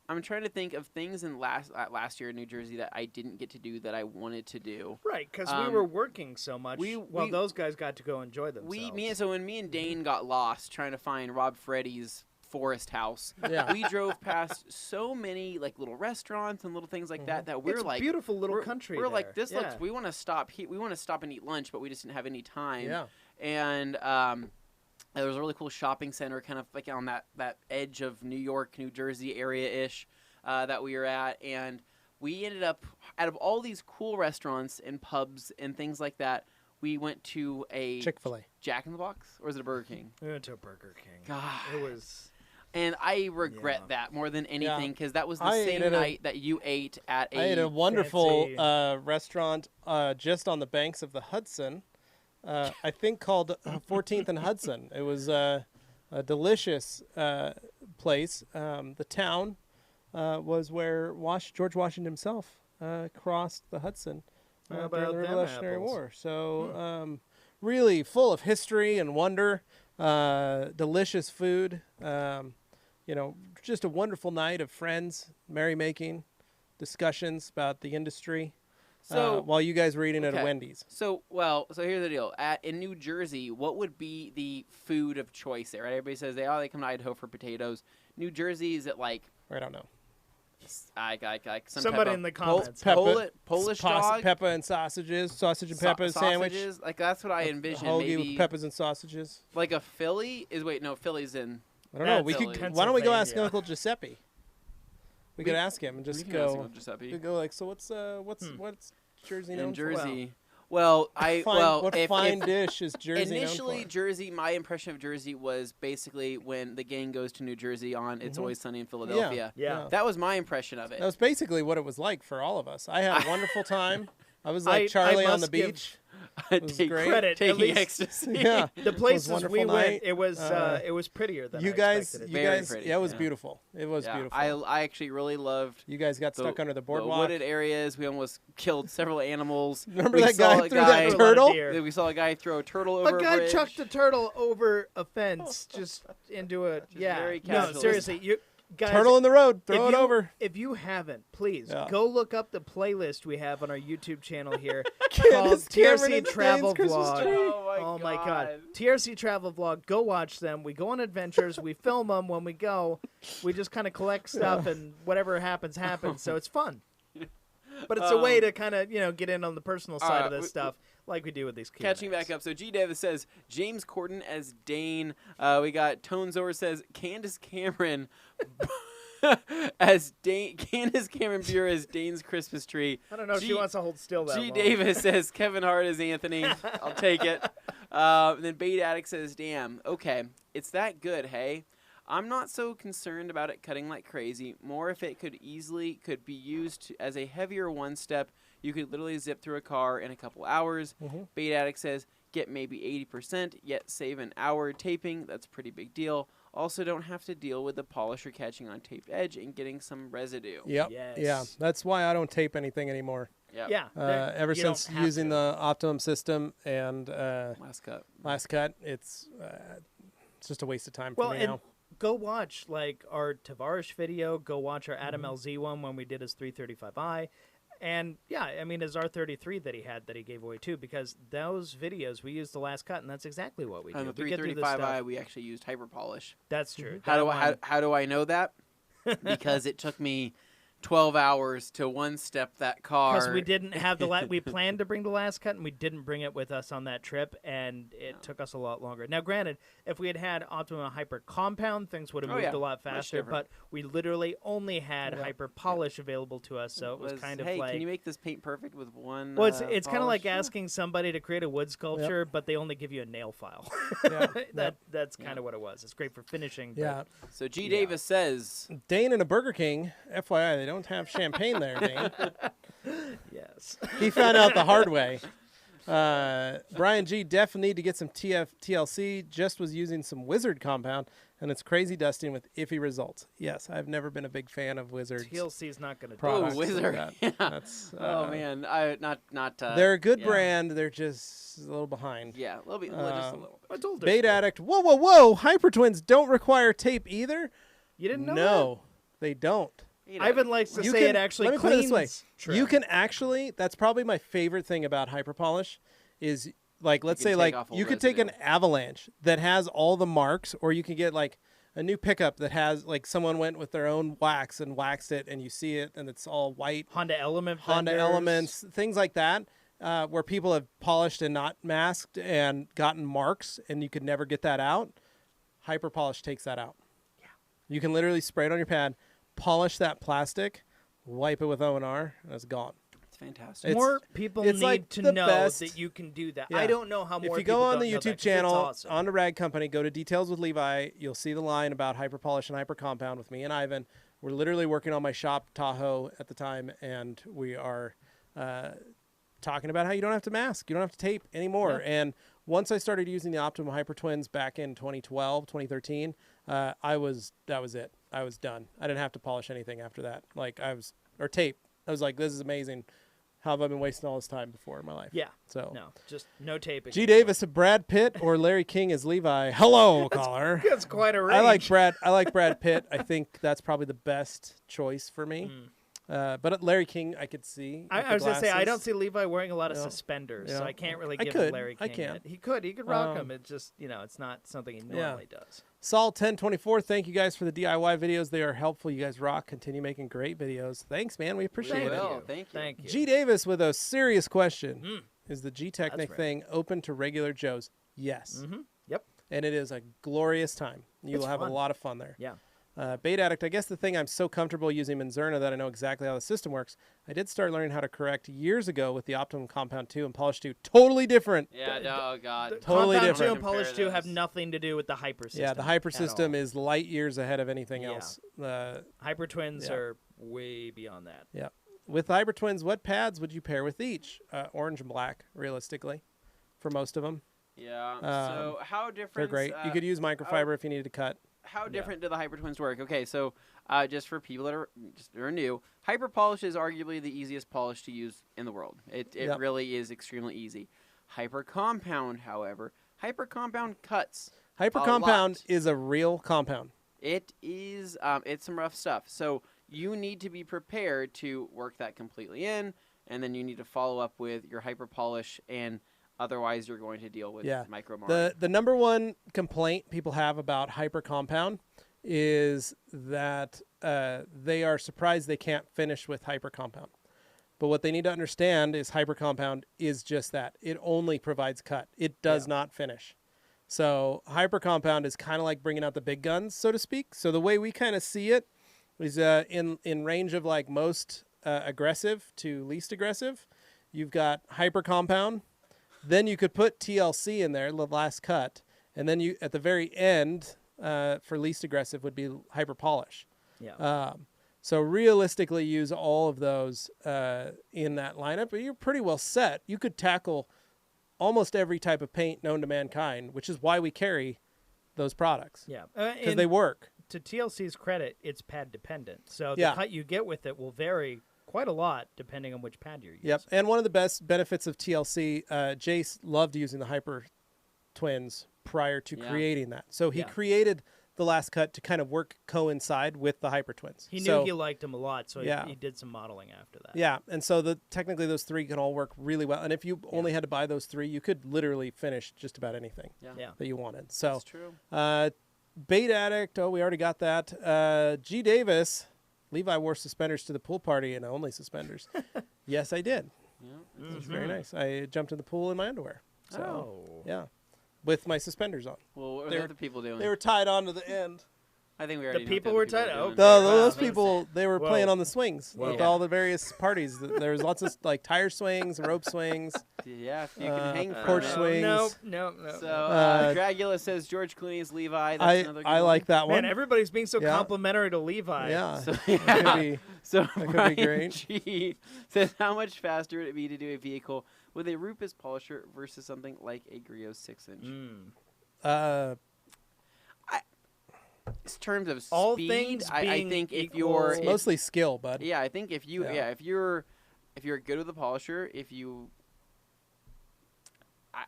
I'm trying to think of things in last year in New Jersey that I didn't get to do that I wanted to do. Right, because we Um, were working so much we- while we- those guys got to go enjoy themselves. So when me and Dane got lost trying to find Rob Freddy's forest house, Yeah. we drove past so many little restaurants and little things like that we're it's like beautiful little we're, country. We're like, there. this looks. Yeah. We want to stop. We want to stop and eat lunch, but we just didn't have any time. Yeah. And there was a really cool shopping center, kind of like on that edge of New York, New Jersey area ish that we were at, and we ended up out of all these cool restaurants and pubs and things like that, we went to a Chick-fil-A. Jack in the Box, or was it a Burger King? We went to Burger King. God. It was. And I regret Yeah. that more than anything because that was the I ate same at a- night that you ate at I ate a wonderful fancy- restaurant just on the banks of the Hudson, I think called 14th and Hudson. It was a delicious place. The town was where George Washington himself crossed the Hudson How during the about them Revolutionary apples? War. So really full of history and wonder, delicious food. Just a wonderful night of friends, merrymaking, discussions about the industry. So While you guys were eating at a okay. Wendy's. So here's the deal. In New Jersey, what would be the food of choice there? Right? Everybody says they come to Idaho for potatoes. New Jersey, is it like I don't know. some Somebody type of in the comments. Polish dog? Pepper and sausages, sausage and pepper sandwich, sausages? Like that's what I envision. hoagie Maybe with peppers and sausages. like a Philly is Philly's in. I don't know. That's We could. Philly. Why don't we go ask Pennsylvania. Uncle Giuseppe? We could ask him and just We can ask go. Uncle Giuseppe. We could go like, so what's Jersey known In for? Jersey. Well, What if fine dish is Jersey initially known for? Jersey, my impression of Jersey was basically when the gang goes to New Jersey on It's Mhm. Always Sunny in Philadelphia. Yeah. That was my impression of it. That was basically what it was like for all of us. I had a wonderful time. I was like I Charlie on the must give beach. It was great. Credit, at Taking least- ecstasy. Yeah. The places wonderful we night. went, it was prettier than You I guys, expected it you to be. Very guys, pretty, yeah, it was yeah. beautiful. It was Yeah, beautiful. I actually really loved You guys got stuck under the the boardwalk. wooded areas. We almost killed several animals. Remember We that saw guy a threw guy- that Threw a lot of turtle? deer. We saw a guy throw a turtle over A guy bridge. chucked a turtle over a fence just into a Just yeah. very No, casual. seriously, Guys, Turtle in the road. Throw if it you- over. If you haven't, please Yeah. go look up the playlist we have on our YouTube channel here Candace called Cameron TRC and Travel Dane's Christmas Vlog. tree. Oh my god. TRC Travel Vlog. Go watch them. We go on adventures. We film them when we go. We just kind of collect stuff and whatever happens, happens. So it's fun. But it's a way to kind of, get in on the personal side of this stuff like we do with these Q&As. Catching back up. So G Davis says James Corden as Dane. We got Tone Zor says Candace Cameron as Dane. Candace Cameron Bure as Dane's Christmas tree. I don't know if she wants to hold still that G long. Davis says Kevin Hart as Anthony. I'll take it. And then Bait Addict says, damn, okay, it's that good, hey? I'm not so concerned about it cutting like crazy. More if it could be used as a heavier one step. You could literally zip through a car in a couple hours. Bait Addict says, get maybe 80%, yet save an hour taping. That's a pretty big deal. Also, don't have to deal with the polisher catching on taped edge and getting some residue. Yep. Yes. Yeah. That's why I don't tape anything anymore. Yep. Yeah. Ever you don't since have using to. the Optimum system and Last cut. Last Cut, it's just a waste of time Well, for me and now. go watch like our Tavarish video. Go watch our Mm-hmm. Adam LZ one when we did his 335i. And yeah, I mean his R33 that he gave away too, because those videos we used the Last Cut, and that's exactly what we do. On the We get through this 335i, stuff. we actually used hyper polish. That's true. How That do one- I know that? Because it took me 12 hours to one step that car. Because we didn't have we planned to bring the Last Cut, and we didn't bring it with us on that trip, and it took us a lot longer. Now, granted, if we had had Optima Hyper Compound, things would have Oh, moved yeah. a lot Much faster, different. but we literally only had Hyper Polish available to us, so it was kind of hey, like... can you make this paint perfect with one? Well, it's kind of like polish? asking somebody to create a wood sculpture, but they only give you a nail file. Yeah. That's kind of what it was. It's great for finishing. but- Yeah. So G Davis says, Dane and a Burger King, FYI, they don't have champagne there, Dane. Yes. He found out the hard way. Brian G. definitely need to get some TLC. Just was using some Wizard compound, and it's crazy dusting with iffy results. Yes, I've never been a big fan of Wizards TLC's not going to do products. "Oh, like Wizard." that. Yeah. That's, "Oh man, I not." they're a good yeah. brand. They're just a little behind. Yeah, a little bit, just a little bit. I told her. Bait Addict. Whoa, whoa, whoa! Hyper Twins don't require tape either. You didn't know No, they don't. You know, Ivan likes to You say can- it actually let me put it cleans this way. trim. You can actually. That's probably my favorite thing about Hyper Polish is like let's can say take like off all you could take an residue. Avalanche that has all the marks, or you can get like a new pickup that has like someone went with their own wax and waxed it, and you see it, and it's all white. Honda Element Honda fenders. Elements, things like that, where people have polished and not masked and gotten marks, and you could never get that out. Hyper Polish takes that out. Yeah, you can literally spray it on your pad, polish that plastic, wipe it with O&R, and it's gone. It's fantastic. It's- More people it's need like to the know best. that you can do that. Yeah. I don't know how more If you people go on don't the know that, YouTube 'cause it's channel awesome. on the Rag Company, go to Details with Levi. You'll see the line about Hyper Polish and Hyper Compound with me and Ivan. We're literally working on my shop Tahoe at the time, and we are talking about how you don't have to mask, you don't have to tape anymore. And once I started using the Optimum Hyper Twins back in 2012, 2013, that was it. I was done. I didn't have to polish anything after that. Or tape. I was like, this is amazing. How have I been wasting all this time before in my life? Yeah. So No, just no taping. G. Davis, Brad Pitt or Larry King as Levi. Hello, caller. That's quite a range. I like Brad Pitt. I think that's probably the best choice for me. But Larry King, I could see. with I the was going to say, I glasses. don't see Levi wearing a lot of Yeah. suspenders, Yeah. so I can't really I give could. Larry I King can. it. He could rock Um, them. It's just, it's not something he normally does. Saul 1024. Thank you guys for the DIY videos. They are helpful. You guys rock. Continue making great videos. Thanks, man. We appreciate Thank it. you. Thank you. Thank you. G. Davis with a serious question. Is the G Technic That's right. thing open to regular Joes? Yes. Yep. And it is a glorious time. You'll It's have fun. a lot of fun there. Yeah. Bait Addict, I guess the thing I'm so comfortable using Minzerna that I know exactly how the system works. I did start learning how to correct years ago with the Optimum Compound 2 and Polish 2. Totally different. Yeah. Oh God. Totally Compound 2 different. and Polish 2 have Compare those. nothing to do with the Hyper system. Yeah, the Hyper at system all. is light years ahead of anything Yeah. else. Hyper Twins Yeah. are way beyond that. Yeah. With Hyper Twins, what pads would you pair with each? Orange and black, realistically, for most of them. Yeah. So how different? They're great. You could use microfiber if you needed to cut. How different do the Hyper Twins work? Okay, so just for people that are new, Hyper Polish is arguably the easiest polish to use in the world. It Yep. really is extremely easy. Hyper Compound, however, Hyper Compound cuts. Hyper A Compound lot. is a real compound. It is it's some rough stuff. So you need to be prepared to work that completely in, and then you need to follow up with your hyper polish, and otherwise you're going to deal with micro marring. The number one complaint people have about hyper compound is that they are surprised they can't finish with hyper compound. But what they need to understand is hyper compound is just that. It only provides cut. It does not finish. So hyper compound is kind of like bringing out the big guns, so to speak. So the way we kind of see it is in range of like most aggressive to least aggressive. You've got hyper compound. Then you could put TLC in there, the last cut. And then you at the very end for least aggressive would be hyper polish. Yeah. So realistically use all of those in that lineup, but you're pretty well set. You could tackle almost every type of paint known to mankind, which is why we carry those products. Yeah. Because they work. To TLC's credit, it's pad dependent. So the cut you get with it will vary quite a lot depending on which pad you're using. Yep. And one of the best benefits of TLC, Jace loved using the Hyper Twins prior to creating that. So he created the last cut to kind of coincide with the Hyper Twins. He knew he liked them a lot, so he did some modeling after that. Yeah, and so technically those three can all work really well. And if you only had to buy those three, you could literally finish just about anything that you wanted. So That's true. Bait Addict, we already got that. G. Davis, Levi wore suspenders to the pool party and only suspenders. Yes, I did. Yeah, It was very nice. I jumped in the pool in my underwear. So, yeah. With my suspenders on. Well, what were the other people doing? They were tied on to the end. I think we already know people what were tied- doing. Those people, they were Whoa. playing on the swings Whoa. at all the various parties. There was lots of like tire swings, rope swings. Yeah, if you can hang from porch it. swings. No. So Dragula says George Clooney is Levi. That's another good I like that one. Man, everybody's being so Yeah. complimentary to Levi. Yeah. So, That could be- So could be Brian great. G says, how much faster would it be to do a vehicle with a Rupus polisher versus something like a Griot 6-inch? uh, In terms of All speed, things I being think if equal- you're it's mostly skill, bud. yeah, I think if you Yeah. if you're good with the polisher,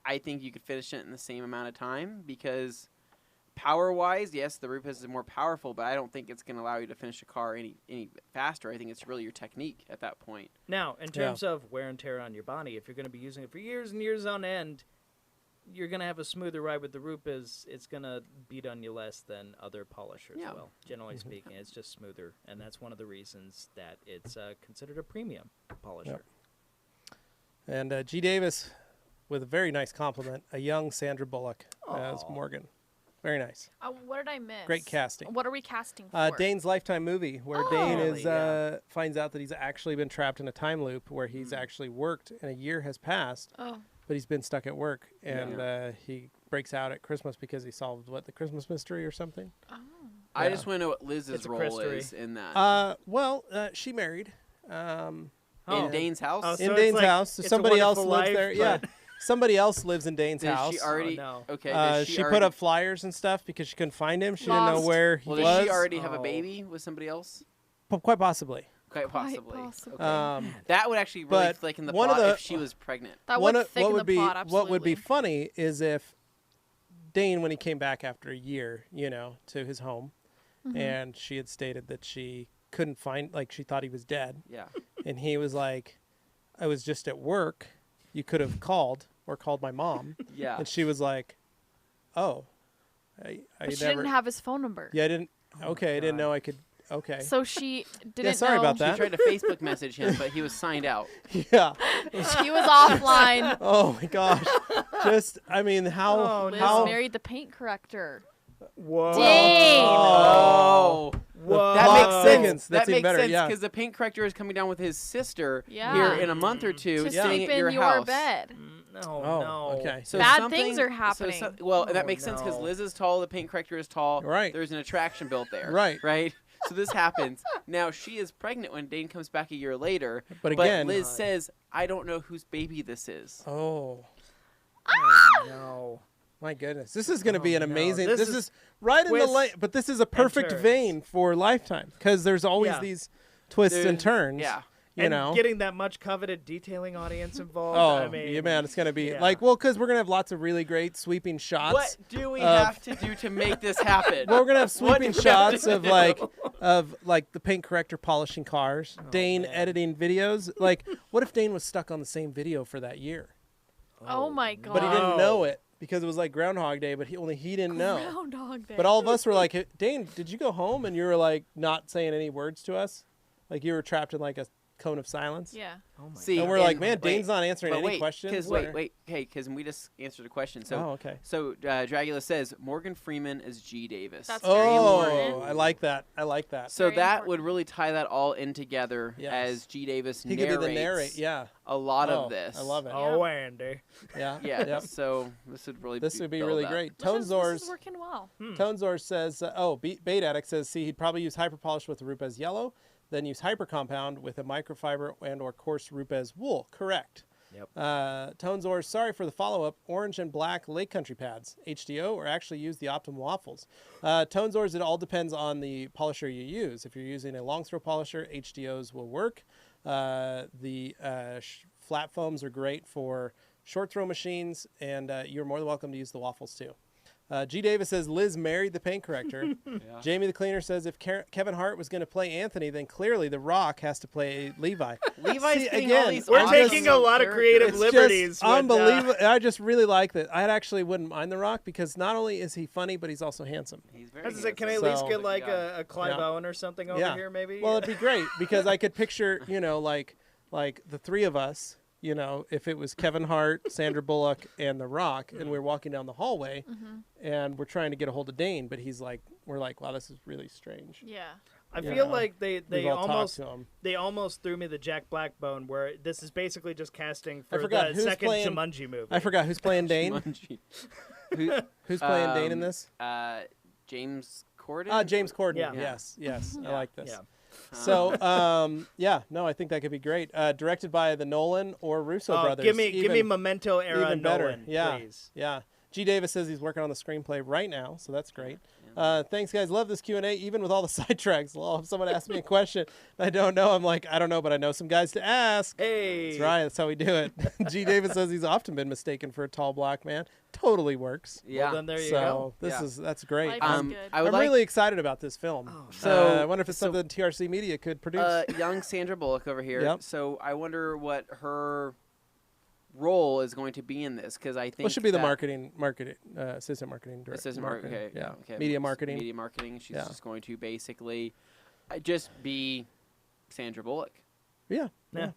I think you could finish it in the same amount of time because power-wise, yes, the Rupus is more powerful, but I don't think it's going to allow you to finish a car any faster. I think it's really your technique at that point. Now, in terms of wear and tear on your body, if you're going to be using it for years and years on end, you're going to have a smoother ride with the Rupus. It's going to beat on you less than other polishers. Yeah. Well, generally speaking, it's just smoother, and that's one of the reasons that it's considered a premium polisher. And G. Davis, with a very nice compliment, a young Sandra Bullock as Morgan. Very nice. What did I miss? Great casting. What are we casting for? Dane's Lifetime movie, where Dane is Really? finds out that he's actually been trapped in a time loop where he's actually worked and a year has passed, Oh. but he's been stuck at work, and he breaks out at Christmas because he solved the Christmas mystery or something. I just want to know what Liz's It's a role Christery. is in that. She married. In Dane's house? Oh, so In it's Dane's like house. So It's a somebody else Wonderful lives Life, there. Yeah. but- Somebody else lives in Dane's Did house. she already? no. Okay. Does She put already- up flyers and stuff because she couldn't find him. She didn't know Lost. where he Well, was. does she already have a Oh. baby with somebody else? Quite possibly. Quite possibly. possibly. Okay. That would actually really but thicken the one of plot the- if she was pregnant. That One would of- thicken what would the be plot, absolutely. what would be funny is if Dane, when he came back after a year, to his home, and she had stated that she couldn't find, like she thought he was dead, Yeah. and he was like, "I was just at work. You could have called or called my mom," Yeah. and she was like, "Oh, I But she never." didn't have his phone number. Yeah, I didn't. Okay, I didn't God. know I could. Okay. So she didn't sorry know. about She that. tried to Facebook message him, but he was signed out. Yeah. He was offline. Oh my gosh. Just, I mean, how Oh, Liz how married the paint corrector. Whoa. Dang. Oh. Whoa. That Plot makes sense. thickens. That That's even makes better, sense yeah. because the paint corrector is coming down with his sister Yeah. here in a month or two, To staying sleep at in your your house. bed. No, Oh, no. okay. So Bad something- things are happening. Well, that Oh, makes sense because no. Liz is tall, the paint corrector is tall. Right. There's an attraction built there. Right. Right. So this happens. Now she is pregnant when Dane comes back a year later. But again- Liz says, "I don't know whose baby this is." Oh, Oh, no. my goodness. This is going to be an no. amazing. This This is is right in the twists lane, but this is a perfect turns. vein for Lifetime because there's always Yeah. these twists There- and turns. Yeah. You and know, getting that much coveted detailing audience involved. oh I mean, yeah, man, it's gonna be yeah. like, well, because we're gonna have lots of really great sweeping shots. What do we of- have to do to make this happen? Well, we're gonna have What sweeping do we have to shots of like the paint corrector polishing cars, Dane man. editing videos. Like, what if Dane was stuck on the same video for that year, Oh my god. but he didn't Wow. know it because it was like Groundhog Day, but he didn't know. Groundhog Day. But all of us were like, hey, Dane, did you go home? And you were like not saying any words to us, like you were trapped in like a cone of silence. Yeah. Oh my See, And we're like, and- man, wait, Dane's not answering but any wait, questions. Because What- because we just answered a question. So oh, okay. So Dragula says Morgan Freeman is G. Davis. That's very Oh, important. I like that. I like that. so very that important. would really tie that all in together Yes. as G. Davis He could be narrates the narrate. Yeah. a lot Oh, of this. I love it. Oh, Andy. Yeah. Yeah. Yep. So this would really This would be build really that. great. This is Tonezor's working well. Tonezor says, Bait Addict says, see, he'd probably use hyper polish with the Rupes yellow, then use hyper compound with a microfiber and or coarse Rupes wool. Correct. Yep. Tonezor, sorry for the follow-up. Orange and black Lake Country pads, HDO, or actually use the Optimum waffles. Tonezor's, it all depends on the polisher you use. If you're using a long throw polisher, HDOs will work. The flat foams are great for short throw machines, and you're more than welcome to use the waffles too. G. Davis says Liz married the paint corrector. Jamie the Cleaner says if Kevin Hart was going to play Anthony, then clearly The Rock has to play Levi. Levi's See, getting all again, these We're awesome taking a lot of creative characters. It's liberties. just with, unbelievable. I just really like that. I actually wouldn't mind The Rock because not only is he funny, but he's also handsome. He's very As I said, can I at handsome. least So- get like Yeah. a Clive Yeah. Owen or something over Yeah. here, maybe? Well, it'd be great because I could picture, like the three of us, if it was Kevin Hart, Sandra Bullock, and The Rock, and we're walking down the hallway, and we're trying to get a hold of Dane, but we're like, wow, this is really strange. Yeah. I you feel know, like they We've all almost talked to him. they almost threw me the Jack Black bone, where this is basically just casting for forgot the who's second playing- Jumanji movie. I forgot who's playing Dane. Jumanji. Who- Who's playing Dane in this? James Corden. James Corden. Yeah. Yes. I like this. Yeah. So, I think that could be great. Directed by the Nolan or Russo brothers. give me Even- Memento era even better. Nolan, Yeah. please. Yeah. G. Davis says he's working on the screenplay right now, so that's great. Thanks, guys. Love this Q&A, even with all the sidetracks. Well, if someone asks me a question I don't know, I'm like, I don't know, but I know some guys to ask. Hey, That's right. That's how we do it. G. Davis says he's often been mistaken for a tall black man. Totally works. Yeah. Well, then there you So go. that's great. Life is Um, good. I would I'm like really excited about this film. So- I wonder if it's so- something TRC Media could produce. young Sandra Bullock over here. Yep. So I wonder what her role is going to be in this because I think Well, she should be the that- marketing assistant marketing director. Assistant marketing. Okay, Yeah. okay. Media marketing. Media marketing. She's Yeah. just going to basically just be Sandra Bullock. Yeah. Yeah.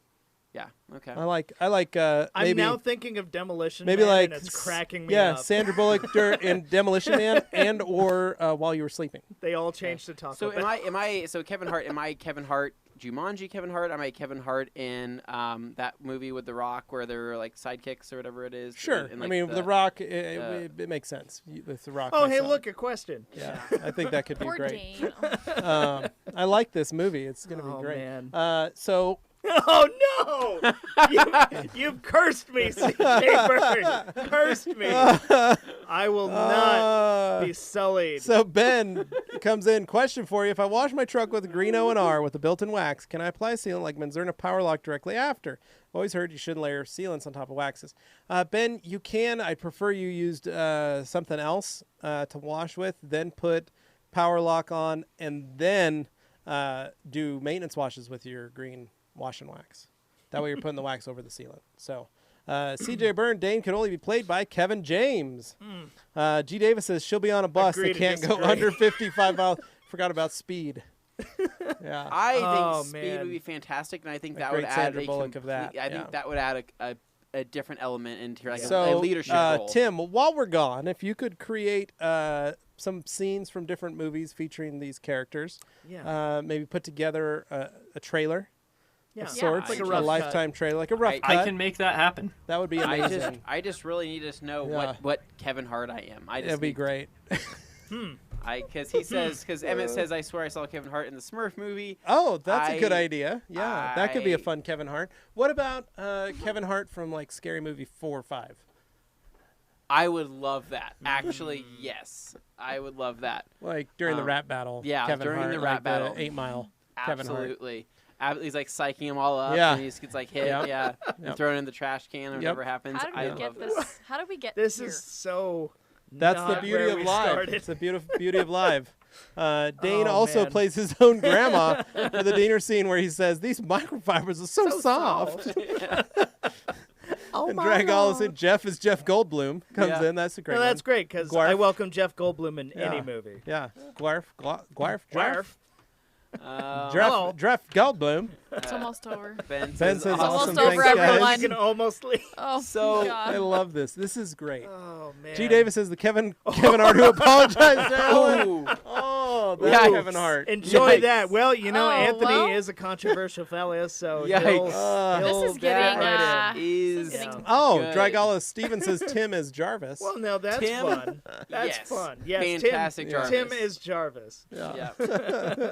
Yeah. Okay. I like. I'm maybe now thinking of Demolition maybe Man, like and it's cracking me yeah, up. Sandra Bullock in Demolition Man and or While You Were Sleeping. They all changed to Taco So Bell. am I so Kevin Hart? Am I Kevin Hart? Jumanji Kevin Hart? Am I Kevin Hart in that movie with The Rock where they're like sidekicks or whatever it is? Sure. In, I like, mean, The Rock. It makes sense. With The Rock. Oh, makes hey, sense. look, a question. Yeah, I think that could be Poor great. Dane. I like this movie. It's gonna Oh, be great. man. So Oh no! You've cursed me, CJ Bird. Cursed me. I will not be sullied. So Ben comes in. Question for you: if I wash my truck with green O&R with a built-in wax, can I apply sealant like Manzurna Powerlock directly after? I've always heard you shouldn't layer sealants on top of waxes. Ben, you can. I prefer you used something else to wash with, then put Powerlock on, and then do maintenance washes with your green wash and wax. That way you're putting the wax over the sealant. So CJ Byrne, Dane could only be played by Kevin James. G. Davis says she'll be on a bus Agree that to can't go disagree. under 55 miles. Forgot about Speed. Yeah. I think Oh, Speed man. would be fantastic, and I think A that great would add Sandra a Bullock of that, complete- I think yeah. that would add a different element into like a So, leadership role. Tim, while we're gone, if you could create some scenes from different movies featuring these characters, Yeah. maybe put together a trailer Yeah. of sorts, Like a a rough cut. Lifetime trailer, like a rough cut. I can make that happen. That would be I amazing. just really need to know Yeah. what Kevin Hart I am. I just That'd be need- great. because Emmett says I swear I saw Kevin Hart in the Smurf movie. Oh, that's a good I- idea. Yeah, that could be a I- fun Kevin Hart. What about Kevin Hart from like Scary Movie 4 or 5? I would love that. Actually, yes, I would love that. Like during the rap battle. yeah, Kevin during Hart, the like rap battle. 8 Mile. Kevin Hart. Absolutely. He's like psyching them all up. Yeah. And he just gets like hit. Yep. Yeah. Yep. And thrown in the trash can or Yep. whatever happens. How did I we love get this? How did we get This here? is so. That's not the beauty where of we live. started. It's the beauty of live. Dane Oh, also man. plays his own grandma for the Diener scene where he says, "These microfibers are so soft." Oh And my Drag Lord. Allison, Jeff is Jeff Goldblum comes Yeah. in. That's a great No, that's one. great because Gwarf. I welcome Jeff Goldblum in any Yeah. movie. Yeah, Gwarf, Gwarf. Hello. Jeff Goldblum. It's almost over. Ben Ben says It's awesome. almost Thanks, over, guys. everyone. You can almost leave. Oh, So- I God. love this. This is great. Oh man. G. Davis says the Kevin Hart who apologized to Ellen. Ooh. Oh, that's Yikes. Kevin Hart. Enjoy Yikes. that. Well, you know, Oh, Anthony well. is a controversial fella, so Yikes. he'll This is getting, back right in. Is this is getting- Oh, good. Dragala Steven says Tim is Jarvis. Well, now that's Tim? fun. That's Yes. fun. Yes, Fantastic Tim, Jarvis. Tim is Jarvis. yeah. Yeah.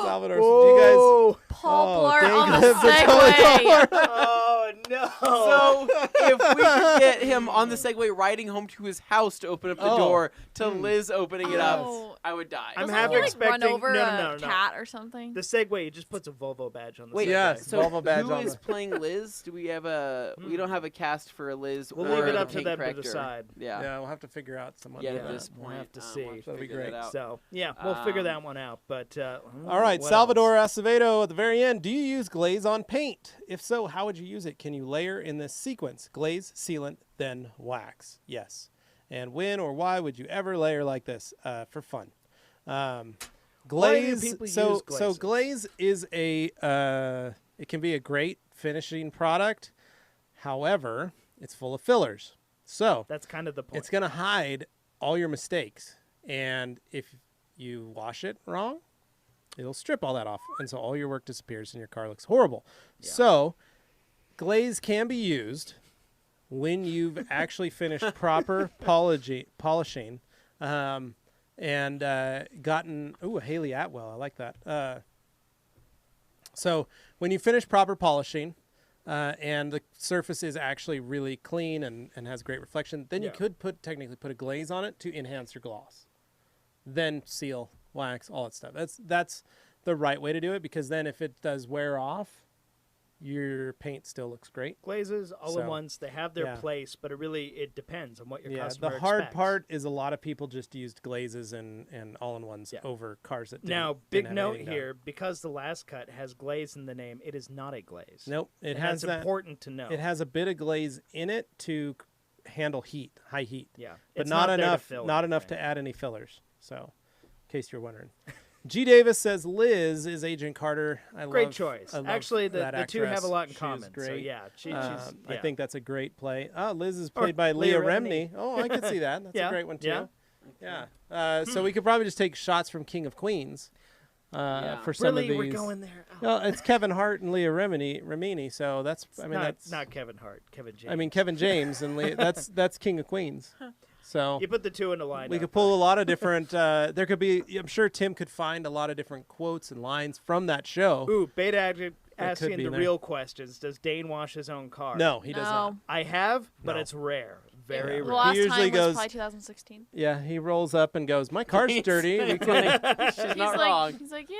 Salvador, do you guys? Whoa. Paul Oh, Blart dang on the it, the Segway. Oh no. So if we could get him on the Segway riding home to his house to open up the Oh. door to Liz opening it up, Oh. I would die. I'm Doesn't half he, like, expecting- run over no, a no. cat or something? The Segway, he just puts a Volvo badge on the Wait, Segway. Yes. so Volvo badge who on is the- playing Liz? Do we have a? We don't have a cast for Liz. We'll or leave it a up to King them to Corrector. decide. Yeah. Yeah, we'll have to figure out someone. Yeah, for at that. this We'll point, have to we'll see. have to That'd be figure that great. out. So yeah, we'll figure Um, that one out. But All right, what Salvador else? Acevedo at the very end. Do you use glaze on paint? If so, how would you use it? Can you layer in this sequence? Glaze, sealant, then wax. Yes. And when or why would you ever layer like this? For fun. Why do Glaze. people So use glazes? glaze is a. It can be a great finishing product. However, it's full of fillers. So That's kind of the point. it's going to hide all your mistakes. And if you wash it wrong, it'll strip all that off. And so all your work disappears and your car looks horrible. So glaze can be used when you've actually finished proper polishing and gotten, a Haley Atwell. I like that. So when you finish proper polishing, and the surface is actually really clean and has great reflection, then you Yeah. could technically put a glaze on it to enhance your gloss. Then seal, wax, all that stuff. That's the right way to do it, because then if it does wear off, your paint still looks great. Glazes, all in So, ones, they have their yeah. place, but it depends on what your Yeah, customer the hard expects. part is a lot of people just used glazes and all-in-ones Yeah. over cars that didn't. Now, didn't big have note anything done. here, because the last cut has glaze in the name, it is not a glaze. Nope, it And has that's that. important to know. It has a bit of glaze in it to handle heat, high heat. Yeah, But it's not there to enough. fill Not enough anything. to add any fillers. So, in case you're wondering, G. Davis says Liz is Agent Carter. Great love, choice. I love Actually, that the two have a actress. lot in She's common. Great. So yeah, she's I yeah. think that's a great play. Liz is Or played by Leah Leah Remini. Remini. Oh, I could see that. That's Yeah, a great one too. yeah. Yeah. So we could probably just take shots from King of Queens Yeah. for some Really, of we're these. going there. Oh, Well, it's Kevin Hart and Leah Remini. So that's. I mean, not, that's not Kevin Hart, Kevin James. I mean, Kevin James and Leah. That's King of Queens. So you put the two in a line. we could pull a lot of different. There could be. I'm sure Tim could find a lot of different quotes and lines from that show. Ooh, Beta could asking be the in there. real questions. Does Dane wash his own car? No, he does not. No. I have, but No. it's rare. Very Yeah. The rare. last usually time goes- was probably 2016. Yeah, he rolls up and goes, "My car's dirty." We can, She's He's not like, wrong. he's like, yeah.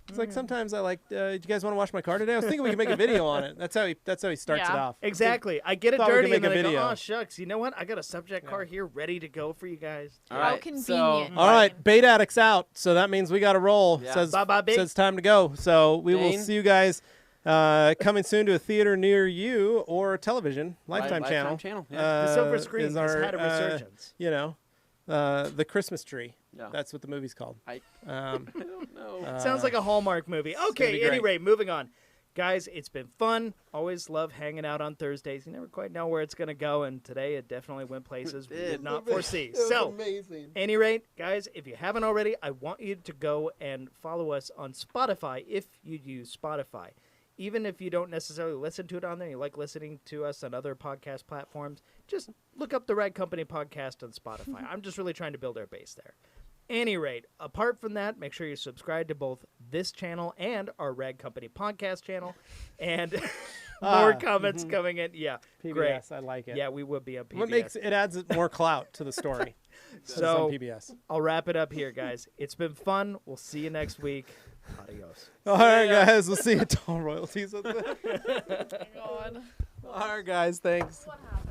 it's like sometimes I like. Do you guys want to wash my car today? I was thinking we could make a video on it. That's how he starts it Yeah. off. Exactly. I get it Thought we could dirty and make then a I go, video. oh, shucks. You know what? I got a subject car here ready to go for you guys. All How right, convenient. All right, Bait Addict's out, so that means we got to roll. Yeah. Says Bye-bye, Bait. says time to go. So we will Dane? see you guys coming soon to a theater near you or a television Lifetime channel. Yeah. The silver screen is has our, had a resurgence. The Christmas tree. Yeah. That's what the movie's called. I Um, don't know. Sounds like a Hallmark movie. gonna Okay, be great. anyway, moving on. Guys, it's been fun. Always love hanging out on Thursdays. You never quite know where it's going to go, and today it definitely went places we did not foresee. So, amazing. any rate, guys, if you haven't already, I want you to go and follow us on Spotify if you use Spotify. Even if you don't necessarily listen to it on there, you like listening to us on other podcast platforms, just look up the Rag Company podcast on Spotify. I'm just really trying to build our base there. Any rate, apart from that, make sure you subscribe to both this channel and our Rag Company podcast channel. And more comments coming in. Yeah, PBS, great. I like it. Yeah, we will be on PBS. What makes it adds more clout to the story. So on PBS. I'll wrap it up here, guys. It's been fun. We'll see you next week. Adios. All right, guys. We'll see you at Tall Royalties. God. All right, guys. Thanks. What happened?